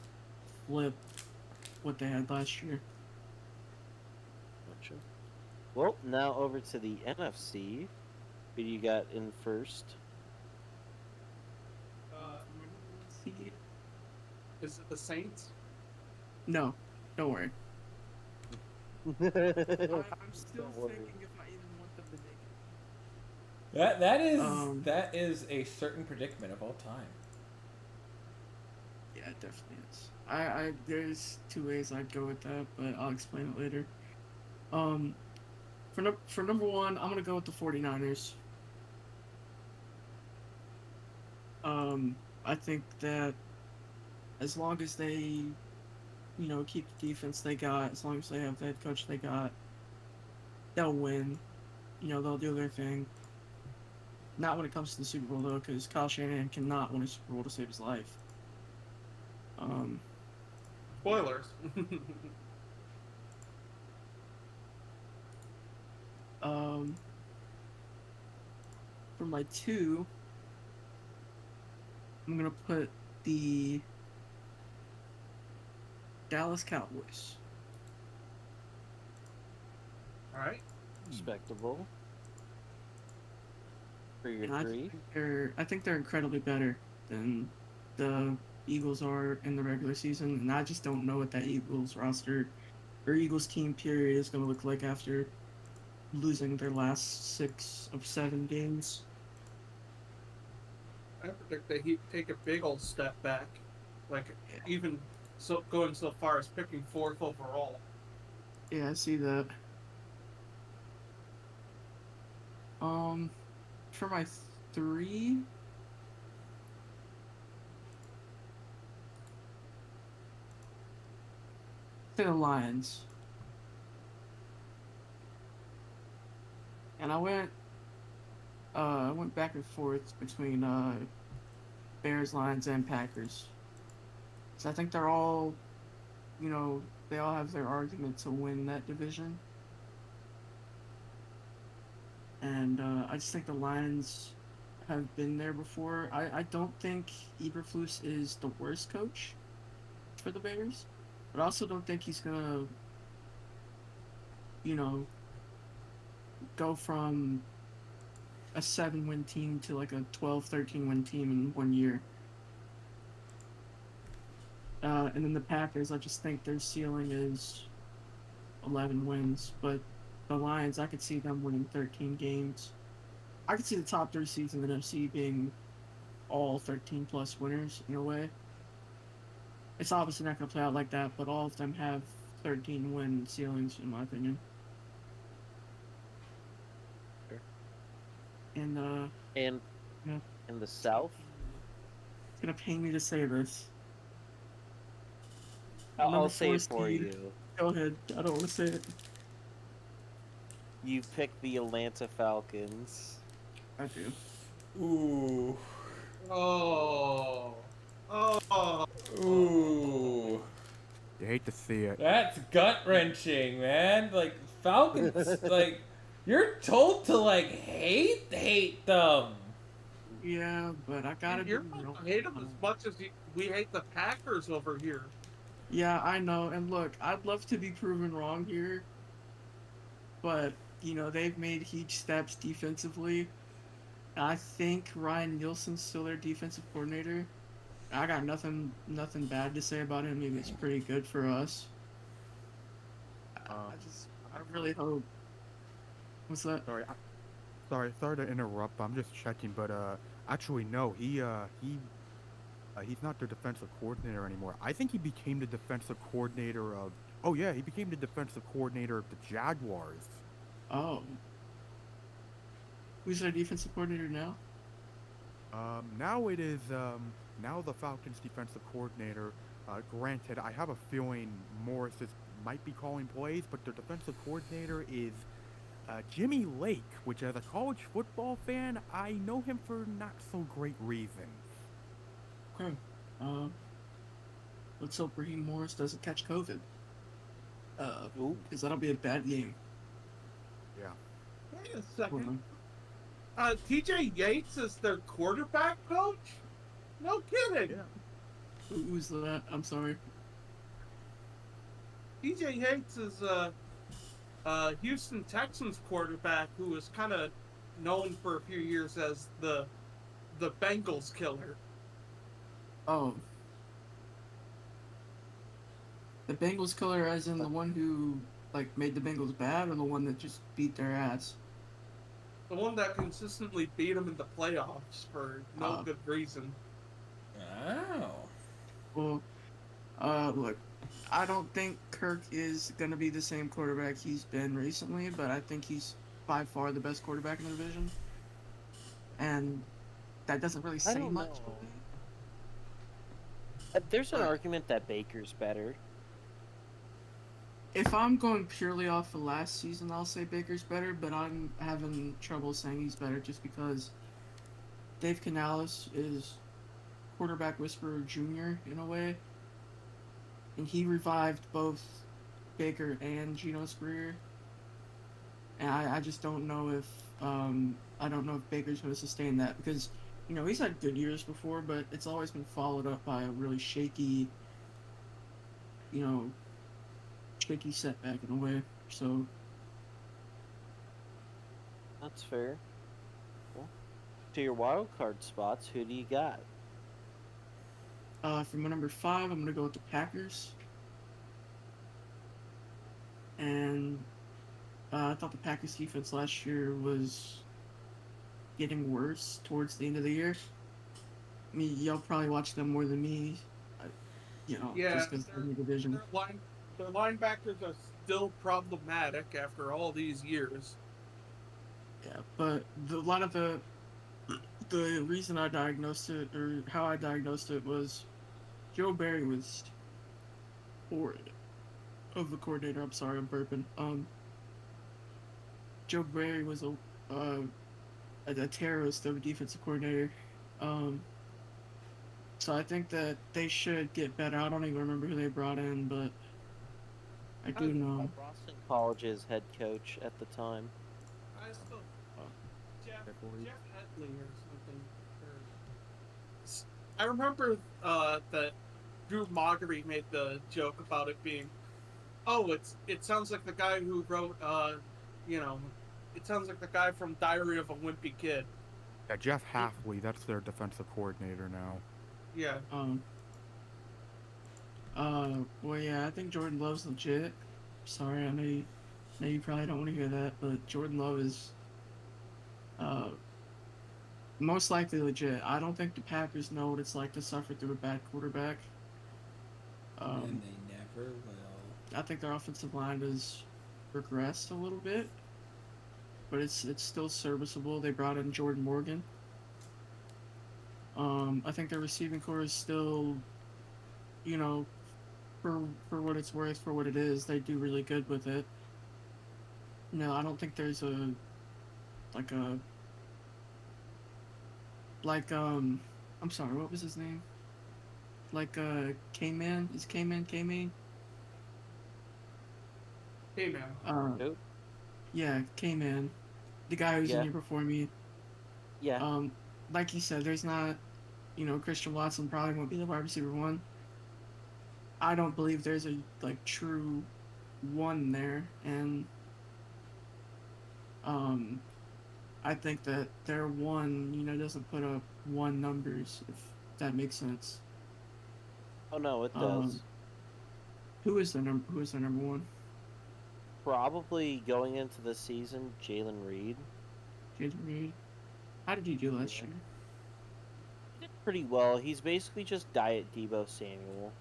flip what they had last year. Gotcha. Well, now over to the NFC. Who do you got in first? Is it the Saints? No, don't worry. I'm still thinking if I even want them to make it. That is a certain predicament of all time. Yeah, it definitely is. There's two ways I'd go with that, but I'll explain it later. For number one, I'm gonna go with the 49ers. I think that as long as they, keep the defense they got, as long as they have the head coach they got, they'll win. They'll do their thing. Not when it comes to the Super Bowl though, because Kyle Shanahan cannot win a Super Bowl to save his life. Spoilers. For my two, I'm gonna put the Dallas Cowboys. All right. Respectable. For your And three. I think they're incredibly better than the Eagles are in the regular season, and I just don't know what that Eagles roster or Eagles team period is going to look like after losing their last 6 of 7 games. I predict they take a big old step back, like even going so far as picking 4th overall. Yeah, I see that. For my 3, the Lions. And I went back and forth between Bears, Lions, and Packers. So I think they're all, they all have their argument to win that division. And I just think the Lions have been there before. I don't think Eberflus is the worst coach for the Bears, but I also don't think he's gonna, go from a 7-win team to like a 12, 13-win team in 1 year. And then the Packers, I just think their ceiling is 11 wins, but the Lions, I could see them winning 13 games. I could see the top 3 seeds in the NFC being all 13-plus winners in a way. It's obviously not going to play out like that, but all of them have 13-win ceilings, in my opinion. Sure. And in the South, it's going to pain me to say this. I'll say it for you. Go ahead. I don't want to say it. You picked the Atlanta Falcons. I do. Ooh. Oh. Ooh. You hate to see it. That's gut wrenching, man. Like Falcons, like you're told to hate them. Yeah, but I gotta You're be not real. gonna hate them as much as we hate the Packers over here. Yeah, I know. And look, I'd love to be proven wrong here, but they've made huge steps defensively. I think Ryan Nielsen's still their defensive coordinator. I got nothing bad to say about him. He was pretty good for us. I really hope. What's that? Sorry to interrupt. I'm just checking, but actually no, he's not the defensive coordinator anymore. I think he became the defensive coordinator of. Oh yeah, he became the defensive coordinator of the Jaguars. Oh. Who's their defensive coordinator now? Now it is now the Falcons defensive coordinator. Granted, I have a feeling Morris might be calling plays, but their defensive coordinator is Jimmy Lake, which as a college football fan, I know him for not so great reasons. Okay. Let's hope Raheem Morris doesn't catch COVID. Because that'll be a bad game. Yeah. Wait a second. TJ Yates is their quarterback coach? No kidding. Yeah. Who's that? I'm sorry. TJ Yates is Houston Texans quarterback who was kind of known for a few years as the Bengals killer. Oh. The Bengals killer as in the one who made the Bengals bad, or the one that just beat their ass? The one that consistently beat them in the playoffs for no good reason. Oh. Well, Look, I don't think Kirk is gonna be the same quarterback he's been recently, but I think he's by far the best quarterback in the division. And that doesn't really I say don't much. know. There's an But argument that Baker's better. if I'm going purely off of last season, I'll say Baker's better, but I'm having trouble saying he's better just because Dave Canales is quarterback whisperer junior in a way, and he revived both Baker and Gino's career. And I just don't know if I don't know if Baker's going to sustain that because he's had good years before, but it's always been followed up by a really you know shaky setback in a way. So That's fair. Well, to your wild card spots, who do you got? for my number 5, I'm going to go with the Packers. And I thought the Packers defense last year was getting worse towards the end of the year. I mean, y'all probably watch them more than me, Yeah, just because they're in the division. their linebackers are still problematic after all these years. Yeah, but a lot of the reason I diagnosed it, or how I diagnosed it, was Joe Barry was horrid of the coordinator. I'm sorry, I'm burping. Joe Barry was a terrorist of a defensive coordinator. Um, so I think that they should get better. I don't even remember who they brought in, but I do know. Boston College's head coach at the time. I still Jeff I believe. Headley or something. I remember that Drew Moggery made the joke about it being, oh, it sounds like the guy who wrote it sounds like the guy from Diary of a Wimpy Kid. Yeah, Jeff Halfley, that's their defensive coordinator now. Yeah. Well, yeah, I think Jordan Love's legit. Sorry, I know you probably don't want to hear that, but Jordan Love is most likely legit. I don't think the Packers know what it's like to suffer through a bad quarterback. And they never will. I think their offensive line has regressed a little bit, but it's still serviceable. They brought in Jordan Morgan. I think their receiving core is still, for what it's worth, for what it is, they do really good with it. No, I don't think there's I'm sorry, what was his name? K-Man? Is K-Man K-Man? Hey man. Who? Yeah, K-Man. The guy who's in Yeah. here before me. Yeah. Like you said, there's not, Christian Watson probably won't be the wide receiver 1. I don't believe there's a, true 1 there, and, I think that their 1, doesn't put up 1 numbers, if that makes sense. Oh no, it does. Who is their number 1? Probably going into the season, Jalen Reed. Jalen Reed. How did he do last year? He did pretty well. He's basically just Diet Debo Samuel.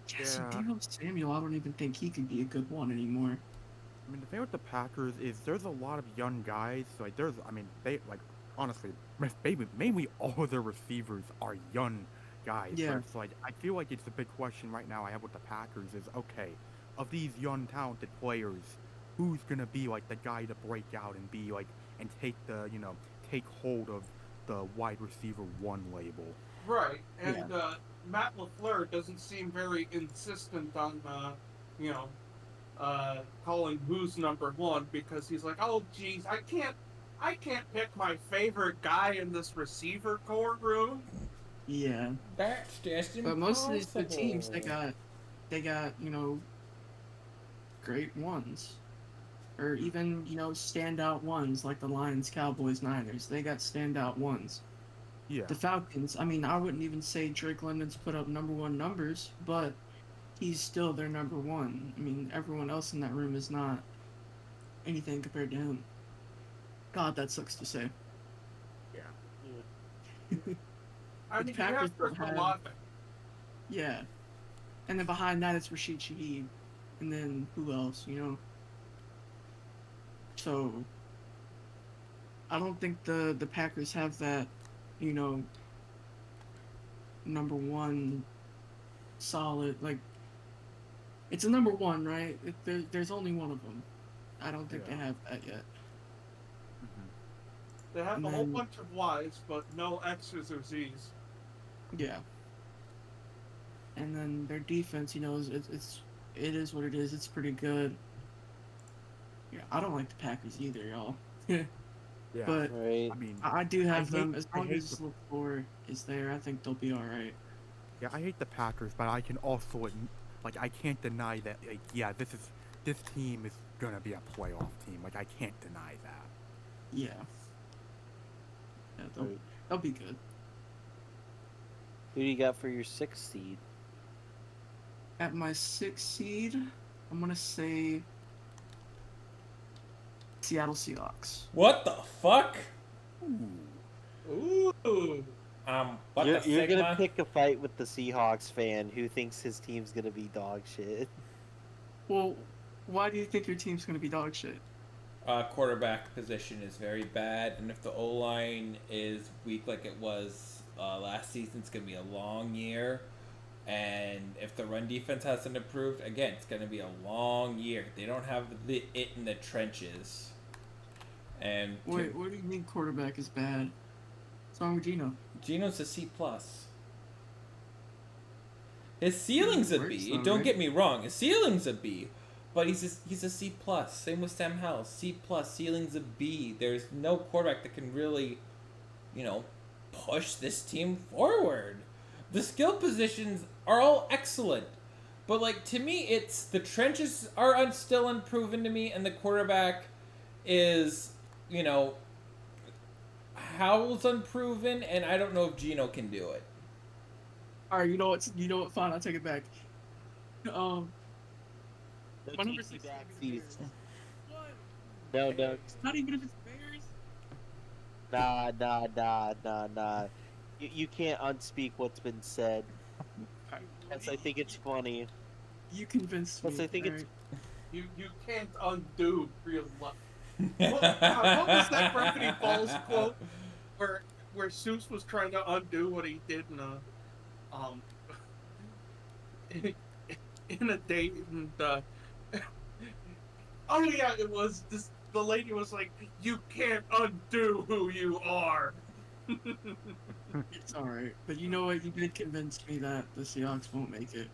Yeah, see, Yeah. Deebo Samuel, I don't even think he could be a good 1 anymore. I mean, the thing with the Packers is there's a lot of young guys. They honestly, mainly all of their receivers are young guys. Yeah. But it's I feel like it's the big question right now I have with the Packers is, okay, of these young talented players, who's gonna be the guy to break out and be and take take hold of the wide receiver 1 label? Right, and Matt LaFleur doesn't seem very insistent on calling who's number 1 because he's like, oh geez, I can't pick my favorite guy in this receiver core room. Yeah. That's just impossible. But most of the teams, they got great 1s. Or even, standout 1s like the Lions, Cowboys, Niners. They got standout 1s. Yeah. The Falcons, I mean, I wouldn't even say Drake London's put up number 1 numbers, but he's still their number 1. I mean, everyone else in that room is not anything compared to him. God, that sucks to say. I mean, you have Chris Olave. Yeah. And then behind that, it's Rashid Shaheed. And then who else, you know? So, I don't think the Packers have that, you know, number one solid, like, it's a number one, right? There's only one of them. I don't think they have that yet. They have And a whole then- bunch of Ys, but no X's or Z's. Yeah. And then their defense, you know, it is what it is. It's pretty good. Yeah, I don't like the Packers either, y'all. Yeah. But Right. I mean, I do have I them. hate- As I long hate as the- LaFleur is there, I think they'll be all right. yeah, I hate the Packers, but I can also like I can't deny that. Like, yeah, this team is gonna be a playoff team. Like, I can't deny that. Yeah. Yeah, Right. they'll be good. Who do you got for your 6th seed? At my 6th seed, I'm gonna say Seattle Seahawks. What the fuck? Ooh. What you're the you're Sigma? gonna pick a fight with the Seahawks fan who thinks his team's gonna be dog shit. Well, why do you think your team's gonna be dog shit? Quarterback position is very bad, and if the O-line is weak like it was last season, it's going to be a long year. And if the run defense hasn't improved, again, it's going to be a long year. They don't have it in the trenches. And Wait, what do you mean quarterback is bad? What's wrong with Gino? Gino's a C+. His ceiling's a B. Works, Don't right? get me wrong. His ceiling's a B. But he's a C+. Same with Sam Howell. C+, ceiling's a B. There's no quarterback that can really, you know, push this team forward. The skill positions are all excellent. But, like, to me, it's the trenches are still unproven to me, and the quarterback is, you know, Howell's unproven, and I don't know if Gino can do it. All right, you know what? Fine, I'll take it back. My number 6 is Bears. What? No, It's not even if it's Bears. nah. You can't unspeak what's been said. Yes, I think it's funny. You convinced me. Plus, I think it's You can't undo real life. What was that Gravity Falls quote where Seuss was trying to undo what he did in a date and oh yeah, it was this. The lady was like, "You can't undo who you are." It's all right, but you know what? You did convince me that the Seahawks won't make it.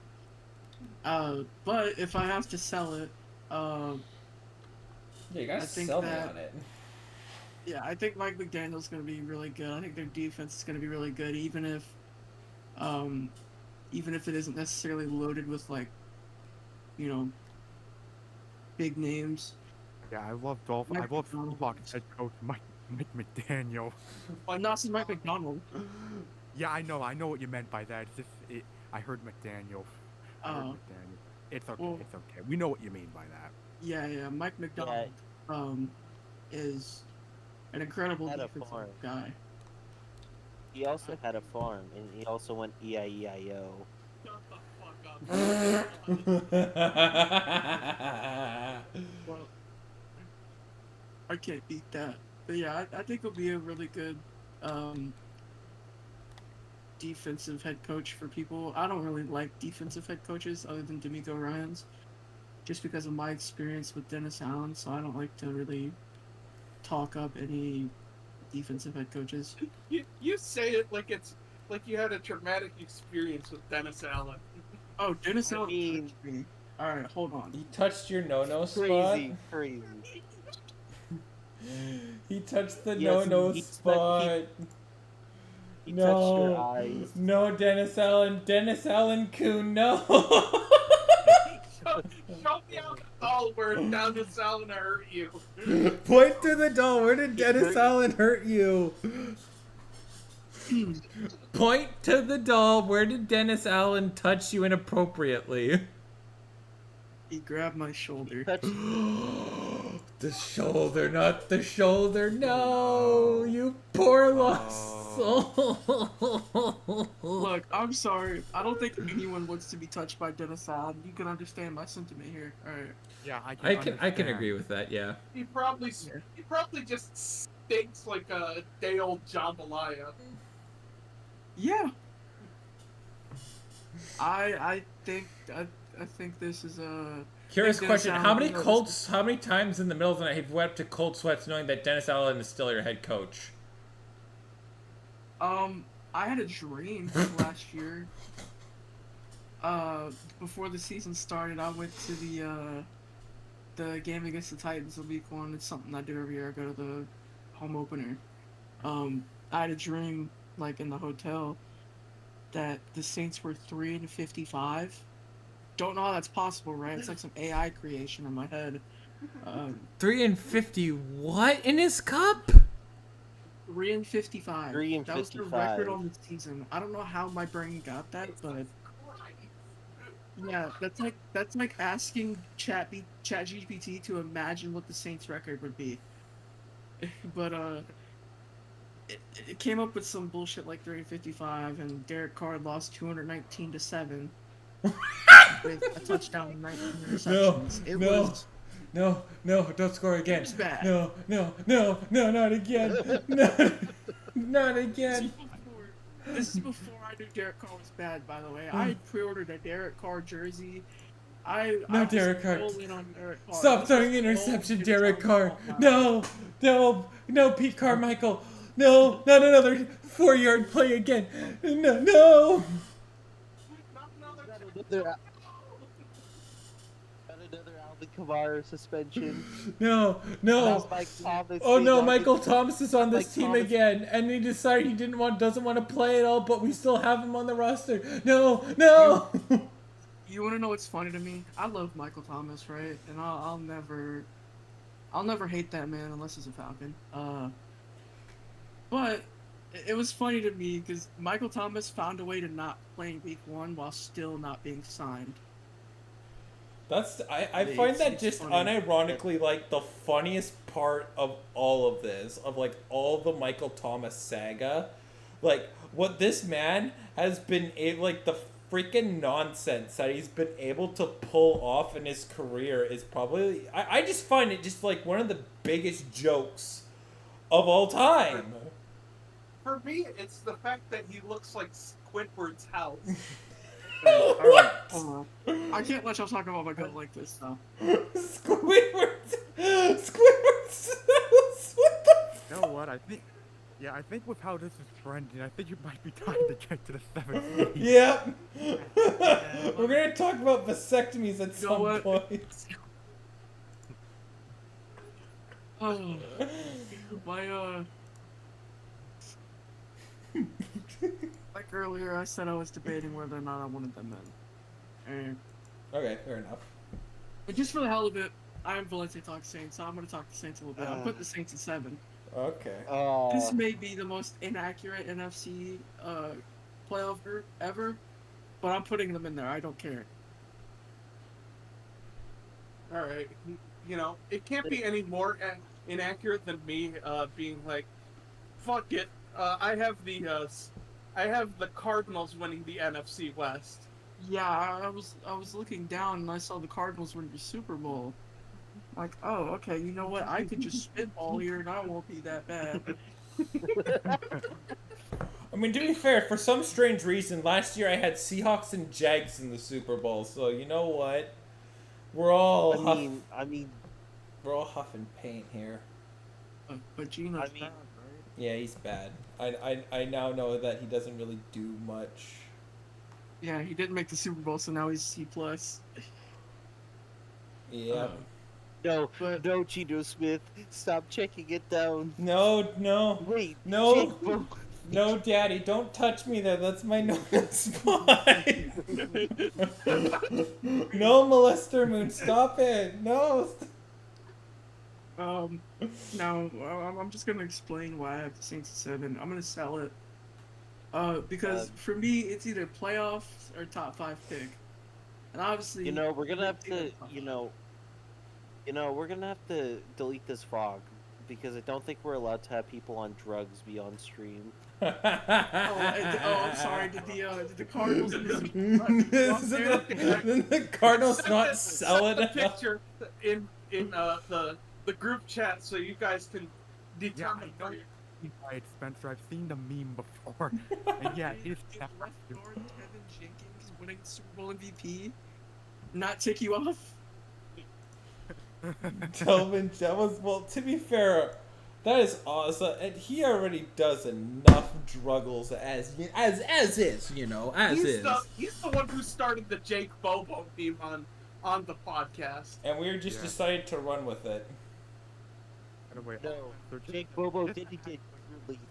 But if I have to sell it, Yeah, you gotta I think sell me that- on it. yeah, I think Mike McDaniel's going to be really good. I think their defense is going to be really good, even if it isn't necessarily loaded with, like, you know, big names. Yeah, I love Mike McDonald. Seahawks head coach Mike McDaniel. Why not see Mike McDonald? Yeah, I know what you meant by that. It's just I heard McDaniel. Oh. McDaniel. It's okay. Well- It's okay. We know what you mean by that. Yeah, Mike McDonald is an incredible Had a defensive farm. guy. he also had a farm, and he also went EIEIO. Shut the fuck up. Well, I can't beat that. But yeah, I think it'll be a really good defensive head coach for people. I don't really like defensive head coaches other than D'Amico Ryans, just because of my experience with Dennis Allen. So I don't like to really talk up any defensive head coaches. You say it like it's like you had a traumatic experience with Dennis Allen. Oh, Dennis I Allen. mean- touched me. All right, hold on. He touched your no-no spot. Crazy. He touched the Yes, no-no he- spot. He No. touched your eyes. No, Dennis Allen. Dennis Allen Kuhn, no. Show me how the doll where Dennis Allen hurt you. Point to the doll. Where did Dennis Allen hurt you? Point to the doll. Where did Dennis Allen touch you inappropriately? He grabbed my shoulder. The shoulder, not the shoulder. No, you poor lost Look, I'm sorry. I don't think anyone wants to be touched by Dennis Allen. You can understand my sentiment here. All right. Yeah, I can I understand. can agree with that. Yeah. He probably just stinks like a day old jambalaya. Yeah. I think this is a Curious think Dennis question: Allen, how many you know, this- Colts? How many times in the middle of the night have you went up to cold sweats knowing that Dennis Allen is still your head coach? I had a dream last year. Before the season started, I went to the game against the Titans in week 1. It's something I do every year. I go to the home opener. I had a dream, like in the hotel, that the Saints were 3-55. Don't know how that's possible, right? It's like some AI creation in my head. 3-50. What in his cup? 3-55. 3 and That was the 55. record on the season. I don't know how my brain got that, but yeah, that's like asking ChatGPT to imagine what the Saints record would be. But it came up with some bullshit like 3-55, and Derek Carr lost 219-7 with a touchdown and 19 interceptions. No, don't score again. was bad. No, not again. No, not again. This is before I knew Derek Carr was bad, by the way. I pre-ordered a Derek Carr jersey. I was Derek Carr. all in on Derek Carr. Stop This throwing was interception, all Derek his Carr. fault, No, Pete Carmichael. No, not another 4-yard play again. No. Another Alvin Kamara suspension. No. Now Mike Thomas Oh being no, on Michael the- Thomas is on this Mike team Thomas- again, and he decided he doesn't want to play at all, but we still have him on the roster. No. You want to know what's funny to me? I love Michael Thomas, right? And I'll never hate that man unless he's a Falcon. But it was funny to me because Michael Thomas found a way to not play week 1 while still not being signed. I find that It's just funny. unironically like the funniest part of all of this, of like all the Michael Thomas saga. Like what this man has been able, like the freaking nonsense that he's been able to pull off in his career is probably, I just find it just like one of the biggest jokes of all time. For me, it's the fact that he looks like Squidward's house. Alright, I can't let y'all talk about my goat like this, though. Squidward's what the You know what? I think with how this is trending, I think you might be time to get to the 7th seed. Yeah. We're gonna talk about vasectomies at You know some what? point. Oh, my like earlier, I said I was debating whether or not I wanted them in. And Okay, fair enough. but just for the hell of it, I am willing to talk Saints, so I'm going to talk the Saints a little bit. I'm putting the Saints at 7. Okay. This may be the most inaccurate NFC playoff ever, but I'm putting them in there. I don't care. All right, you know, it can't be any more inaccurate than me being like, "Fuck it, I have the Cardinals winning the NFC West." Yeah, I was looking down and I saw the Cardinals win the Super Bowl. Like, oh, okay, you know what? I could just spitball here and I won't be that bad. I mean, to be fair, for some strange reason, last year I had Seahawks and Jags in the Super Bowl, so you know what? We're all we're all huffing paint here. But Gino's I mean- bad, right? Yeah, he's bad. I now know that he doesn't really do much. Yeah, he didn't make the Super Bowl, so now he's C+. Yeah. No, Geno Smith, stop checking it down. No. Wait, No. Jake Bo- No, Daddy, don't touch me there. That's my notice spot. No, Molester Moon, stop it. No. Now I'm just gonna explain why I have the Saints at 7. I'm gonna sell it. Because for me, it's either playoffs or top 5 pick, and obviously, You know, we're gonna have to, we're gonna have to delete this vlog because I don't think we're allowed to have people on drugs be on stream. I'm sorry. Did the Cardinals and the Didn't the Cardinals not sell Send the it? picture in the group chat so you guys can determine. I know. Right, Spencer. I've seen the meme before, and yeah, it's left guard Kevin Jenkins winning Super Bowl MVP not tick you off? Delvin, that was, well, to be fair, that is awesome, and he already does enough druggles as is, you know, as He's is. He's the one who started the Jake Bobo theme on the podcast. And we just decided to run with it. By the way, No, Spencer, Jake Bobo didn't get released.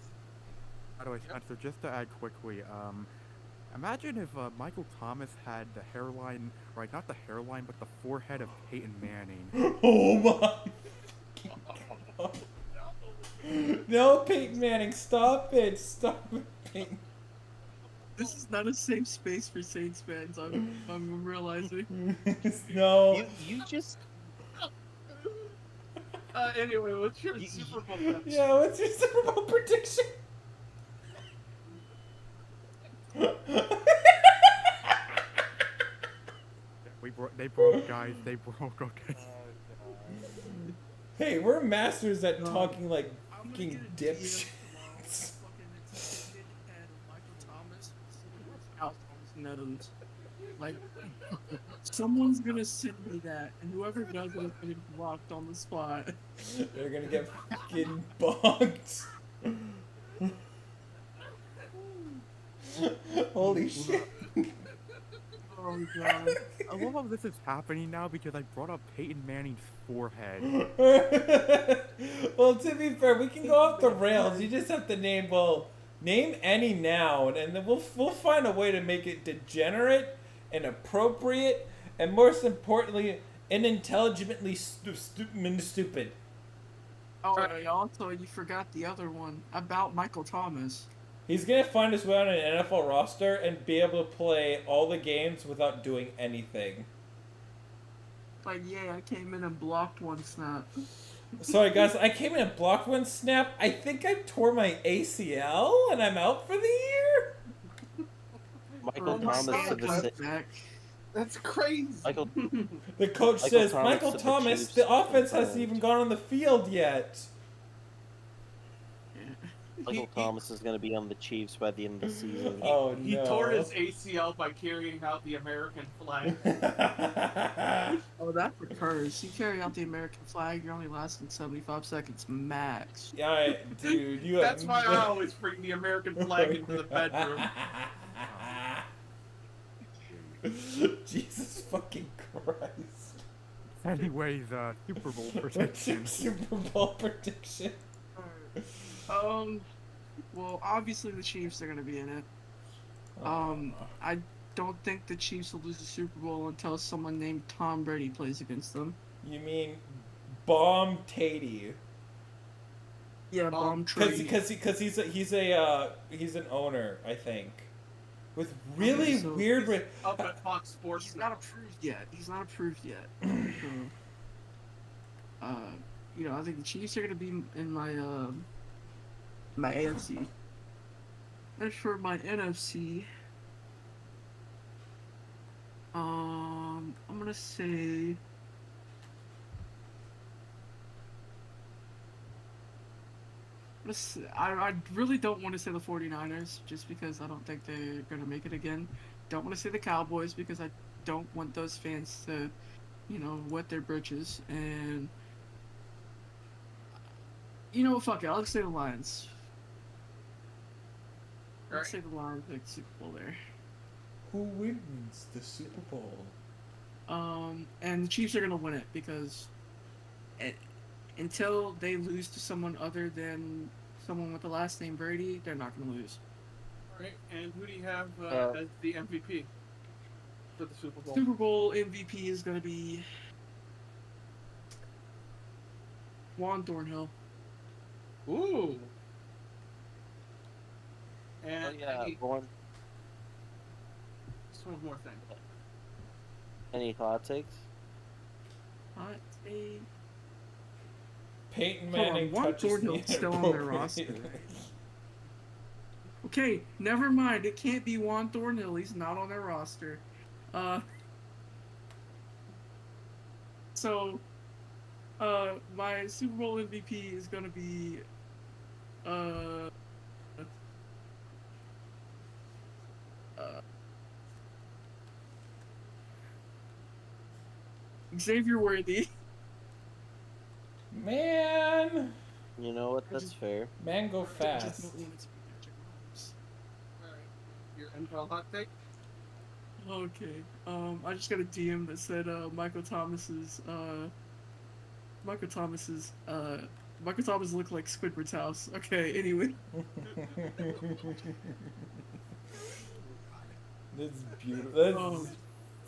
By the way, Spencer, just to add quickly, imagine if Michael Thomas had the hairline, right, not the hairline, but the forehead of Peyton Manning. Oh my God. No, Peyton Manning, stop it, Peyton. This is not a safe space for Saints fans. I'm realizing. No. You just. Anyway, what's your Super Bowl prediction? Yeah, what's your Super Bowl prediction? They broke, guys. They broke. Okay. Hey, we're masters at talking like fucking dipshits. Like, someone's gonna send me that, and whoever does it is gonna be blocked on the spot. They're gonna get fucking bonked. Holy shit. Oh god. I love how this is happening now because I brought up Peyton Manning's forehead. Well, to be fair, we can go off the rails. You just have to name any noun, and then we'll find a way to make it degenerate and appropriate, and most importantly, unintelligibly stupid. Oh, and also you forgot the other one about Michael Thomas. He's gonna find his way on an NFL roster and be able to play all the games without doing anything. Like, yeah, I came in and blocked one snap. Sorry guys, I came in and blocked one snap. I think I tore my ACL and I'm out for the year. Michael Thomas to the That's crazy. The coach says, Michael Thomas, the offense hasn't even gone on the field yet. Michael Thomas is going to be on the Chiefs by the end of the season. Oh, no. He tore his ACL by carrying out the American flag. Oh, that recurs. You carry out the American flag, you're only lasting 75 seconds max. Yeah, dude, you. That's why I always bring the American flag into the bedroom. Jesus fucking Christ. Anyways, Super Bowl prediction. Super Bowl prediction. Well, obviously the Chiefs are gonna be in it. I don't think the Chiefs will lose the Super Bowl until someone named Tom Brady plays against them. You mean Bomb Tatey? Yeah, Bomb Trady. Because he's an owner, I think, with really weird. Up at Fox Sports. He's not approved yet. You know, I think the Chiefs are gonna be in my AFC. As for my NFC, I'm gonna say I really don't want to say the 49ers just because I don't think they're gonna make it again. Don't want to say the Cowboys because I don't want those fans to, you know, wet their britches. And you know, fuck it, I'll say the Lions. I'll say the Lions make the Super Bowl there. Who wins the Super Bowl? And the Chiefs are gonna win it because until they lose to someone other than someone with the last name Brady, they're not gonna lose. Alright, and who do you have as the MVP for the Super Bowl? Super Bowl MVP is gonna be Juan Thornhill. Ooh. And just one more thing. Any hot takes? Hot take. Peyton Hold on, Manning Juan touches Thornhill's me still on their roster. Okay, never mind. It can't be Juan Thornhill. He's not on their roster. So, my Super Bowl MVP is gonna be, Xavier Worthy. Man, You know what? I That's just- fair. man, go I just fast. don't want it to be Patrick Mahomes. Alright, your NFL hot take? Okay. I just got a DM that said Michael Thomas's Michael Thomas looked like Squidward's house. Okay, anyway. That's beautiful. That's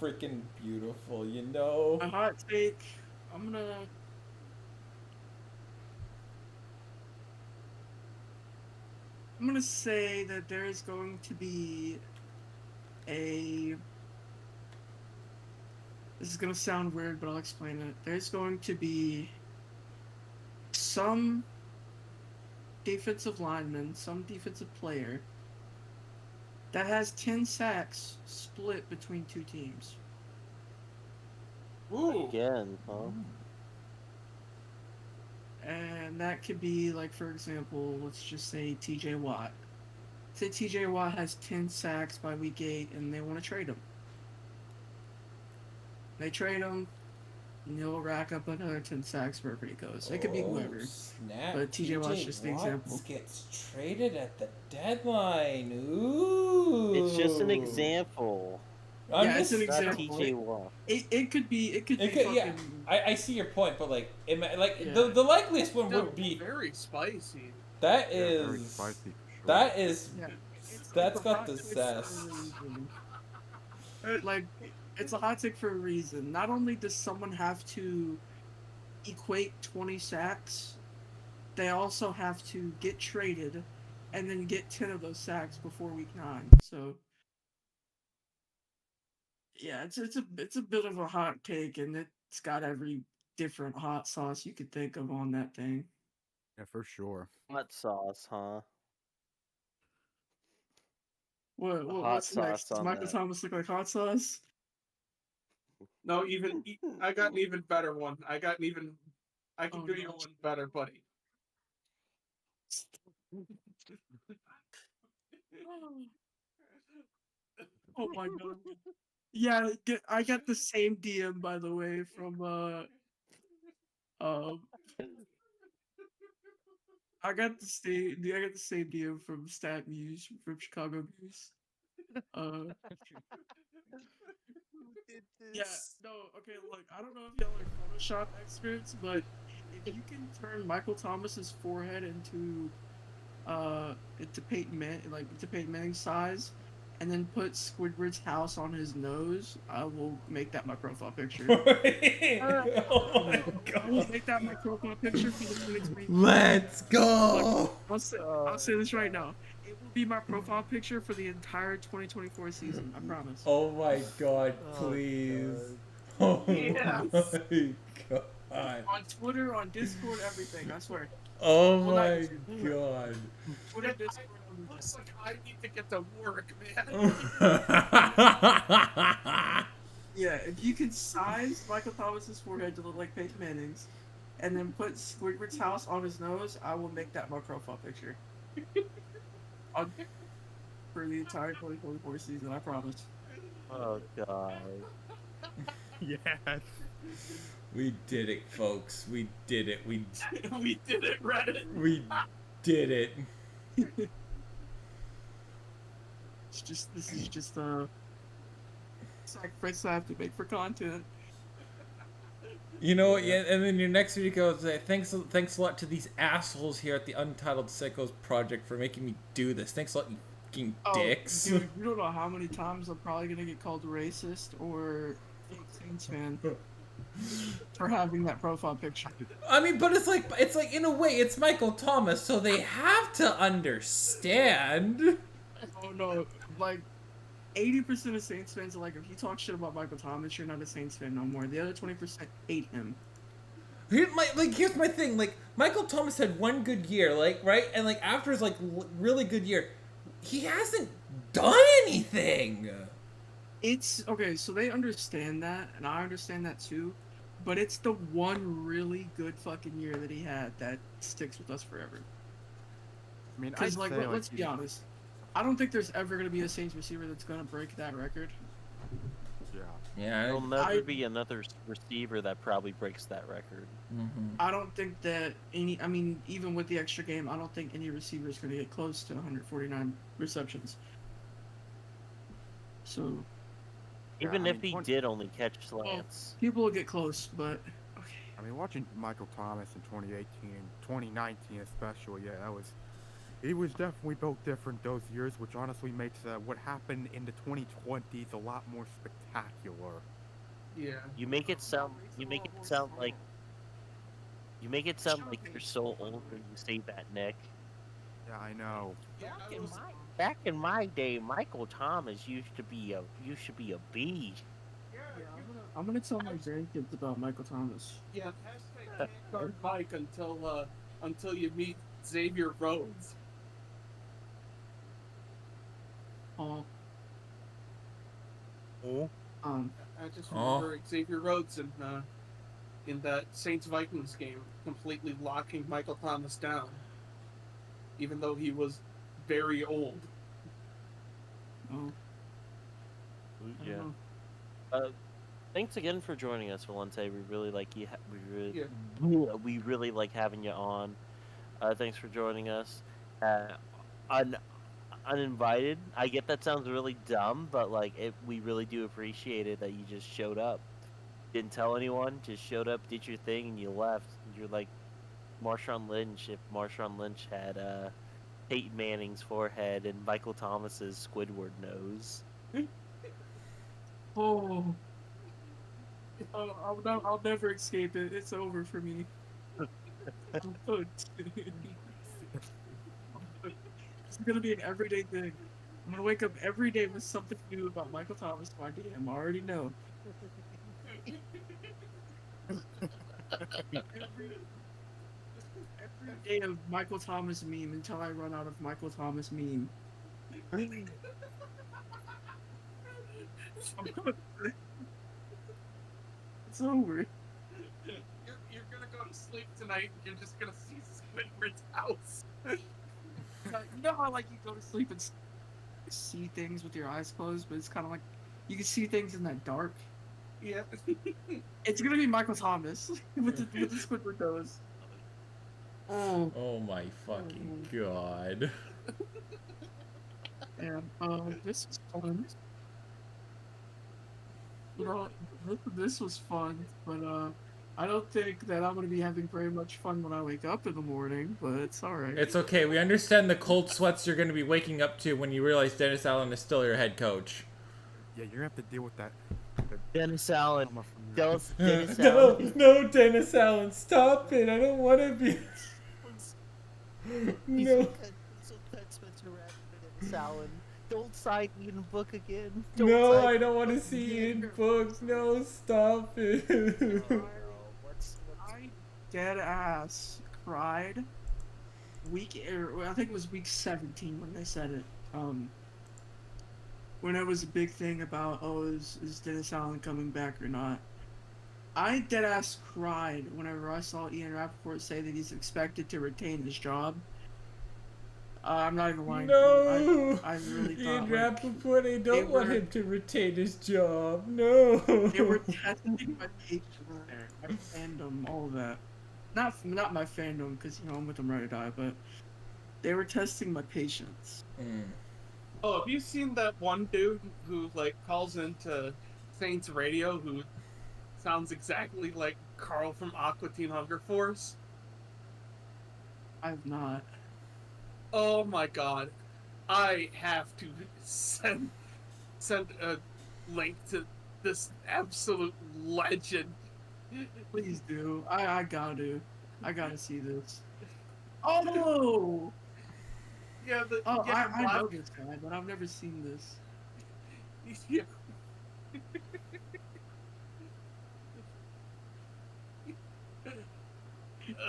freaking beautiful, you know? A hot take. I'm gonna say that there is going to be a. This is gonna sound weird, but I'll explain it. There's going to be some defensive lineman, some defensive player that has 10 sacks split between two teams. Ooh. Again, huh? And that could be, like, for example, let's just say TJ Watt. Say TJ Watt has 10 sacks by week 8 and they want to trade him. They trade him, and he'll rack up another 10 sacks wherever he goes. It could be whoever. Snap. But TJ Watt's just the example. Gets traded at the deadline. Ooh. It's just an example. I'm Yeah, it's just, an Not example. TJ Watt. It could be yeah, fucking. I see your point, but like, Yeah. the likeliest one Still would be very spicy. that Yeah, very is spicy for sure. that is Yeah, that's a got hot the take for a zest. reason. Like, it's a hot take for a reason. Not only does someone have to equate 20 sacks, they also have to get traded and then get 10 of those sacks before week 9. So yeah, it's a bit of a hot take, and it's got every different hot sauce you could think of on that thing. Yeah, for sure. Hot sauce, huh? What Hot what's next? sauce Does on Michael that. Thomas look like hot sauce? No, I got an even better one. I can Oh, do you no. one better, buddy. Oh my god. Yeah, I got the same DM, by the way, from I got the same DM from Stat Muse from Chicago Muse. Yeah, no, okay, look, I don't know if y'all are Photoshop experts, but if you can turn Michael Thomas's forehead into Peyton Manning's size, and then put Squidward's house on his nose, I will make that my profile picture. Oh my I will make that my profile picture for the 2020. Let's go. I'll say this right now. It will be my profile picture for the entire 2024 season. I promise. Oh my god, please. Oh Yes. my god. On Twitter, on Discord, everything. I swear. Oh Well, my not- god. Twitter, Discord, Looks like I need to get to work, man. yeah, if you could size Michael Thomas's forehead to look like Peyton Manning's, and then put Squidward's house on his nose, I will make that my profile picture. For the entire 2024 season, I promise. Oh god. Yes. We did it, folks. We did it. We We did it, Reddit. did it. This is just a sacrifice I have to make for content. You know what? Yeah, and then your next video goes, thanks a lot to these assholes here at the Untitled Sickos Project for making me do this. Thanks a lot, you fucking dicks. Dude, you don't know how many times I'm probably gonna get called racist or fake Saints fan for having that profile picture. I mean, but it's like in a way, it's Michael Thomas, so they have to understand. Oh no, like 80% of Saints fans are like, if you talk shit about Michael Thomas, you're not a Saints fan no more. The other 20% hate him. Here's my thing. Like, Michael Thomas had one good year, like, right? And like after his like really good year, he hasn't done anything. It's okay, so they understand that, and I understand that too. But it's the one really good fucking year that he had that sticks with us forever. I mean, Because, I'd like, say, let's be honest. I don't think there's ever going to be a Saints receiver that's going to break that record. Yeah. Yeah. There'll never be another receiver that probably breaks that record. I don't think that I mean, even with the extra game, I don't think any receiver is going to get close to 149 receptions. So. Even I if mean, he did only catch slants. People will get close, but okay. I mean, watching Michael Thomas in 2018 and 2019 especially, yeah, he was definitely built different those years, which honestly makes what happened in the 2020s a lot more spectacular. Yeah. You make it sound like you're so old when you say that, Nick. Yeah, I know. Back in my day, Michael Thomas used to be a beast. Yeah, I'm gonna tell my grandkids about Michael Thomas. Yeah. Guard Mike until you meet Xavier Rhodes. Oh. Oh. I just remember Xavier Rhodes in that Saints Vikings game completely locking Michael Thomas down, even though he was very old. Oh. Yeah. Thanks again for joining us, Valente. We really like you. We really like having you on. Thanks for joining us. Uninvited. I get that sounds really dumb, but like we really do appreciate it that you just showed up. Didn't tell anyone, just showed up, did your thing, and you left. You're like Marshawn Lynch if Marshawn Lynch had Peyton Manning's forehead and Michael Thomas's Squidward nose. Oh. I'll never escape it. It's over for me. It's gonna be an everyday thing. I'm gonna wake up every day with something new about Michael Thomas. My DM, I already know. every day of Michael Thomas meme until I run out of Michael Thomas meme. It's over. You're gonna go to sleep tonight and you're just gonna see Squidward's house. You know how like you go to sleep and see things with your eyes closed, but it's kind of like you can see things in that dark. Yeah. It's gonna be Michael Thomas with the Squidward nose. Oh my fucking god. And this was fun. You know, this was fun, but I don't think that I'm gonna be having very much fun when I wake up in the morning. But it's all right. It's okay. We understand the cold sweats you're going to be waking up to when you realize Dennis Allen is still your head coach. Yeah, you're gonna have to deal with that. Dennis Allen. Dennis No, Allen. no, Dennis Allen, stop it. I don't want to be. No. Dennis Allen. Don't sign Ian Book again. No, I don't want to see Ian Book. No, stop it. I dead ass cried I think it was week 17 when they said it. When it was a big thing about is Dennis Allen coming back or not. I dead ass cried whenever I saw Ian Rappaport say that he's expected to retain his job. I'm not even lying. No, I really Ian thought Rappaport, I don't want him to retain his job. No. They were testing my patience, my fandom, all of that. Not my fandom, because you know I'm with them right or die, but they were testing my patience. Oh, have you seen that one dude who like calls into Saints Radio who sounds exactly like Carl from Aqua Teen Hunger Force? I've not. Oh my god. I have to send a link to this absolute legend. Please do. I gotta see this. Oh! Yeah, I know this guy, but I've never seen this. Yeah.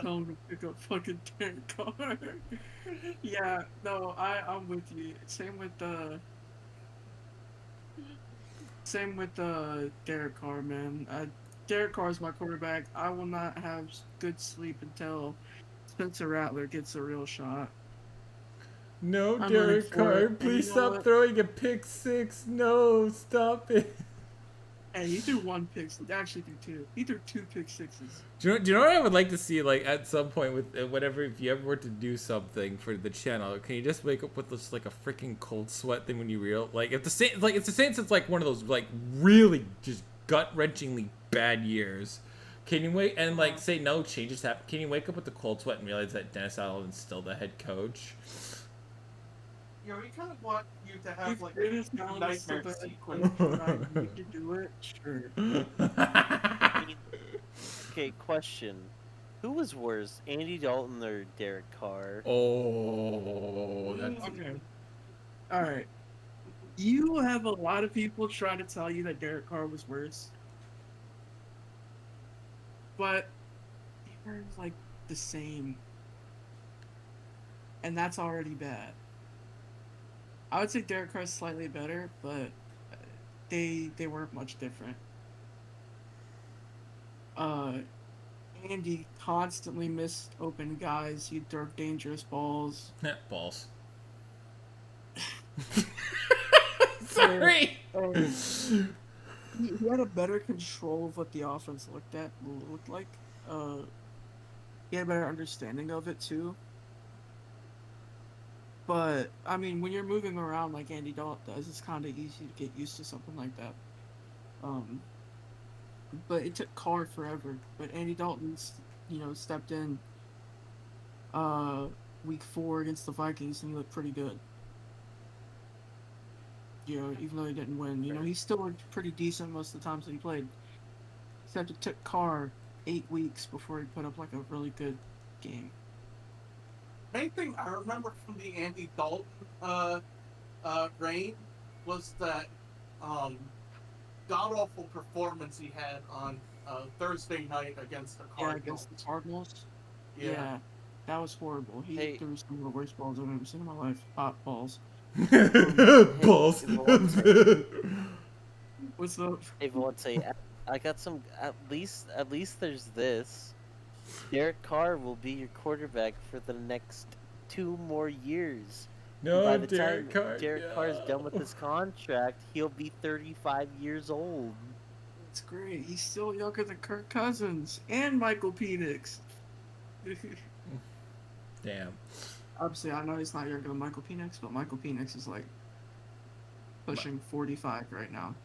Tell him to pick up fucking Derek Carr. Yeah, no, I'm with you. Same with Derek Carr, man. Derek Carr is my quarterback. I will not have good sleep until Spencer Rattler gets a real shot. No, I'm rooting Derek for Carr, it. And please you know stop what? throwing a pick six. No, stop it. Hey, he threw one pick. Actually, threw two. He threw 2 pick sixes. Do you know what I would like to see, like, at some point with whatever, if you ever were to do something for the channel, can you just wake up with just like a freaking cold sweat thing when you like, if the same, like, it's the same since like one of those like really just gut wrenchingly bad years. Can you wait and like say no changes happen? Can you wake up with the cold sweat and realize that Dennis Allen's still the head coach? Yeah, we kind of want you to have like Dennis a Allen is still nightmare the head sequence. coach, I need to do it. Sure. Okay, question. Who was worse, Andy Dalton or Derek Carr? Oh, that's Okay. All right. You have a lot of people trying to tell you that Derek Carr was worse, but they were like the same, and that's already bad. I would say Derek Carr's slightly better, but they weren't much different. Andy constantly missed open guys. He'd throw dangerous balls. balls. Sorry. He had a better control of what the offense looked like. He had a better understanding of it too. But I mean, when you're moving around like Andy Dalton does, it's kind of easy to get used to something like that. But it took Carr forever. But Andy Dalton, stepped in week 4 against the Vikings and he looked pretty good. Even though he didn't win, he still looked pretty decent most of the times that he played. Except it took Carr 8 weeks before he put up like a really good game. Main thing I remember from the Andy Dalton reign was that god awful performance he had on Thursday night against the Cardinals. Yeah, against the Cardinals. Yeah. That was horrible. He threw some of the worst balls I've ever seen in my life. Hot balls. Balls. What's up? Hey, Valente, I got some. At least there's this. Derek Carr will be your quarterback for the next 2 more years. No, By the Derek time Carr. Derek Carr is done with his contract, he'll be 35 years old. That's great. He's still younger than Kirk Cousins and Michael Penix. Damn. Obviously, I know he's not younger than Michael Penix, but Michael Penix is like pushing 45 right now.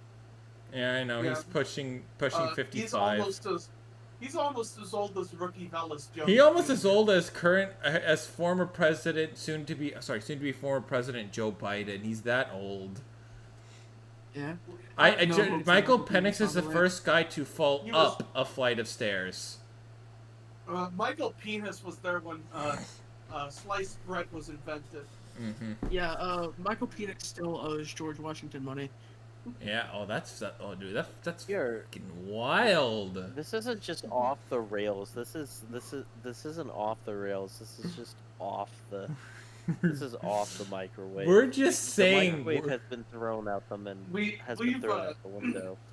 Yeah, I know. Yeah. He's pushing 55. He's almost as old as rookie Velus Jones. He almost as old as former president, soon to be former President Joe Biden. He's that old. Yeah. Michael Penix is the first guy to fall up a flight of stairs. Michael Penis was there when sliced bread was invented. Mm-hmm. Yeah, Michael Penix still owes George Washington money. Yeah. Oh, dude, that's Here, fucking wild. this isn't just off the rails. This isn't off the rails. This is just off the. This is off the microwave. We're just saying. The microwave has been thrown out the window.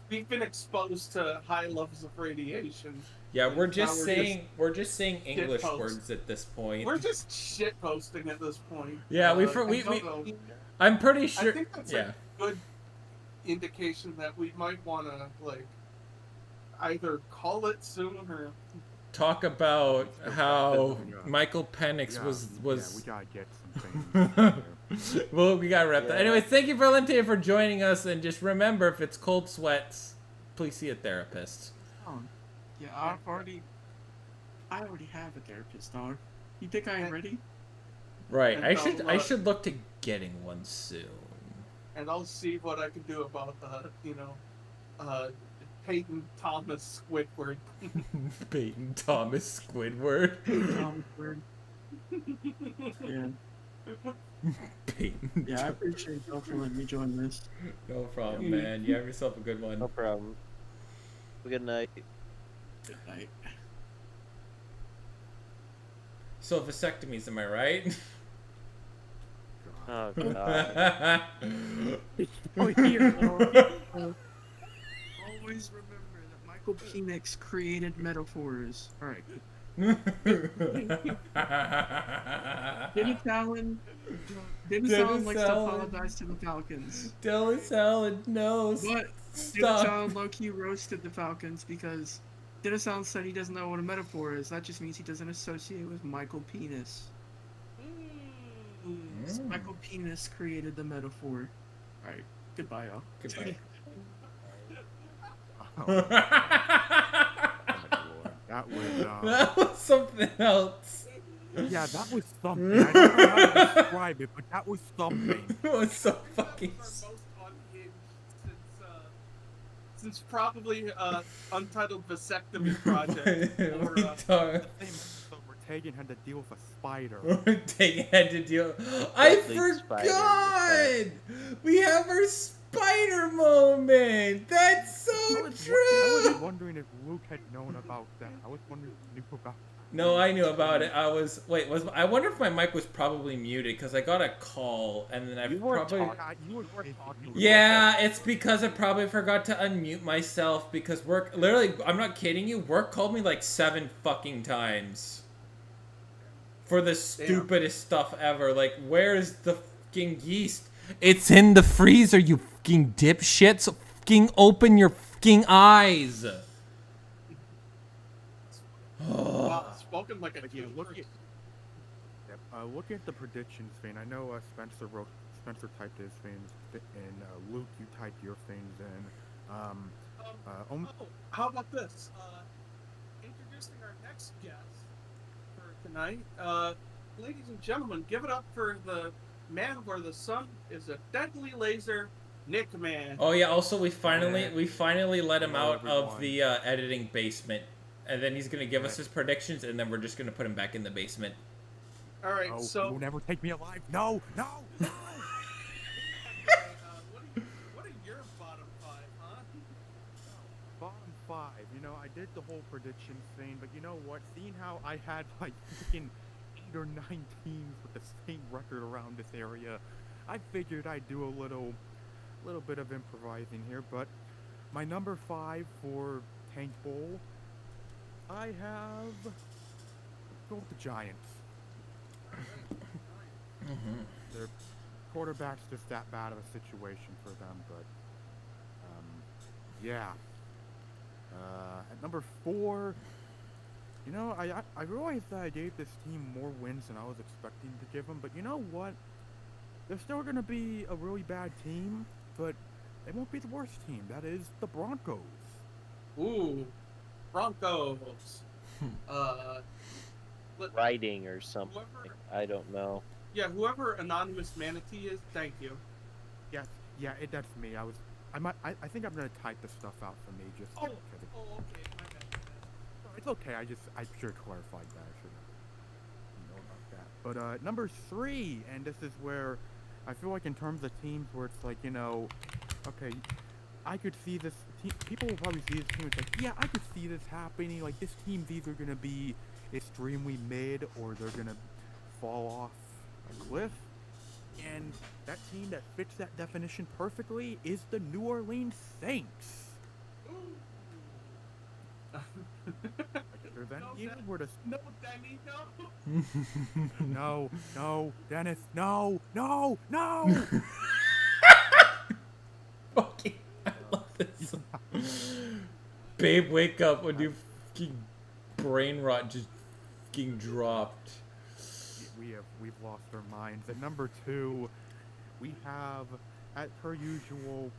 We've been exposed to high levels of radiation. Yeah, we're just Now saying English words at this point. We're just shit posting at this point. Yeah, I'm pretty sure. I think that's a good indication that we might want to either call it soon or talk about how Michael Penix was. Yeah, we gotta get some things. Well, we gotta wrap that. Anyway, thank you, Valente, for joining us, and just remember, if it's cold sweats, please see a therapist. Oh, yeah, I already have a therapist, dog. You think I am ready? Right. I should look to getting one soon. And I'll see what I can do about Peyton Thomas Squidward. Peyton Thomas Squidward. Yeah. Peyton. Yeah, I appreciate y'all for letting me join this. No problem, man. You have yourself a good one. No problem. Good night. Good night. So vasectomies, am I right? Oh god. Oh, here. Always remember that Michael Penix created metaphors. All right. Dennis Allen likes to apologize to the Falcons. Dennis Allen, no. But Dennis Stop. Allen low-key roasted the Falcons because Dennis Allen said he doesn't know what a metaphor is. That just means he doesn't associate with Michael Penis. So Michael Penis created the metaphor. Alright, goodbye, y'all. Goodbye. Oh, that was That was something else. yeah, that was something. I don't know how to describe it, but that was something. It was so fucking. Our most unhinged since probably Untitled Vasectomy Project. Or, Where Taegan had to deal with a spider. Taegan had to deal. I Deadly spider, forgot. We have our spider moment. That's so I true. was wondering if Luke had known about that. I was wondering if Luke about. No, I knew about it. I wonder if my mic was probably muted because I got a call and then I You weren't probably. You were talking. Yeah, it's because I probably forgot to unmute myself because work. Literally, I'm not kidding you. Work called me like 7 fucking times for the stupidest stuff ever. Like, where's the fucking yeast? It's in the freezer, you fucking dipshit. So fucking open your fucking eyes. wow, spoken like a Yeah, looking at the predictions thing, I know Spencer typed his things, and Luke, you typed your things in. How about this? Introducing our next guest for tonight. Ladies and gentlemen, give it up for the man where the sun is a deadly laser, Nickman. Oh yeah. Also, we finally let him Hello, out of everyone. the editing basement, and then he's gonna give us his predictions, and then we're just gonna put him back in the basement. All right, Oh, so you will never take me alive. No, no, no. what are your bottom 5, huh? Bottom 5. You know, I did the whole predictions thing, but you know what? Seeing how I had like freaking 8 or 9 teams with the same record around this area, I figured I'd do a little bit of improvising here. But my number 5 for Tank Bowl, I have go with the Giants. Their quarterback's just that bad of a situation for them, but yeah. At number 4, you know, I realized that I gave this team more wins than I was expecting to give them, but you know what? They're still going to be a really bad team, but they won't be the worst team. That is the Broncos. Ooh, Broncos. Writing or something. Whoever, I don't know. yeah, whoever Anonymous Manatee is, thank you. Yeah, that's me. I think I'm gonna type the stuff out for me just Oh, because okay, my bad. it's okay. I should have clarified that. I should have known about that. But number 3, and this is where I feel like in terms of teams where it's like, you know, okay, I could see this. People will probably see this team and say, yeah, I could see this happening. Like this team's either gonna be extremely mid or they're gonna fall off a cliff. And that team that fits that definition perfectly is the New Orleans Saints. There's any year where the No, Danny, no. no, Dennis, no. Fucking, I love this. Babe, wake up when your fucking brain rot just fucking dropped. We've lost our minds. At number 2, we have, as per usual,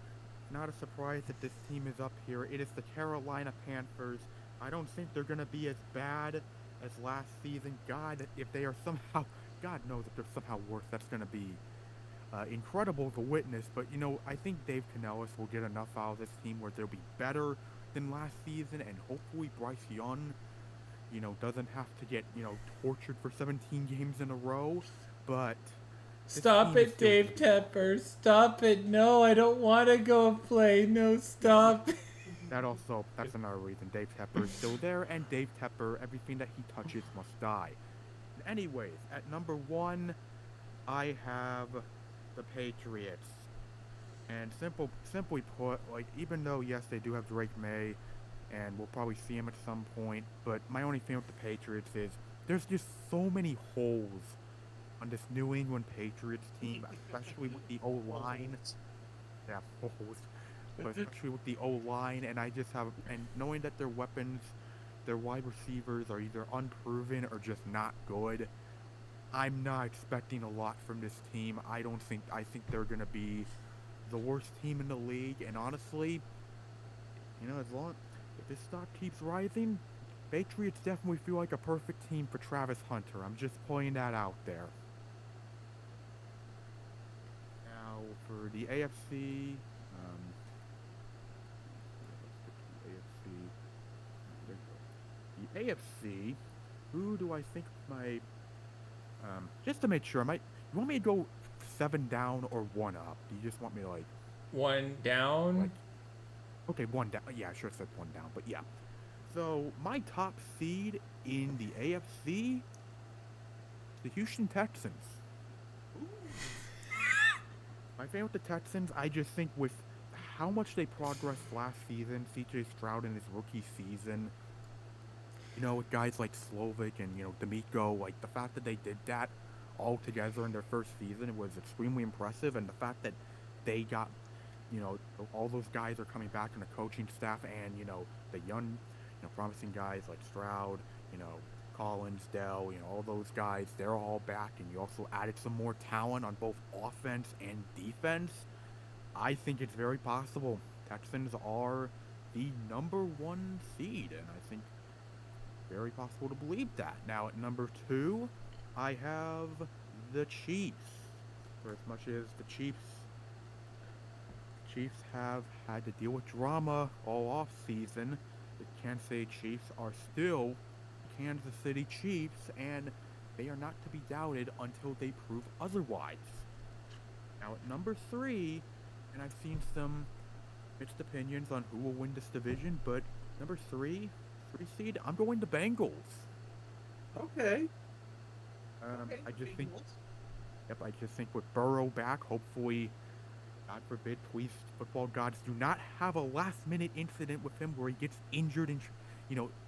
not a surprise that this team is up here. It is the Carolina Panthers. I don't think they're gonna be as bad as last season. God, if they are somehow, God knows if they're somehow worse, that's gonna be incredible to witness. But you know, I think Dave Canellis will get enough out of this team where they'll be better than last season, and hopefully Bryce Young, you know, doesn't have to get, you know, tortured for 17 games in a row. But Stop it, Dave Tepper. Stop it. No, I don't want to go play. No, stop. That's another reason Dave Tepper is still there, and Dave Tepper, everything that he touches must die. anyways, at number 1, I have the Patriots. And simply put, like, even though, yes, they do have Drake May, and we'll probably see him at some point, but my only thing with the Patriots is there's just so many holes on this New England Patriots team, especially with the O-line. Yeah, holes. But especially with the O-line, and knowing that their weapons, their wide receivers are either unproven or just not good, I'm not expecting a lot from this team. I think they're going to be the worst team in the league, and honestly, if this stock keeps rising, Patriots definitely feel like a perfect team for Travis Hunter. I'm just pointing that out there. Now, for the AFC, the AFC, who do I think just to make sure, you want me to go 7 down or 1 up? Do you just want me to, 1 down? Okay, 1 down. Yeah, I should have said 1 down, but yeah. So, my top seed in the AFC, the Houston Texans. My fan with the Texans, I just think with how much they progressed last season, CJ Stroud in his rookie season, with guys like Slovic and, D'Amico, the fact that they did that all together in their first season was extremely impressive, and the fact that they got, all those guys are coming back in the coaching staff, and, the young, promising guys like Stroud, Collins, Dell, all those guys, they're all back, and you also added some more talent on both offense and defense. I think it's very possible Texans are the number 1 seed, and I think very possible to believe that. Now at number 2, I have the Chiefs. For as much as the Chiefs have had to deal with drama all off season, the Kansas City Chiefs are still Kansas City Chiefs, and they are not to be doubted until they prove otherwise. Now at number 3, and I've seen some mixed opinions on who will win this division, but number 3 seed, I'm going the Bengals. Okay. I just think with Burrow back, hopefully, God forbid, please, football gods, do not have a last-minute incident with him where he gets injured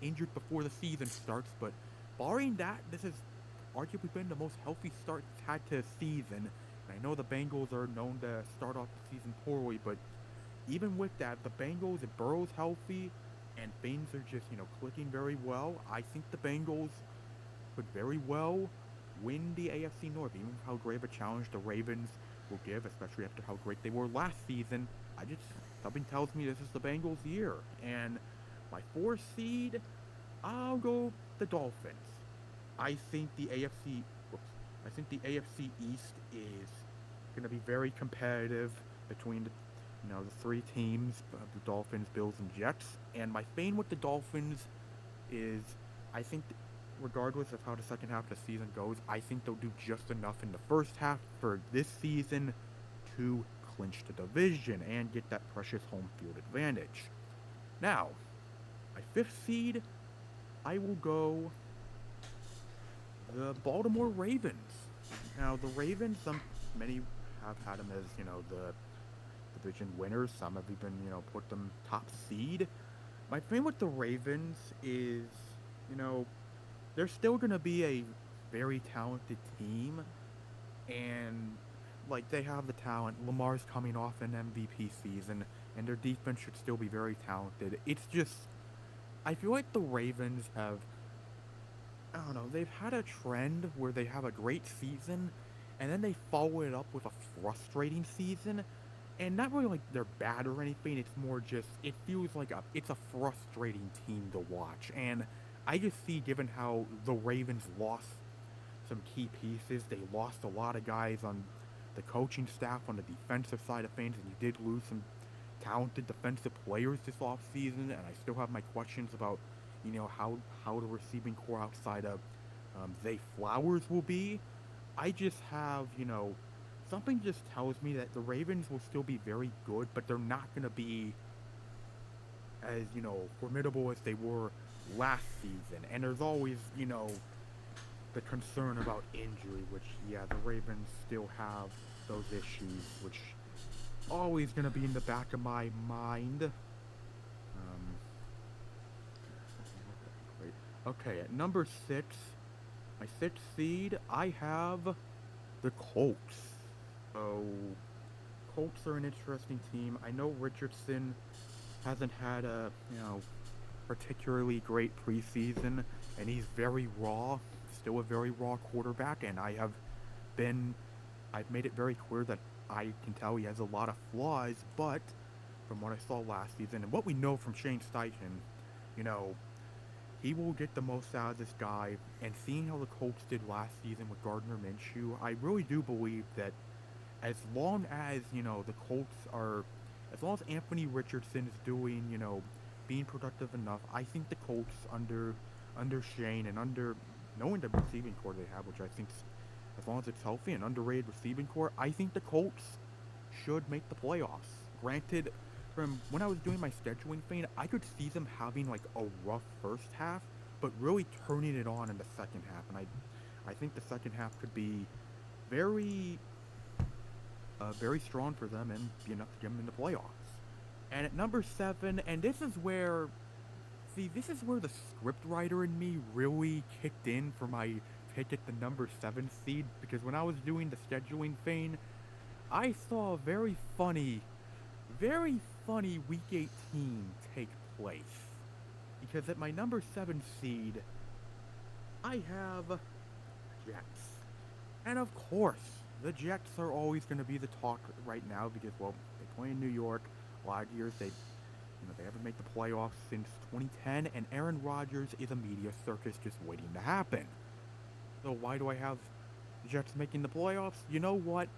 injured before the season starts. But barring that, this has arguably been the most healthy start he's had to a season. And I know the Bengals are known to start off the season poorly, but even with that, the Bengals, if Burrow's healthy and things are just, clicking very well, I think the Bengals could very well win the AFC North, even with how great of a challenge the Ravens will give, especially after how great they were last season. Something tells me this is the Bengals' year. And my 4th seed, I'll go the Dolphins. I think the AFC East is going to be very competitive between the 3 teams, the Dolphins, Bills, and Jets. And my thing with the Dolphins is, I think, regardless of how the second half of the season goes, I think they'll do just enough in the first half for this season to clinch the division and get that precious home field advantage. Now, my 5th seed, I will go the Baltimore Ravens. Now, the Ravens, many have had them as, the division winners. Some have even, put them top seed. My thing with the Ravens is, they're still going to be a very talented team, and they have the talent. Lamar's coming off an MVP season, and their defense should still be very talented. It's just, I feel like the Ravens have, I don't know, they've had a trend where they have a great season, and then they follow it up with a frustrating season. And not really like they're bad or anything, it's more just, it feels like it's a frustrating team to watch. And I just see, given how the Ravens lost some key pieces, they lost a lot of guys on the coaching staff on the defensive side of things, and you did lose some talented defensive players this offseason, and I still have my questions about, how the receiving core outside of Zay Flowers will be. I just have, something just tells me that the Ravens will still be very good, but they're not going to be as, formidable as they were last season. And there's always, the concern about injury, which, yeah, the Ravens still have those issues, which always going to be in the back of my mind. Wait. Okay, at number 6, my 6th seed, I have the Colts. So, Colts are an interesting team. I know Richardson hasn't had a, particularly great preseason, and he's very raw, still a very raw quarterback, and I've made it very clear that I can tell he has a lot of flaws, but from what I saw last season and what we know from Shane Steichen, he will get the most out of this guy, and seeing how the Colts did last season with Gardner Minshew, I really do believe that as long as, the Colts are, as long as Anthony Richardson is doing, being productive enough, I think the Colts under Shane and under knowing the receiving core they have, which I think, as long as it's healthy and underrated receiving core, I think the Colts should make the playoffs. Granted, from when I was doing my scheduling thing, I could see them having like a rough first half, but really turning it on in the second half, and I think the second half could be very very strong for them and be enough to get them in the playoffs. And at number 7, and this is where the scriptwriter in me really kicked in for my pick at the number 7 seed, because when I was doing the scheduling thing, I saw a very funny Week 18 take place. Because at my number 7 seed, I have Jets. And of course, the Jets are always going to be the talk right now because, well, they play in New York. A lot of years they haven't made the playoffs since 2010, and Aaron Rodgers is a media circus just waiting to happen. So why do I have the Jets making the playoffs? You know what?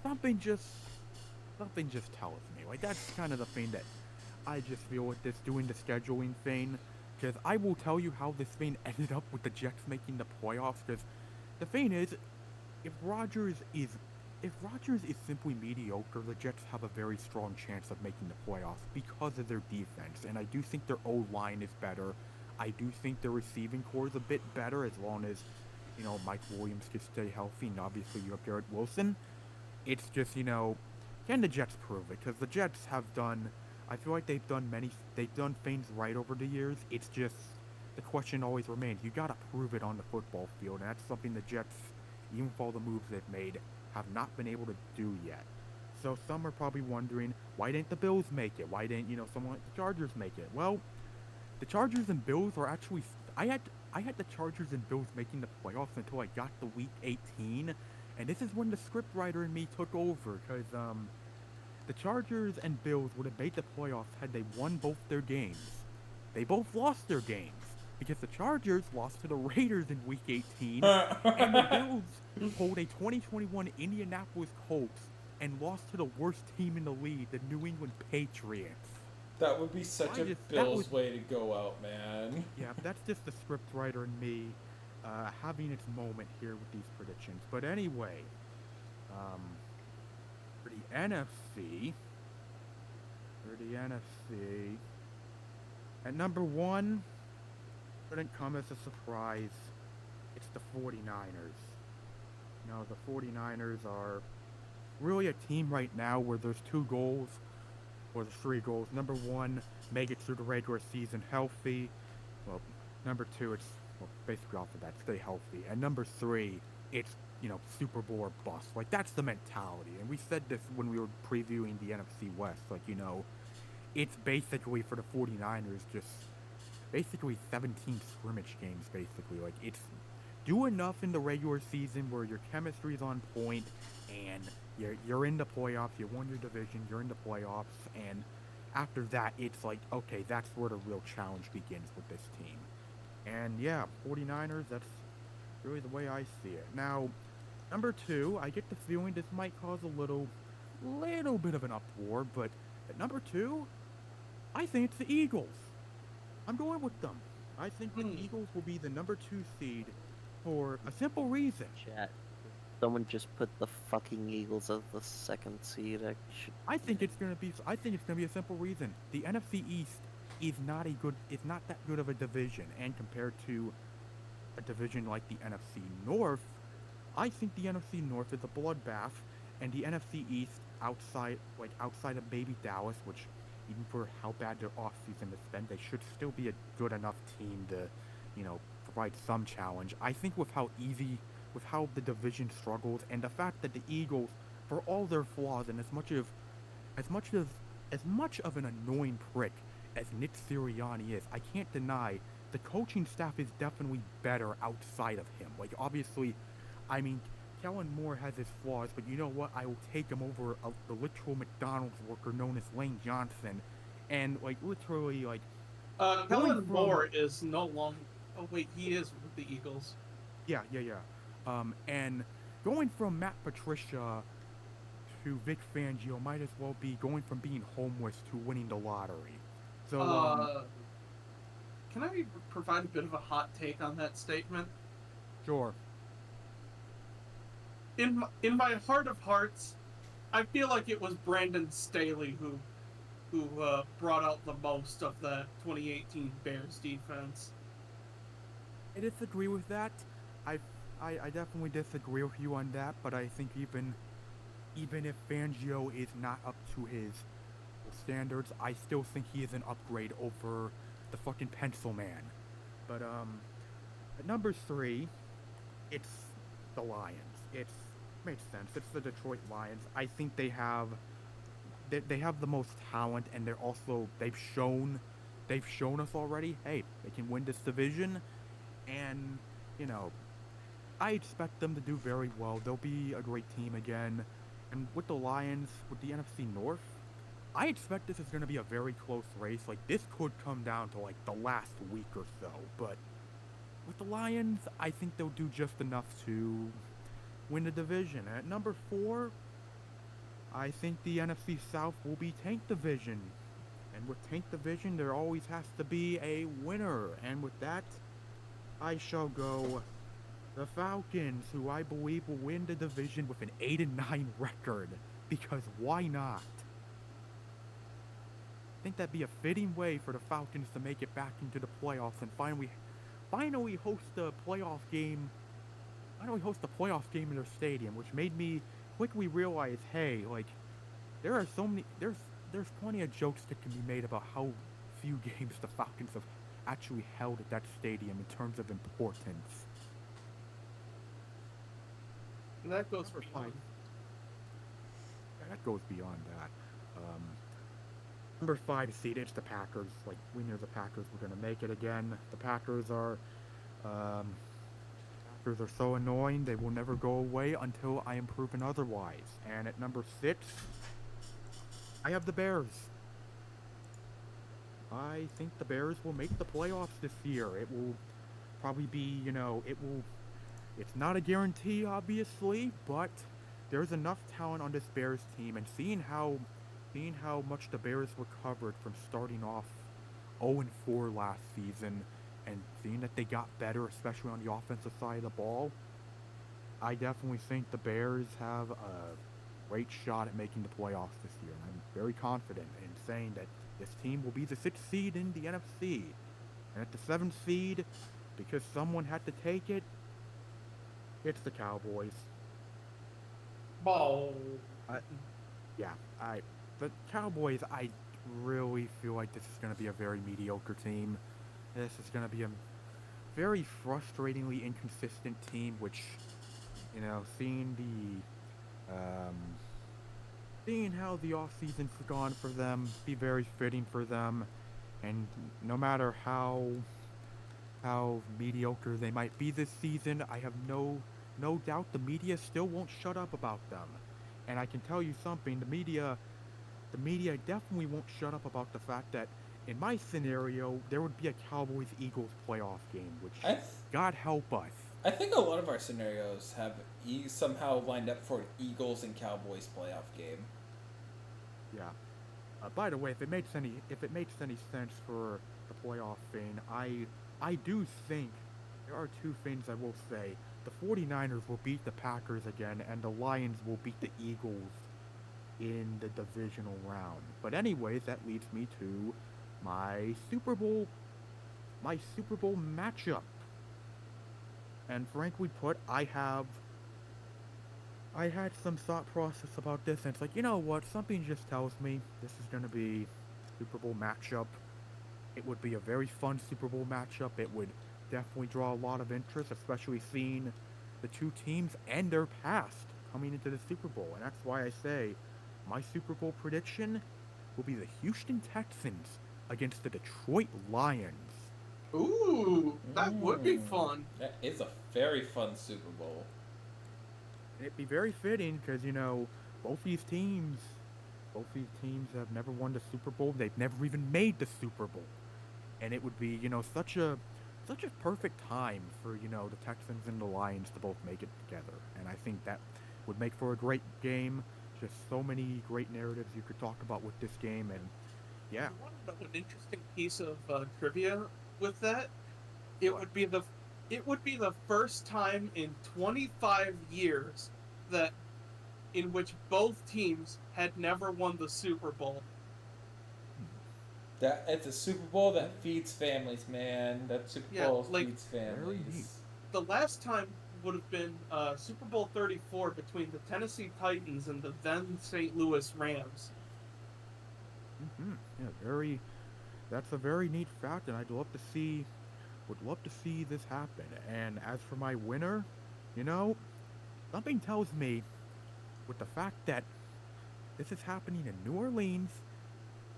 Something just tells me. Like, that's kind of the thing that I just feel with this doing the scheduling thing. Because I will tell you how this thing ended up with the Jets making the playoffs. Because the thing is, if Rodgers is simply mediocre, the Jets have a very strong chance of making the playoffs because of their defense. And I do think their O-line is better. I do think their receiving core is a bit better as long as, Mike Williams can stay healthy. And obviously you have Garrett Wilson. It's just, can the Jets prove it? Because the Jets have done, I feel like they've done things right over the years. It's just, the question always remains, you gotta prove it on the football field. And that's something the Jets, even with all the moves they've made, have not been able to do yet. So some are probably wondering, why didn't the Bills make it? Why didn't, someone like the Chargers make it? Well, the Chargers and Bills are actually, I had the Chargers and Bills making the playoffs until I got the Week 18, and this is when the scriptwriter in me took over, because the Chargers and Bills would have made the playoffs had they won both their games. They both lost their games, because the Chargers lost to the Raiders in Week 18, and the Bills pulled a 2021 Indianapolis Colts and lost to the worst team in the league, the New England Patriots. That would be such a Bills way to go out, man. Yeah, that's just the scriptwriter in me having its moment here with these predictions. But anyway, for the NFC, at number 1, couldn't come as a surprise, it's the 49ers. The 49ers are really a team right now where there's 2 goals, or the 3 goals. Number 1, make it through the regular season healthy. Well, number 2, it's basically off of that, stay healthy. And number 3, it's, Super Bowl or bust. Like, that's the mentality. And we said this when we were previewing the NFC West. Like, it's basically for the 49ers just basically 17 scrimmage games, basically. Like, it's do enough in the regular season where your chemistry is on point and you're in the playoffs, you won your division, you're in the playoffs, and after that, it's like, okay, that's where the real challenge begins with this team. And yeah, 49ers, that's really the way I see it. Now, number 2, I get the feeling this might cause a little bit of an uproar, but at number 2, I think it's the Eagles. I'm going with them. I think the Eagles will be the number 2 seed for a simple reason. Chat. Someone just put the fucking Eagles as the 2nd seed. I think it's gonna be a simple reason. The NFC East is not that good of a division, and compared to a division like the NFC North, I think the NFC North is a bloodbath, and the NFC East, outside of maybe Dallas, which even for how bad their offseason has been, they should still be a good enough team to, provide some challenge. I think with how the division struggles, and the fact that the Eagles, for all their flaws, and as much of as much of an annoying prick as Nick Sirianni is, I can't deny the coaching staff is definitely better outside of him. Like, obviously, I mean, Kellen Moore has his flaws, but you know what? I will take him over the literal McDonald's worker known as Lane Johnson, and literally Kellen Moore is no longer. Oh wait, he is with the Eagles. Yeah. And going from Matt Patricia to Vic Fangio might as well be going from being homeless to winning the lottery. So, can I provide a bit of a hot take on that statement? Sure. In my heart of hearts, I feel like it was Brandon Staley who brought out the most of the 2018 Bears defense. I disagree with that. I definitely disagree with you on that, but I think even if Fangio is not up to his standards, I still think he is an upgrade over the fucking pencil man. But at number 3, it's the Lions. It makes sense. It's the Detroit Lions. I think they have the most talent, and they've shown us already, hey, they can win this division, and I expect them to do very well. They'll be a great team again. And with the Lions, with the NFC North, I expect this is going to be a very close race. Like, this could come down to, the last week or so. But with the Lions, I think they'll do just enough to win the division. At number 4, I think the NFC South will be Tank Division. And with Tank Division, there always has to be a winner. And with that, I shall go the Falcons, who I believe will win the division with an 8-9 record, because why not? I think that'd be a fitting way for the Falcons to make it back into the playoffs and finally host a playoff game. Finally host a playoff game in their stadium, which made me quickly realize, hey, there are there's plenty of jokes that can be made about how few games the Falcons have actually held at that stadium in terms of importance. That goes Number beyond. 5. That goes beyond that. Number 5 seed, it's the Packers. We knew the Packers were going to make it again. The Packers are so annoying, they will never go away until I am proven otherwise. And at number 6, I have the Bears. I think the Bears will make the playoffs this year. It will probably be, it's not a guarantee, obviously, but there's enough talent on this Bears team, and seeing how much the Bears recovered from starting off 0-4 last season, and seeing that they got better, especially on the offensive side of the ball, I definitely think the Bears have a great shot at making the playoffs this year. And I'm very confident in saying that this team will be the 6th seed in the NFC. And at the 7th seed, because someone had to take it, it's the Cowboys. Ball. The Cowboys, I really feel like this is going to be a very mediocre team. This is going to be a very frustratingly inconsistent team, which, seeing how the off-season's gone for them, be very fitting for them. And no matter how mediocre they might be this season, I have no doubt the media still won't shut up about them. And I can tell you something, the media definitely won't shut up about the fact that in my scenario, there would be a Cowboys-Eagles playoff game, which, God help us. I think a lot of our scenarios have somehow lined up for an Eagles and Cowboys playoff game. Yeah. By the way, if it makes any sense for the playoff thing, I do think there are 2 things I will say. The 49ers will beat the Packers again, and the Lions will beat the Eagles in the divisional round. But anyways, that leads me to my Super Bowl matchup. And frankly put, I had some thought process about this, and it's like, you know what? Something just tells me this is going to be Super Bowl matchup. It would be a very fun Super Bowl matchup. It would definitely draw a lot of interest, especially seeing the two teams and their past coming into the Super Bowl. And that's why I say my Super Bowl prediction will be the Houston Texans against the Detroit Lions. Ooh, that would be fun. That is a very fun Super Bowl. It'd be very fitting because, you know, both these teams have never won the Super Bowl. They've never even made the Super Bowl. And it would be, you know, such a perfect time for, you know, the Texans and the Lions to both make it together. And I think that would make for a great game. Just so many great narratives you could talk about with this game. And yeah. You want to know an interesting piece of trivia with that? It would be the first time in 25 years that in which both teams had never won the Super Bowl. That it's a Super Bowl that feeds families, man. That Super Bowl feeds families. The last time would have been Super Bowl 34 between the Tennessee Titans and the then St. Louis Rams. Yeah, that's a very neat fact, and would love to see this happen. And as for my winner, you know, something tells me with the fact that this is happening in New Orleans,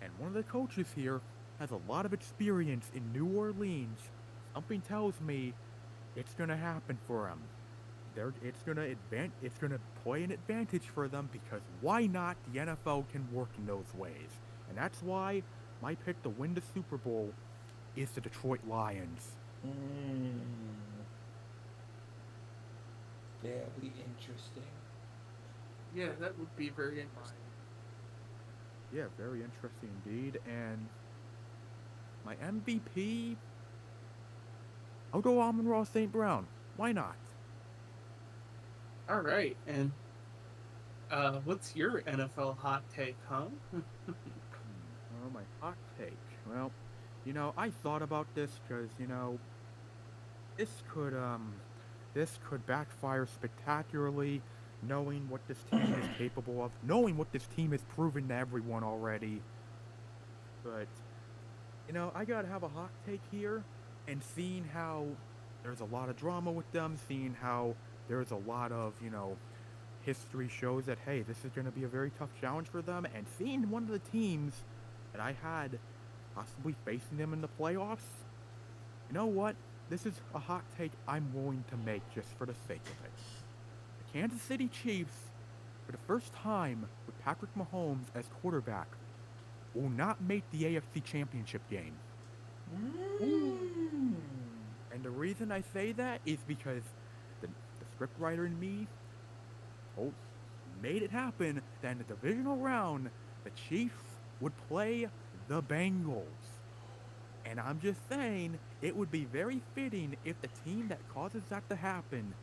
and one of the coaches here has a lot of experience in New Orleans, something tells me it's gonna happen for them. It's gonna play an advantage for them, because why not? The NFL can work in those ways. And that's why my pick to win the Super Bowl is the Detroit Lions. Very interesting. Yeah, that would be very interesting. Yeah, very interesting indeed. And my MVP, I'll go Amon-Ra St. Brown. Why not? All right, and what's your NFL hot take, huh? Oh, my hot take. Well, you know, I thought about this because, you know, this could backfire spectacularly, knowing what this team is capable of, knowing what this team has proven to everyone already. But, you know, I gotta have a hot take here, and seeing how there's a lot of drama with them, seeing how there's a lot of, you know, history shows that, hey, this is gonna be a very tough challenge for them, and seeing one of the teams that I had possibly facing them in the playoffs, you know what? This is a hot take I'm willing to make just for the sake of it. The Kansas City Chiefs, for the first time with Patrick Mahomes as quarterback, will not make the AFC Championship game. And the reason I say that is because the scriptwriter in me made it happen that in the divisional round, the Chiefs would play the Bengals. And I'm just saying, it would be very fitting if the team that causes that to happen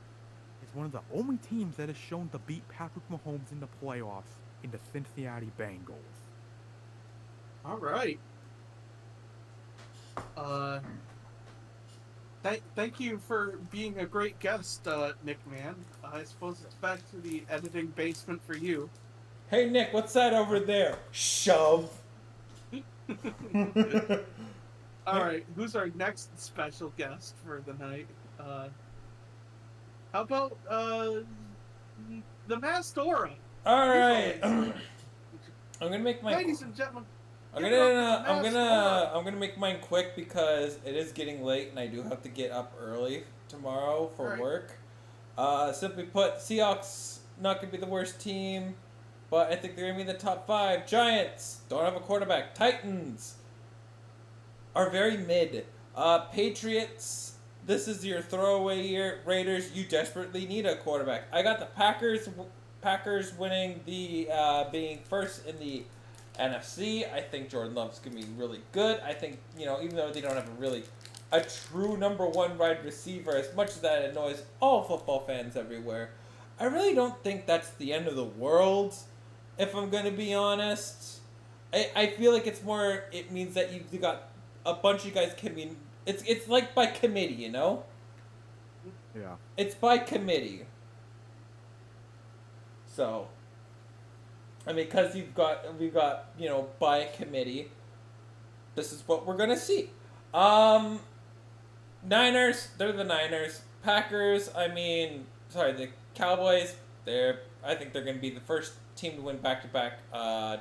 is one of the only teams that has shown to beat Patrick Mahomes in the playoffs in the Cincinnati Bengals. All right. Thank you for being a great guest, Nickman. I suppose it's back to the editing basement for you. Hey, Nick, what's that over there? Shove. All right, who's our next special guest for the night? How about the MaskedAura? All right. I'm gonna make my. Ladies and gentlemen. I'm gonna make mine quick because it is getting late and I do have to get up early tomorrow for work. Simply put, Seahawks not gonna be the worst team, but I think they're gonna be in the top 5. Giants don't have a quarterback. Titans are very mid. Patriots, this is your throwaway year. Raiders, you desperately need a quarterback. I got the Packers winning the being first in the NFC. I think Jordan Love's gonna be really good. I think, you know, even though they don't have a true number 1 wide receiver, as much as that annoys all football fans everywhere, I really don't think that's the end of the world, if I'm gonna be honest. I feel like it's more, it means that you've got a bunch of guys can be, it's like by committee, you know? Yeah. It's by committee. So, I mean, because we've got by committee. This is what we're gonna see. Niners, they're the Niners. Packers, the Cowboys. I think they're gonna be the first team to win back-to-back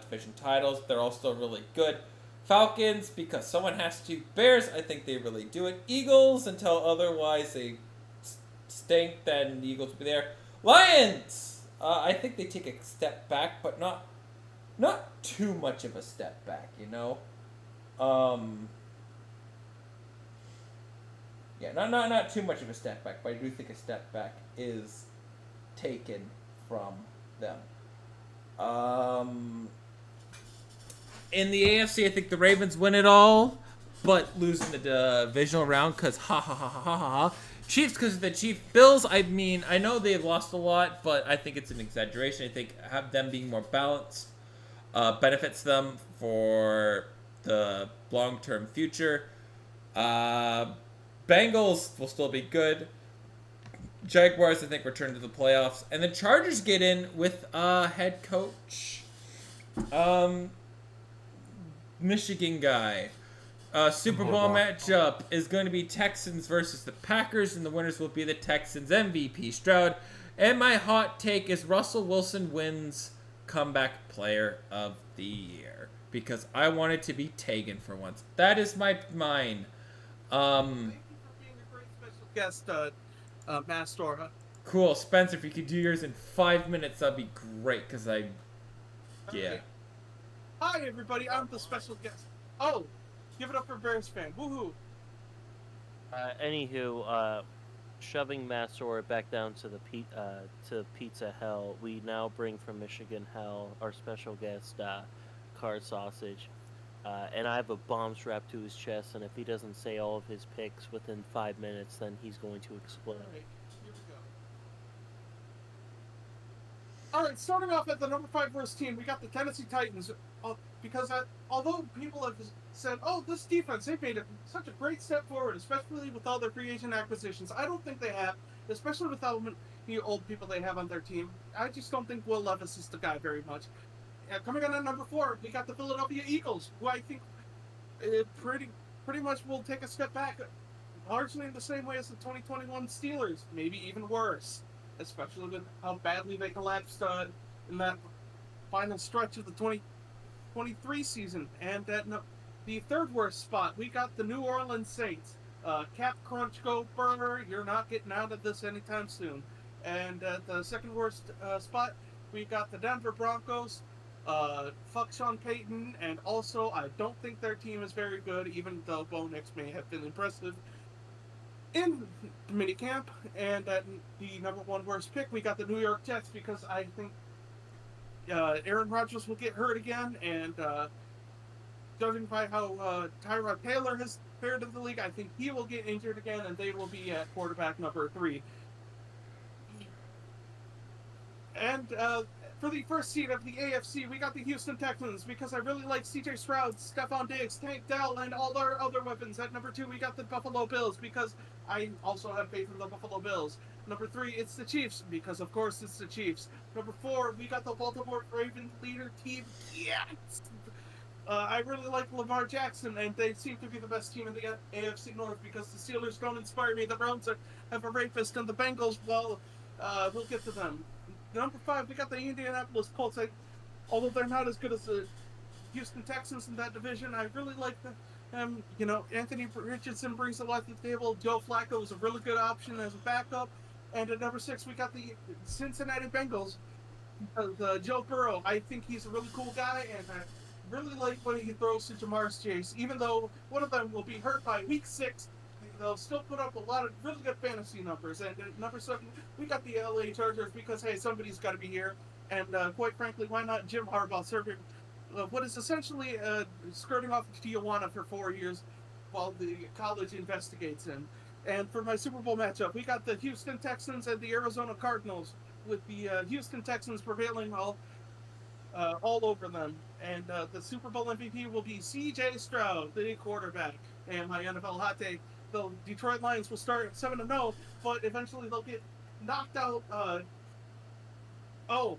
division titles. They're all still really good. Falcons, because someone has to. Bears, I think they really do it. Eagles, until otherwise they stink, then the Eagles will be there. Lions, I think they take a step back, but not too much of a step back, Yeah, not too much of a step back, but I do think a step back is taken from them. In the AFC, I think the Ravens win it all, but losing the divisional round because ha ha ha ha ha ha. Chiefs because of the Chief Bills. I mean, I know they've lost a lot, but I think it's an exaggeration. I think have them being more balanced benefits them for the long-term future. Bengals will still be good. Jaguars, I think, return to the playoffs. And the Chargers get in with head coach. Michigan guy. Super Bowl matchup is going to be Texans versus the Packers, and the winners will be the Texans MVP Stroud. And my hot take is Russell Wilson wins comeback player of the year because I want it to be Taegan for once. That is my mine. Thank you for being a great special guest, MaskedAura. Cool, Spencer. If you could do yours in 5 minutes, that'd be great. Cause yeah. Okay. Hi everybody, I'm the special guest. Oh, give it up for Bears fan. Woohoo! Anywho, shoving MaskedAura back down to the to Pizza Hell, we now bring from Michigan Hell our special guest, Carsausage. And I have a bomb strapped to his chest, and if he doesn't say all of his picks within 5 minutes, then he's going to explode. Alright, here we go. Alright, starting off at the number 5 worst team, we got the Tennessee Titans. Because although people have said, oh, this defense, they've made such a great step forward, especially with all their free agent acquisitions. I don't think they have, especially with how many old people they have on their team. I just don't think Will Levis is the guy very much. Coming in at number 4, we got the Philadelphia Eagles, who I think pretty much will take a step back, largely in the same way as the 2021 Steelers, maybe even worse, especially with how badly they collapsed in that final stretch of the 2023 season. And at the 3rd worst spot, we got the New Orleans Saints. Cap crunch, go burner, you're not getting out of this anytime soon. And at the 2nd worst spot, we got the Denver Broncos. Fuck Sean Payton, and also I don't think their team is very good, even though Bo Nix may have been impressive in minicamp. And at the number 1 worst pick, we got the New York Jets, because I think Aaron Rodgers will get hurt again, and judging by how Tyrod Taylor has fared in the league, I think he will get injured again, and they will be at quarterback number 3. And for the first seed of the AFC, we got the Houston Texans, because I really like C.J. Stroud, Stephon Diggs, Tank Dell, and all their other weapons. At number 2, we got the Buffalo Bills, because I also have faith in the Buffalo Bills. Number 3, it's the Chiefs, because of course it's the Chiefs. Number 4, we got the Baltimore Ravens leader team. Yes! I really like Lamar Jackson, and they seem to be the best team in the AFC North, because the Steelers don't inspire me. The Browns have a rapist, and the Bengals, well, we'll get to them. Number 5, we got the Indianapolis Colts. Although they're not as good as the Houston Texans in that division, I really like them. Anthony Richardson brings a lot to the table. Joe Flacco is a really good option as a backup. And at number 6, we got the Cincinnati Bengals. Joe Burrow, I think he's a really cool guy, and I really like when he throws to Jamar's Chase. Even though one of them will be hurt by week 6, they'll still put up a lot of really good fantasy numbers. And at number 7, we got the LA Chargers, because, hey, somebody's got to be here. And quite frankly, why not Jim Harbaugh serving what is essentially skirting off Tijuana for 4 years while the college investigates him. And for my Super Bowl matchup, we got the Houston Texans and the Arizona Cardinals, with the Houston Texans prevailing all over them. And the Super Bowl MVP will be C.J. Stroud, the quarterback. And my NFL hot take the Detroit Lions will start 7-0, but eventually they'll get knocked out. Oh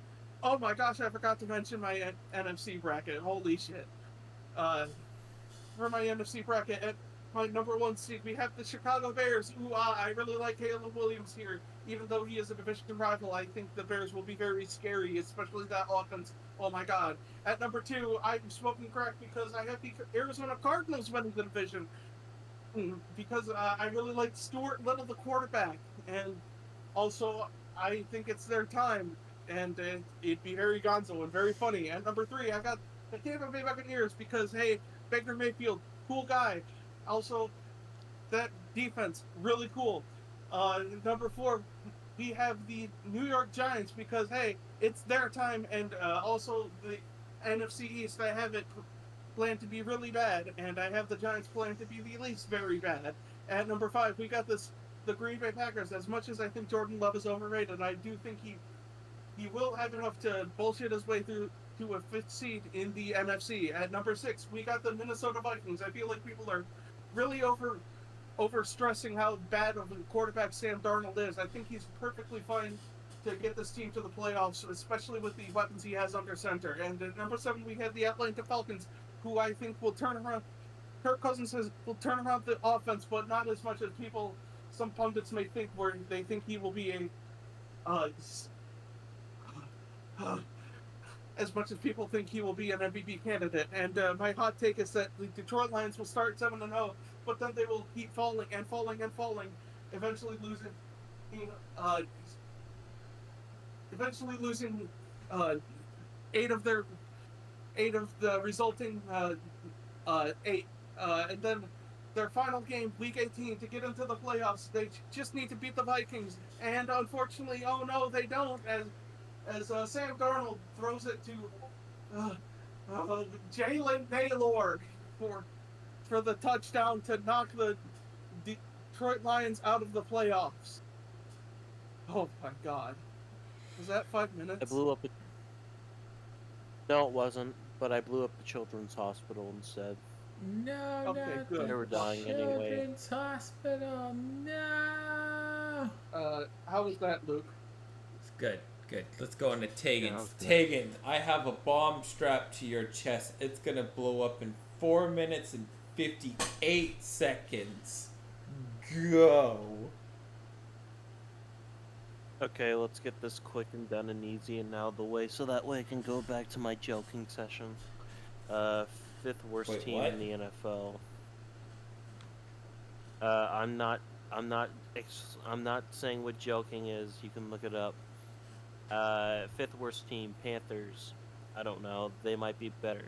my gosh, I forgot to mention my NFC bracket. Holy shit. For my NFC bracket, at my number 1 seed, we have the Chicago Bears. Ooh, I really like Caleb Williams here. Even though he is a division rival, I think the Bears will be very scary, especially that offense. Oh my god. At number 2, I'm smoking crack because I have the Arizona Cardinals winning the division. Because I really like Stuart Little, the quarterback. And also, I think it's their time. And it'd be very gonzo and very funny. At number 3, I got the Tampa Bay Buccaneers because, hey, Baker Mayfield, cool guy. Also, that defense, really cool. Number 4, we have the New York Giants because, hey, it's their time. And also, the NFC East, I have it planned to be really bad. And I have the Giants planned to be the least very bad. At number 5, we got the Green Bay Packers. As much as I think Jordan Love is overrated, I do think he will have enough to bullshit his way through to a 5th seed in the NFC. At number 6, we got the Minnesota Vikings. I feel like people are really over stressing how bad of a quarterback Sam Darnold is. I think he's perfectly fine to get this team to the playoffs, especially with the weapons he has under center. And at number 7, we have the Atlanta Falcons, who I think will turn around. Kirk Cousins will turn around the offense, but not as much as some pundits may think, where they think he will be as much as people think he will be an MVP candidate. And my hot take is that the Detroit Lions will start 7-0, but then they will keep falling and falling and falling, eventually losing uh, 8 of the resulting 8. And then their final game, Week 18, to get into the playoffs, they just need to beat the Vikings. And unfortunately, oh no, they don't. As Sam Darnold throws it to Jalen Naylor for the touchdown to knock the Detroit Lions out of the playoffs. Oh my god. Was that 5 minutes? I blew up. No, it wasn't. But I blew up the children's hospital instead. No, Okay, not good. They were the dying anyway. Children's Hospital. No. How was that, Luke? It's good. Good. Let's go on to Taegan. that was good. Taegan, I have a bomb strapped to your chest. It's gonna blow up in 4 minutes and 58 seconds. Go. Okay, let's get this quick and done and easy and out of the way, so that way I can go back to my joking session. 5th worst Wait, team what? in the NFL. I'm not saying what joking is. You can look it up. 5th worst team, Panthers. I don't know. They might be better.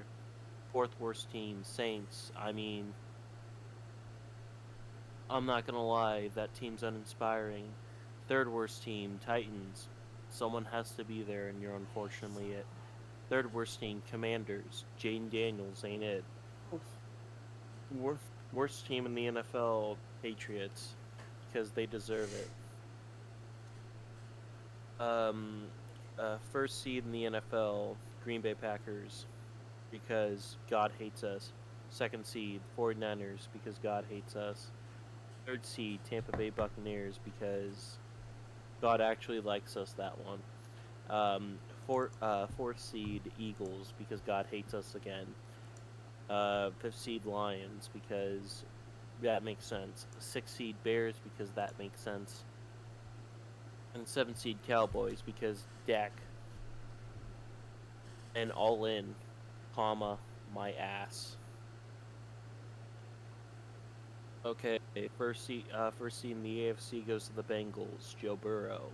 4th worst team, Saints. I mean, I'm not gonna lie. That team's uninspiring. 3rd worst team, Titans. Someone has to be there, and you're unfortunately it. 3rd worst team, Commanders. Jaden Daniels ain't it. Worst team in the NFL, Patriots, because they deserve it. 1st seed in the NFL, Green Bay Packers, because God hates us. 2nd seed, 49ers, because God hates us. 3rd seed, Tampa Bay Buccaneers, because God actually likes us, that one. 4th seed, Eagles, because God hates us again. 5th seed, Lions, because that makes sense. 6th seed, Bears, because that makes sense. And 7th seed, Cowboys, because Dak. And all in, comma, my ass. Okay, first seed in the AFC goes to the Bengals, Joe Burrow.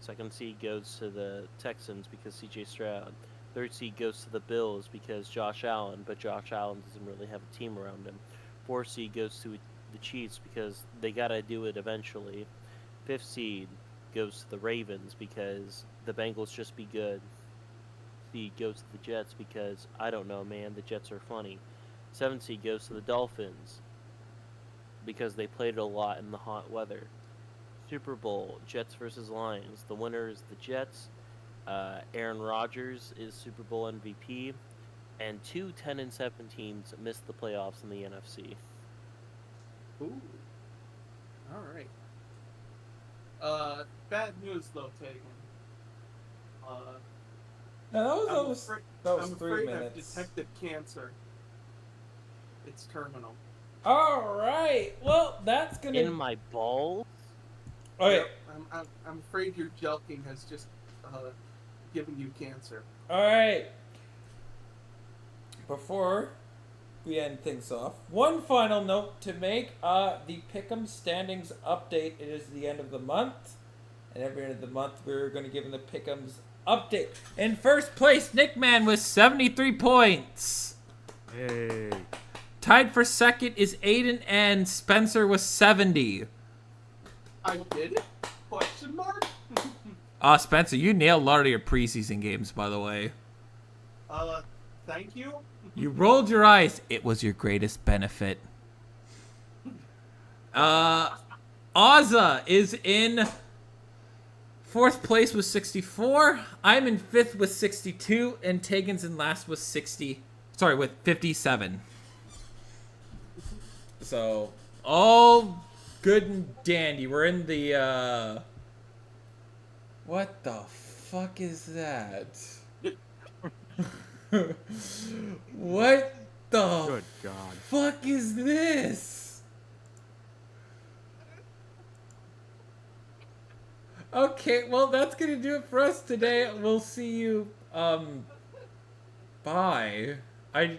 2nd seed goes to the Texans because CJ Stroud. 3rd seed goes to the Bills because Josh Allen, but Josh Allen doesn't really have a team around him. 4th seed goes to the Chiefs because they gotta do it eventually. 5th seed goes to the Ravens because the Bengals just be good. Seed goes to the Jets because, I don't know, man, the Jets are funny. 7th seed goes to the Dolphins because they played a lot in the hot weather. Super Bowl, Jets versus Lions. The winner is the Jets. Aaron Rodgers is Super Bowl MVP. And 10-7 teams missed the playoffs in the NFC. Ooh. All right. Bad news though, Taegan. No, I'm afraid, that was I'm 3 afraid I've minutes. detected cancer. It's terminal. All right. Well, that's gonna. In my balls? Okay. Yep. I'm afraid your jelking has just given you cancer. All right. Before we end things off, one final note to make: the Pick'em standings update. It is the end of the month, and every end of the month we're going to give them the Pick'ems update. In first place, Nickman with 73 points. Hey. Tied for second is Aiden and Spencer with 70. I did it? Question mark? Spencer, you nailed a lot of your preseason games, by the way. Thank you. You rolled your eyes. It was your greatest benefit. Azza is in fourth place with 64. I'm in fifth with 62, and Taegan's in last with 57. So, all good and dandy. We're in the, what the fuck is that? What the Good God. fuck is this? Okay, well, that's gonna do it for us today. We'll see you, bye. Bye.